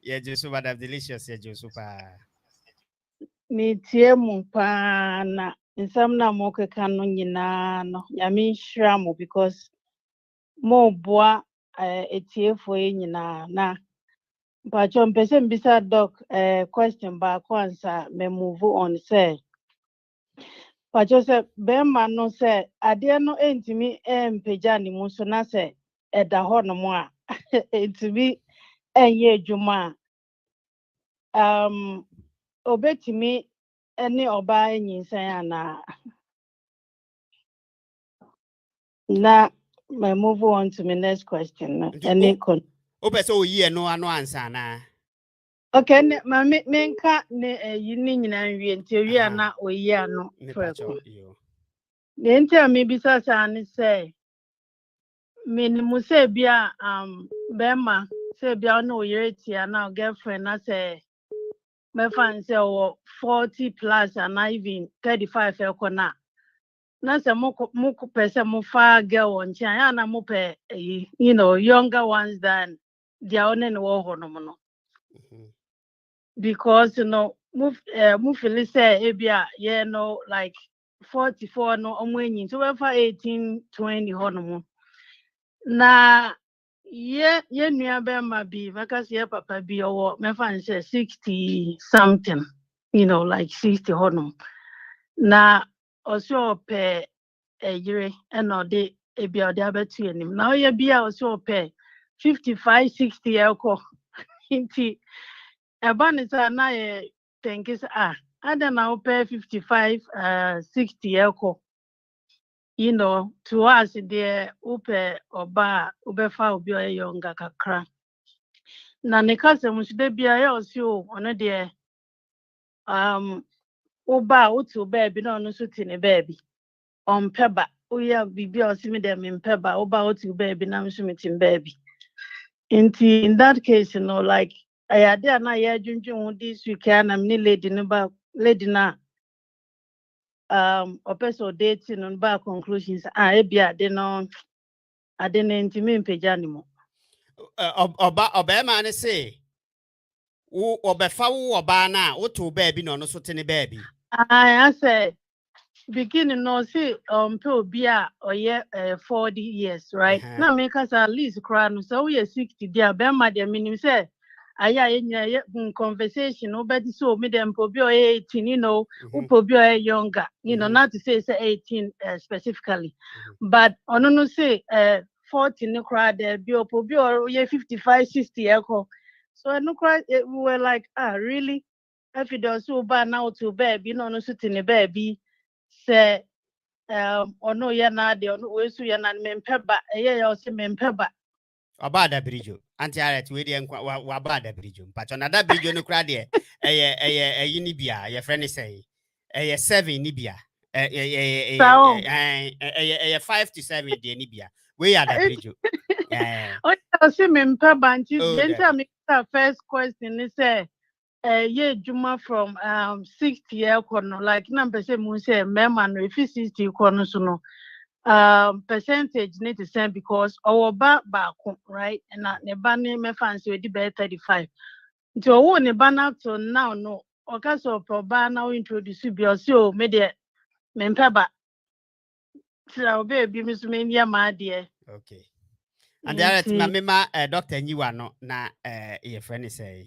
Speaker 1: Yeah, just Madam Delicious, yeah, just super.
Speaker 6: Ni tie mu pa na nsam na mo keka no nyina no. Ya me nhira mo because mo boa etiefo nyina na Pacho mpese mbisa doc question ba kwanza me move on say Pacho se bema no se ade no entimi empeja ni mu so na se eda ho no mo a entimi enye adwuma obetimi ene oba enyinsan ana na me move on to my next question no any con
Speaker 1: Ope so ye no answer na.
Speaker 6: Okay, me nka ne yini nyina nwie ntewi ana oyi ano preko. Ne ntia me bisa sa ne say me ni mu say bia bema say bia no oyere tia na girlfriend na say me fan say 40 plus and even 35 ekona. Na say mo pese mo fa girl on chia ya na mo pe younger ones than their own and wo ho no. Because move feel say ebia like 44 no omwenyi so we for 18 20 hono na ye nua be ma bi because ye papa bi owo me fan say 60 something like 60 hono na oso pe yire eno de ebia de abetu enim na ye bia oso pe 55 60 elko inti Abanisa na ye think is ada na pay 55 60 echo. To us the upe oba ubefa obi o younger kakra. Na ne kase mu de bia ye osi o ono de oba utu baby na ono so ti ne baby. On peba uya bibi osi me dem peba oba utu baby na mso metim baby. In that case like I had na ya junjun this week and I'm lady na opeso dating on back conclusions ebia de no ade na ntimi mpeja animo.
Speaker 1: Oba man say, obefa wo oba na, wo to baby no so tene baby.
Speaker 6: I say beginning no see pe be or 40 years, right? Now make us at least cry no so we 60 there be ma dem minim say aya conversation nobody so me them po be 18, you know, po be younger, you know, not to say 18 specifically. But ono no say 40 no cry there be po be or 55 60 echo. So no cry we were like, really? If it does so bad now to baby, no sitting a baby, say, or no, you're not the way so you're not mempeba, yeah, also mempeba.
Speaker 1: About the bridge, anti aret, we didn't about the bridge, but on that bridge, no crowd there, a unibia, your friend is say, a 7 nibia, a 5 to 7 the nibia. We are the bridge.
Speaker 6: Oh, I see mempeba, and then tell me the first question is say, yeah, Juma from 60 year corner, like number say, Muse, Memman, if 60 corners, no. Percentage need to send because our back, right? And not the banning me fancy with the better 35. So who ne ban up to now no okay so per ban now introduce you so me de mempeba. So baby miss me near my dear.
Speaker 1: Okay. And there my mema doctor you are not na your friend is say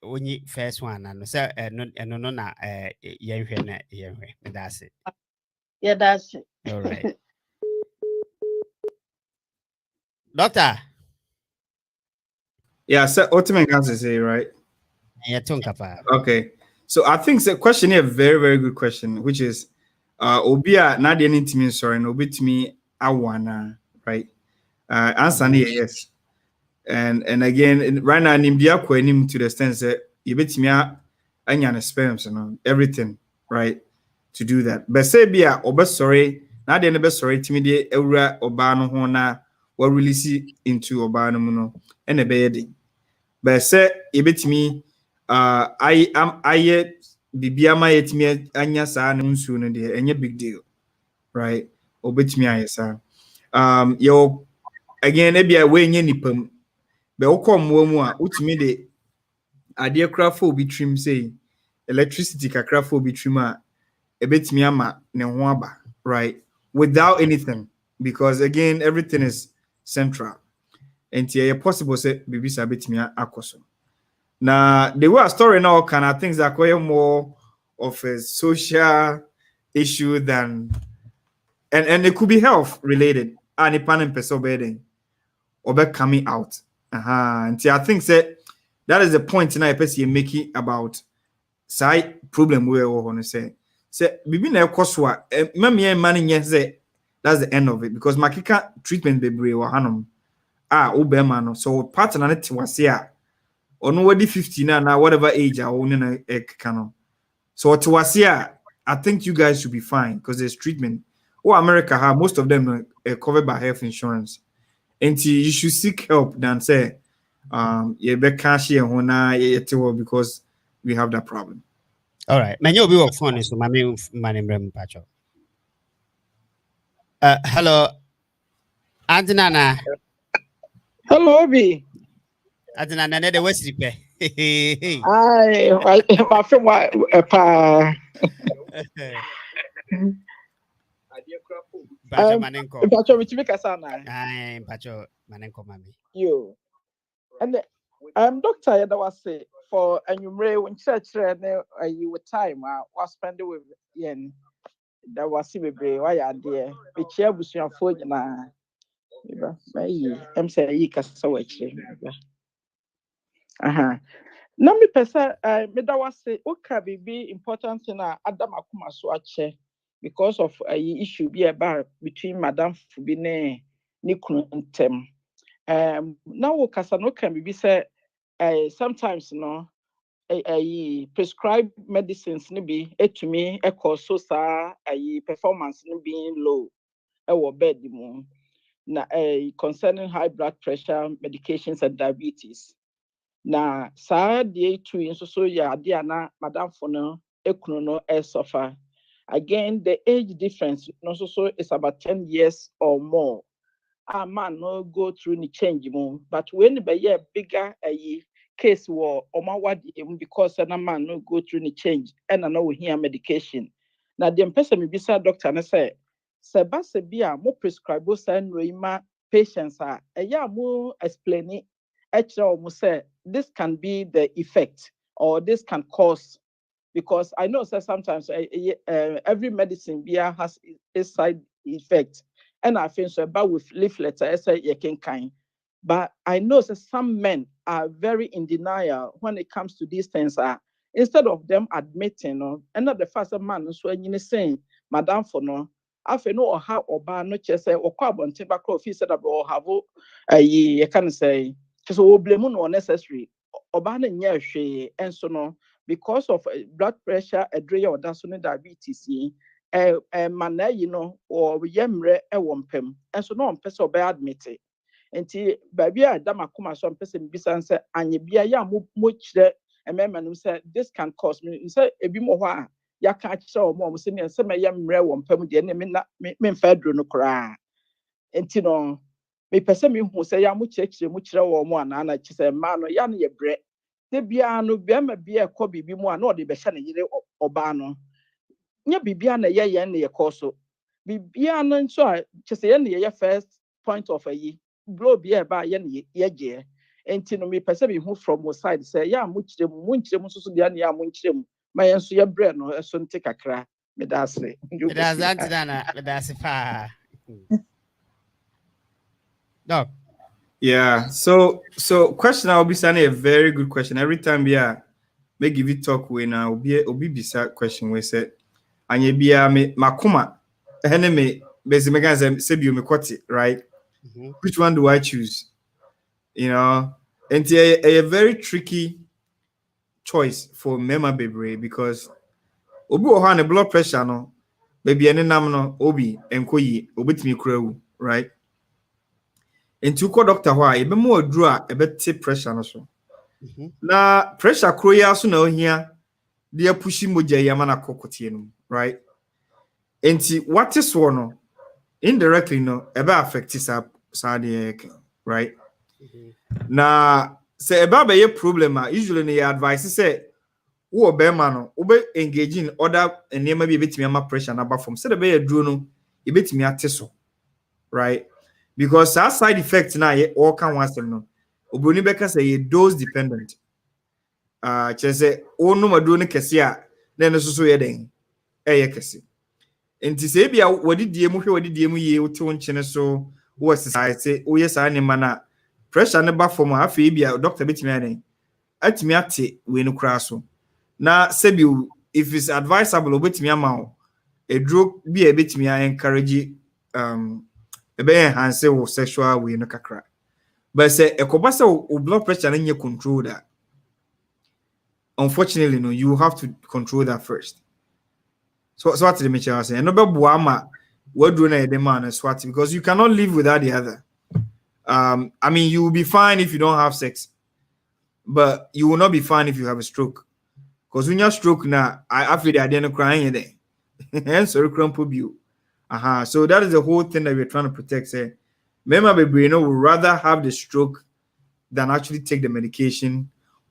Speaker 1: only first one and so no na that's it.
Speaker 6: Yeah, that's it.
Speaker 1: All right. Doctor.
Speaker 3: Yeah, so ultimate cancer say right.
Speaker 1: Yeah,
Speaker 3: Okay. So I think the question here very, very good question, which is Obia not the anything mean sorry, and Obi to me awana, right? Answer yes. And again, right now Nimbia him to the extent that you bet me anya sperms and everything, right? To do that. But say bia oba sorry, not the best sorry to me the eura obano hona what release into obano muno and a bed. But say you bet me I bibia ma yetimi anya saa no nsu no de enye big deal, right? Obetimi ayesa yo again ebia we nye nipam be wokom wo mu a utimi de ade krafo obi trim say electricity kakrafo obi trim a ebetimi ama ne ho aba, right? Without anything, because again everything is central and it's possible say bibisa betimi akoso. Now, the way a story now kind of things that are more of a social issue than and it could be health related. And it pan person bedding or coming out. And I think that is the point now person making about side problem we all want to say. Say bibi na ekoswa me money yes say that's the end of it because makika treatment be brave or hanum obema no so partner na was here. Or nobody 50 now, whatever age I own in a canon. So to us here, I think you guys should be fine because there's treatment. Oh, America have most of them are covered by health insurance. And you should seek help than say, you be cash here because we have that problem.
Speaker 1: All right. Man, you'll be work phone so my name Pacho. Hello. Auntie Nana.
Speaker 7: Hello, Obi.
Speaker 1: Adina na the West repair.
Speaker 7: My friend, pa.
Speaker 1: Pacho manenko.
Speaker 7: Pacho, we make a sound.
Speaker 1: Pacho manenko mami.
Speaker 7: You. And doctor, that was say for and you may when church you with time was spend with yen. That was see baby. Why are there? The chair was your phone na. I'm saying you can so actually. Na me pesa me da wase o ka be important thing Adam akuma so ache because of a issue be about between Madam Fubi ne kunu ntem. Now o kasa no can be say sometimes no prescribed medicines ni be etumi cause so sa performance ni being low e bed mu na concerning high blood pressure medications and diabetes. Na saa de tu nso so ya de ana madam for no ekunu no suffer. Again, the age difference no so is about 10 years or more. a man no go through the change mo, but when be a bigger case war because a man no go through the change and I know we hear medication. Now the person me bisa doctor na say sebia mo prescribe ma patients are mo explain it actually mo say this can be the effect or this can cause, because I know that sometimes every medicine has a side effect. And I think so about with leaflets, I say you can kind. But I know that some men are very in denial when it comes to these things. Instead of them admitting, and not the first man so you saying, Madam for no, I feel no or how or bar no just say or carbon tobacco if you said about have you can say just blame no necessary or ban and so no. Because of blood pressure, adrenal or dasone diabetes, man, or yemre wompem, and so no person be admitted. And baby, I dama kuma some person bisan say, and ye be a ya much the man who said this can cause me. Say a bit more, ya catch so more, saying, and some yemre wompem, the enemy not men fedro no cry. And me person me who say ya much or one, and I just say, man, or yan ye bread. The biano bema be a copy be more no the beshana or bano. Nya bibiana ye and ye coso. Bibiana so just ye first point of a ye blow be a by ye ye. And tino me perceive who from one side say, ya much them munch them so the ya munch them. My answer your bread no a son take a cry. Me that's it.
Speaker 1: That's Antidana, that's a far. Dog.
Speaker 3: Yeah. So question I'll be saying a very good question. Every time may give you talk when I'll be bisa question we said and ye be me makuma enemy basically say you me kwati, right? Which one do I choose? You know, and a very tricky choice for Mema Bebre because obi oha ne blood pressure no baby any nam no obi enkoyi obetimi kurawu, right? Into ko doctor ho a ebe mo aduru a ebe te pressure no so. Na pressure kro ya so na ohia de pushi moja ya mana kokotie no, right? Enti what is one no indirectly no ebe affect sa de, right? Na se ebe be ye problem a usually ne advice say wo be ma no wo engage in other enema bi betimi ama pressure na ba from say de be ye duro no e betimi ate so, right? Because our side effect now all can once no obroni beka say ye dose dependent. Chese onu maduro ne kese a na no so ye den ye kese. Enti se bia wodi die mu hwe wodi die mu ye wote wonchene so wo exercise wo yes anima na pressure ne ba form afi bia doctor betimi aden atimi ate we no kra so. Na sebi if it's advisable obetimi ama a drug be a betimi encourage ebe enhance wo sexual way no kakra, but say ekobasa wo blood pressure na nye control that, unfortunately no, you have to control that first. So what the mecha say no be boa ma wadru na ede man swat, because you cannot live without the other. I mean, you will be fine if you don't have sex, but you will not be fine if you have a stroke, because when you stroke now I feel that they're crying there and so crumple you. So that is the whole thing that we're trying to protect. Say, Mema Bebrino would rather have the stroke than actually take the medication,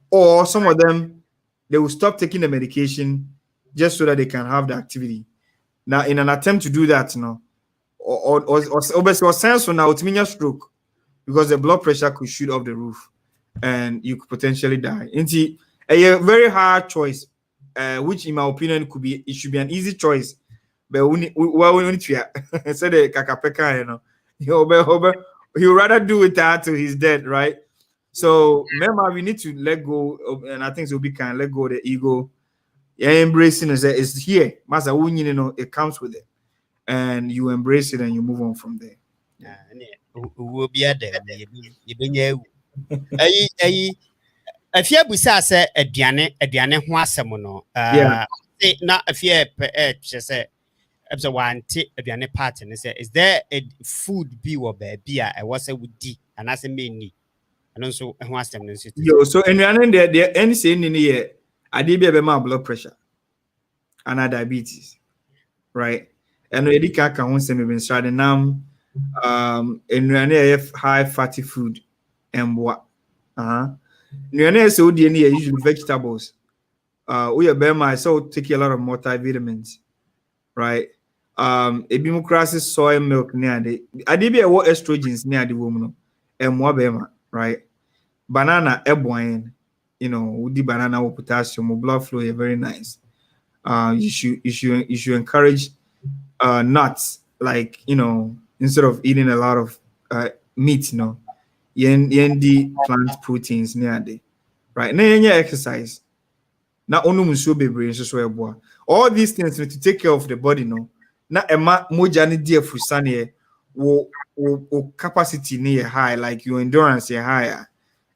Speaker 3: or some of them they will stop taking the medication just so that they can have the activity. Now, in an attempt to do that, or sense now it's mean stroke, because the blood pressure could shoot off the roof and you could potentially die. It's a very hard choice, which in my opinion it should be an easy choice. But we need to say the kakapeka, he would rather do it till he's dead, right? So remember, we need to let go of, and I think so we can let go of the ego. Embracing is here, Master. It comes with it, and you embrace it and you move on from there.
Speaker 1: Will be a there. You bring you. If you busa say a diane ho asemono, not if you say so one aduane part and say, is there a food be or baby? I was a would D and as a mini. And also who asked them.
Speaker 3: So and there any saying in here, I did be my blood pressure and diabetes, right? And we can't say we've been starting now. high fatty food and what so usually vegetables. We are bema so take a lot of multivitamins, right? Ebimukrasi soy milk near the adibia what estrogens near the woman and more bema, right? Banana ebwine, with the banana with potassium, blood flow is very nice. You should encourage nuts, like instead of eating a lot of meat, the plant proteins near the right. Now exercise. Now only so be brain so all these things to take care of the body, no. Now Emma moja ni dear fusane wo capacity near high, like your endurance is higher.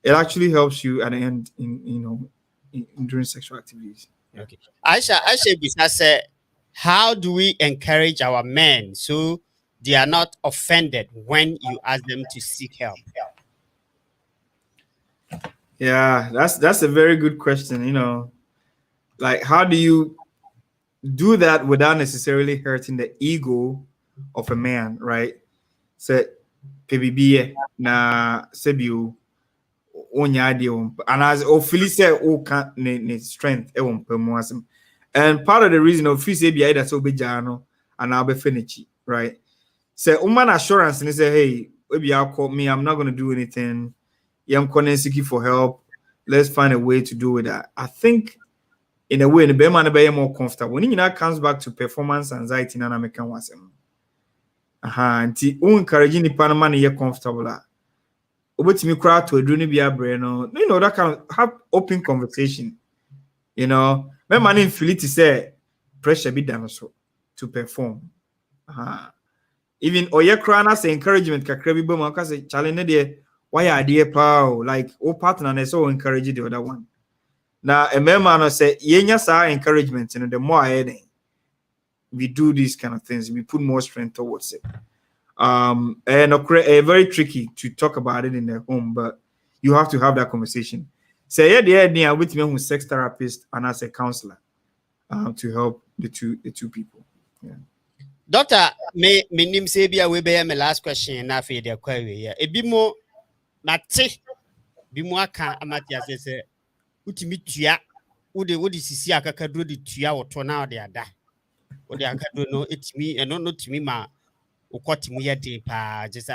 Speaker 3: It actually helps you at the end during sexual activities.
Speaker 1: Okay. Aisha Bisa said, how do we encourage our men so they are not offended when you ask them to seek help?
Speaker 3: Yeah, that's a very good question. Like, how do you do that without necessarily hurting the ego of a man, right? So, PBB na sebiu onya and as Phyllis said, can strength and part of the reason of Phyllis be that's obejano and I'll be finished, right? So, woman assurance and say, hey, maybe I'll call me, I'm not going to do anything. I'm calling seeking for help. Let's find a way to do with that. I think in a way, the bear be more comfortable. When that comes back to performance anxiety, and American wasem. Anti encouraging the Panama you're comfortable. But me crowd to a dreamy be a brain, that kind of have open conversation. My man in Philly say pressure be done so to perform. Even Oye Krana say encouragement kakrebi boma say challenge there. Why are they power? Like partner and so encourage the other one. Now a man say yenya sa encouragement, the more we do these kind of things, we put more strength towards it. And very tricky to talk about it in the home, but you have to have that conversation. Say yeah, with me who's sex therapist and as a counselor to help the two people. Yeah.
Speaker 1: Doctor, me nim say bia we be my last question na fe the query. Yeah. Ebi mo mate bi mo aka amatia say utimi tua wode sisi akakadro de tua woto na ode ada. Wode akadro no etimi eno no timi ma ukotimu ye de pa just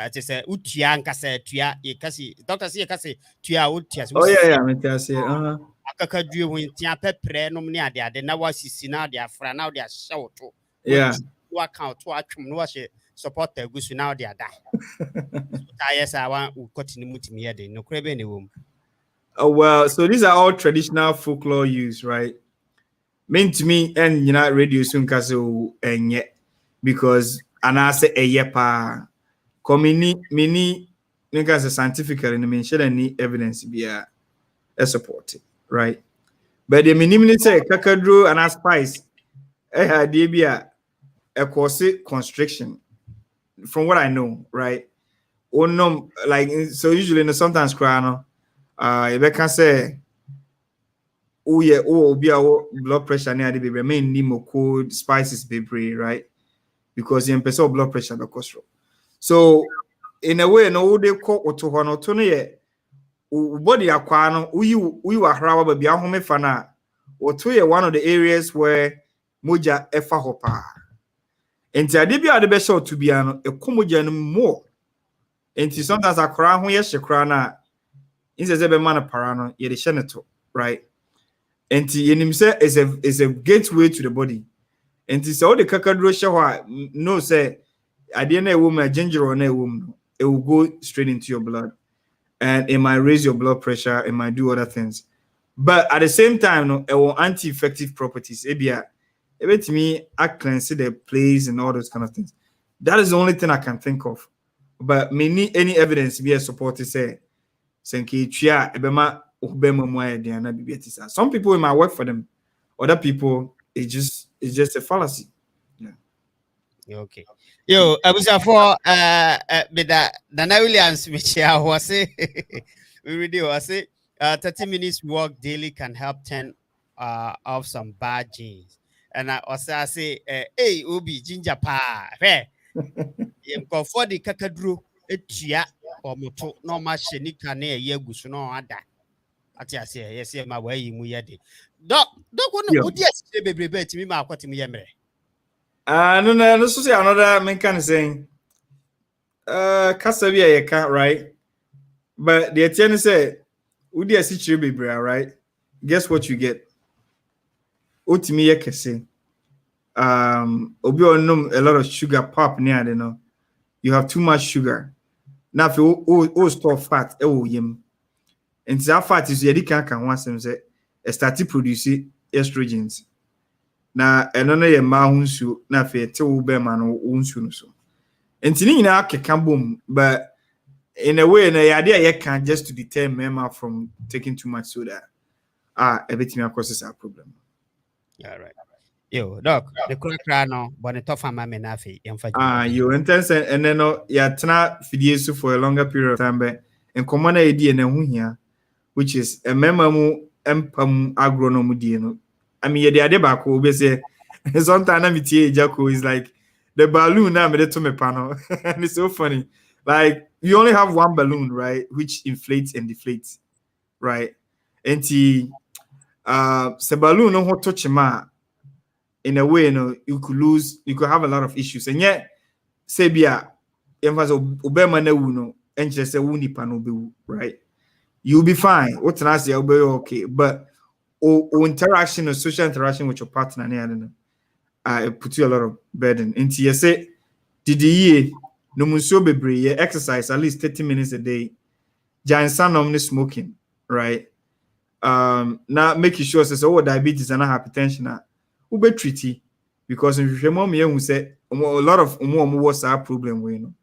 Speaker 1: utua nkasa tua e kasi doctor say kasi tua utia.
Speaker 3: Oh yeah, me say
Speaker 1: akakadro won tia pepre no ne ade na wasisi na ade afra na ode ahye woto.
Speaker 3: Yeah.
Speaker 1: Account to atwum no was support agusu now they are die. Yes, I want continue to me de no crebe ne wom.
Speaker 3: Oh well, so these are all traditional folklore use, right? Mean to me and radio soon kaso and yet because and I say a yepa mini niggas scientifically and mention any evidence be a support, right? But the minimum say kakadro and a spice idea a course constriction from what I know, right? Or no, like so usually sometimes cry if I can say be our blood pressure near the baby main nimo cold spices baby, right? Because in person blood pressure the cholesterol. So in a way, no they call or to one or two body aquano we are rubber be a home fana or to one of the areas where moja efa hopa. And Adibia the best to be a comogen more. And sometimes I cry when yes, crana is a man parano, yet a shenato, right? And is a gateway to the body. And it's all the kakadro shower no say I didn't a woman, ginger or a woman, it will go straight into your blood. And it might raise your blood pressure, it might do other things. But at the same time, no, it will anti-infective properties. To me, I cleanse the place and all those kind of things. That is the only thing I can think of. But any evidence be a support to say, some people it might work for them. Other people, it's just a fallacy.
Speaker 1: Yeah. Okay. Yo, I was for Dana Williams, which I was say we really was say 30 minutes walk daily can help 10 off some bad genes. And I also say, hey, Ubi, ginger pa, hey. nkɔfoɔ de kakaduro etua ɔmoto na ɔma hyɛ nika na ɛyɛ agu so na ɔada ate ase yɛsɛ ma wayi mu yɛ de dɔk no wodi asire bebrebe atimi ma akɔtimi yɛ mmerɛ
Speaker 3: no so say another men can saying kasa bi yɛka right but the attorney say wodi asire bebrebe right guess what you get otimi yɛ kɛse obi onum a lot of sugar pop near you know you have too much sugar now if you store fat yem and that fat is yedi kan ho asem say start to produce estrogens na eno na ye ma ho nsu na fe te wo be ma no nsu no so enti ni nyina akeka bom but in a way na yade ye can just to deter men from taking too much soda everything causes a problem.
Speaker 1: Yeah, right. Yo, doc, the crack no, but the tough man na fe
Speaker 3: you intense and then no ya tena fidiesu for a longer period of time but en common idea na hu hia which is a memamu empam agronom die no I mean ye ade ba ko be say sometimes na metie ejako is like the balloon na me to me panel and it's so funny like you only have one balloon right which inflates and deflates right and the balloon no ho touch ma in a way you could have a lot of issues and yet say bia emphasis obema na wu no enche say wu nipa no be right you'll be fine what can I say you'll be okay but interaction or social interaction with your partner it puts you a lot of burden into you say did ye no munso bebre exercise at least 30 minutes a day jansan smoking right now making sure say diabetes and hypertension ube treaty because if you mom who say a lot of was our problem we know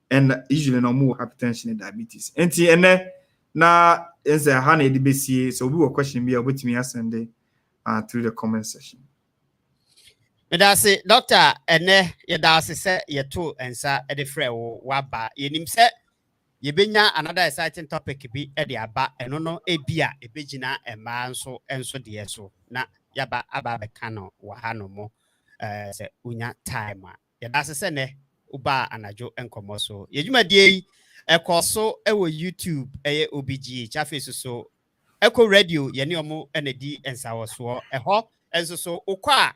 Speaker 3: and usually no more hypertension and diabetes and then now is a honey DBC so we will question me about me Sunday through the comment section.
Speaker 1: That's it, doctor and that's say you too and sir at the free waba yenim say you benya another exciting topic be at the aba and no ebia ebegina e man so enso de so na yaba aba bekano wahano mo se unya time ya that's say ne uba anajo enkomo so yedwuma die ekoso ewo YouTube OBG chafe so eko radio ye ne omo enedi ensawoso eho enso so ukwa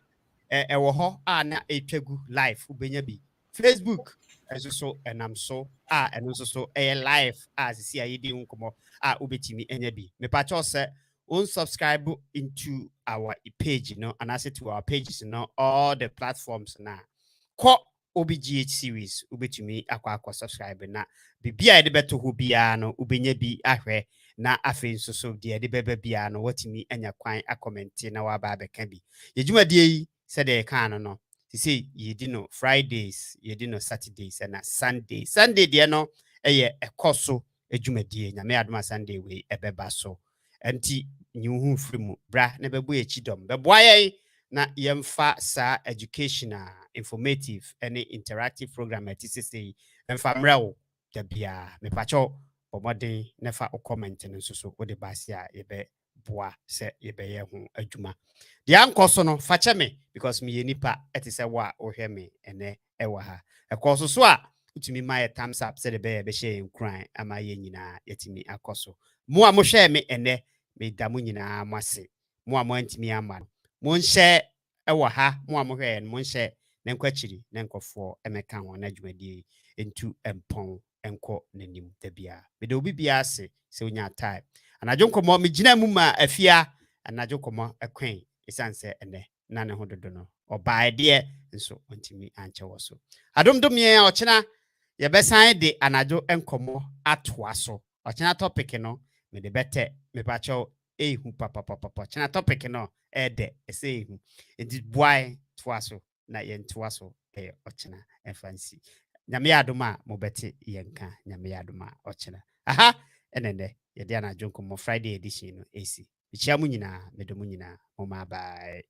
Speaker 1: ewo ho na etwagu live ubenya bi Facebook enso so enam so enso so live asisi ayedi nkomo ubetimi enya bi me pa cho se unsubscribe into our page and as to our pages all the platforms na ko OBGH series ubetumi akwa subscribe na bibia de beto ho bia no ubenya bi ahwe na afi nso so de beba bia no watimi anya kwan akomenti na waba beka bi yejuma de yi se de kan no say yedi no Fridays yedi no Saturdays na Sunday de no ekoso ejumadi nyame adoma Sunday we ebeba so enti nyuhu frimu bra na bebo echidom beboaye na yemfa sa educational informative and interactive program at TCC emfa mrewo da bia me pacho bomode nefa o comment nso so wo de basia yebe boa se yebe ye ho adwuma de ankoso no fache me because me yenipa etise wa ohwe me ene ewa ha ekoso so a utumi my thumbs up se de be share nkran ama ye nyina yetimi akoso mo a mo hwe me ene me da mo nyina mwase mo a mo antimi ama mo nhye ewa ha mo a mo hwe mo nhye na nkwachiri na nkofo emeka ho na dwumadie entu empon enko nanim da bia me de obi bia ase se onya time anajo nkomo me gina mu ma afia anajo nkomo ekwen esanse ene na ne ho dodo no obae de nso ontimi anche wo so adomdom ye ochena ye besan de anajo enkomo atoa so ochena topic no me de bete me pacho ehu papa chena topic no ede ese ehu edi boy toa so na ye ntoa so ochena fancy nyame adoma mo bete yenka nyame adoma ochena aha enende ye de anajo nkomo Friday edition no esi bichia mu nyina medomu nyina o ma bye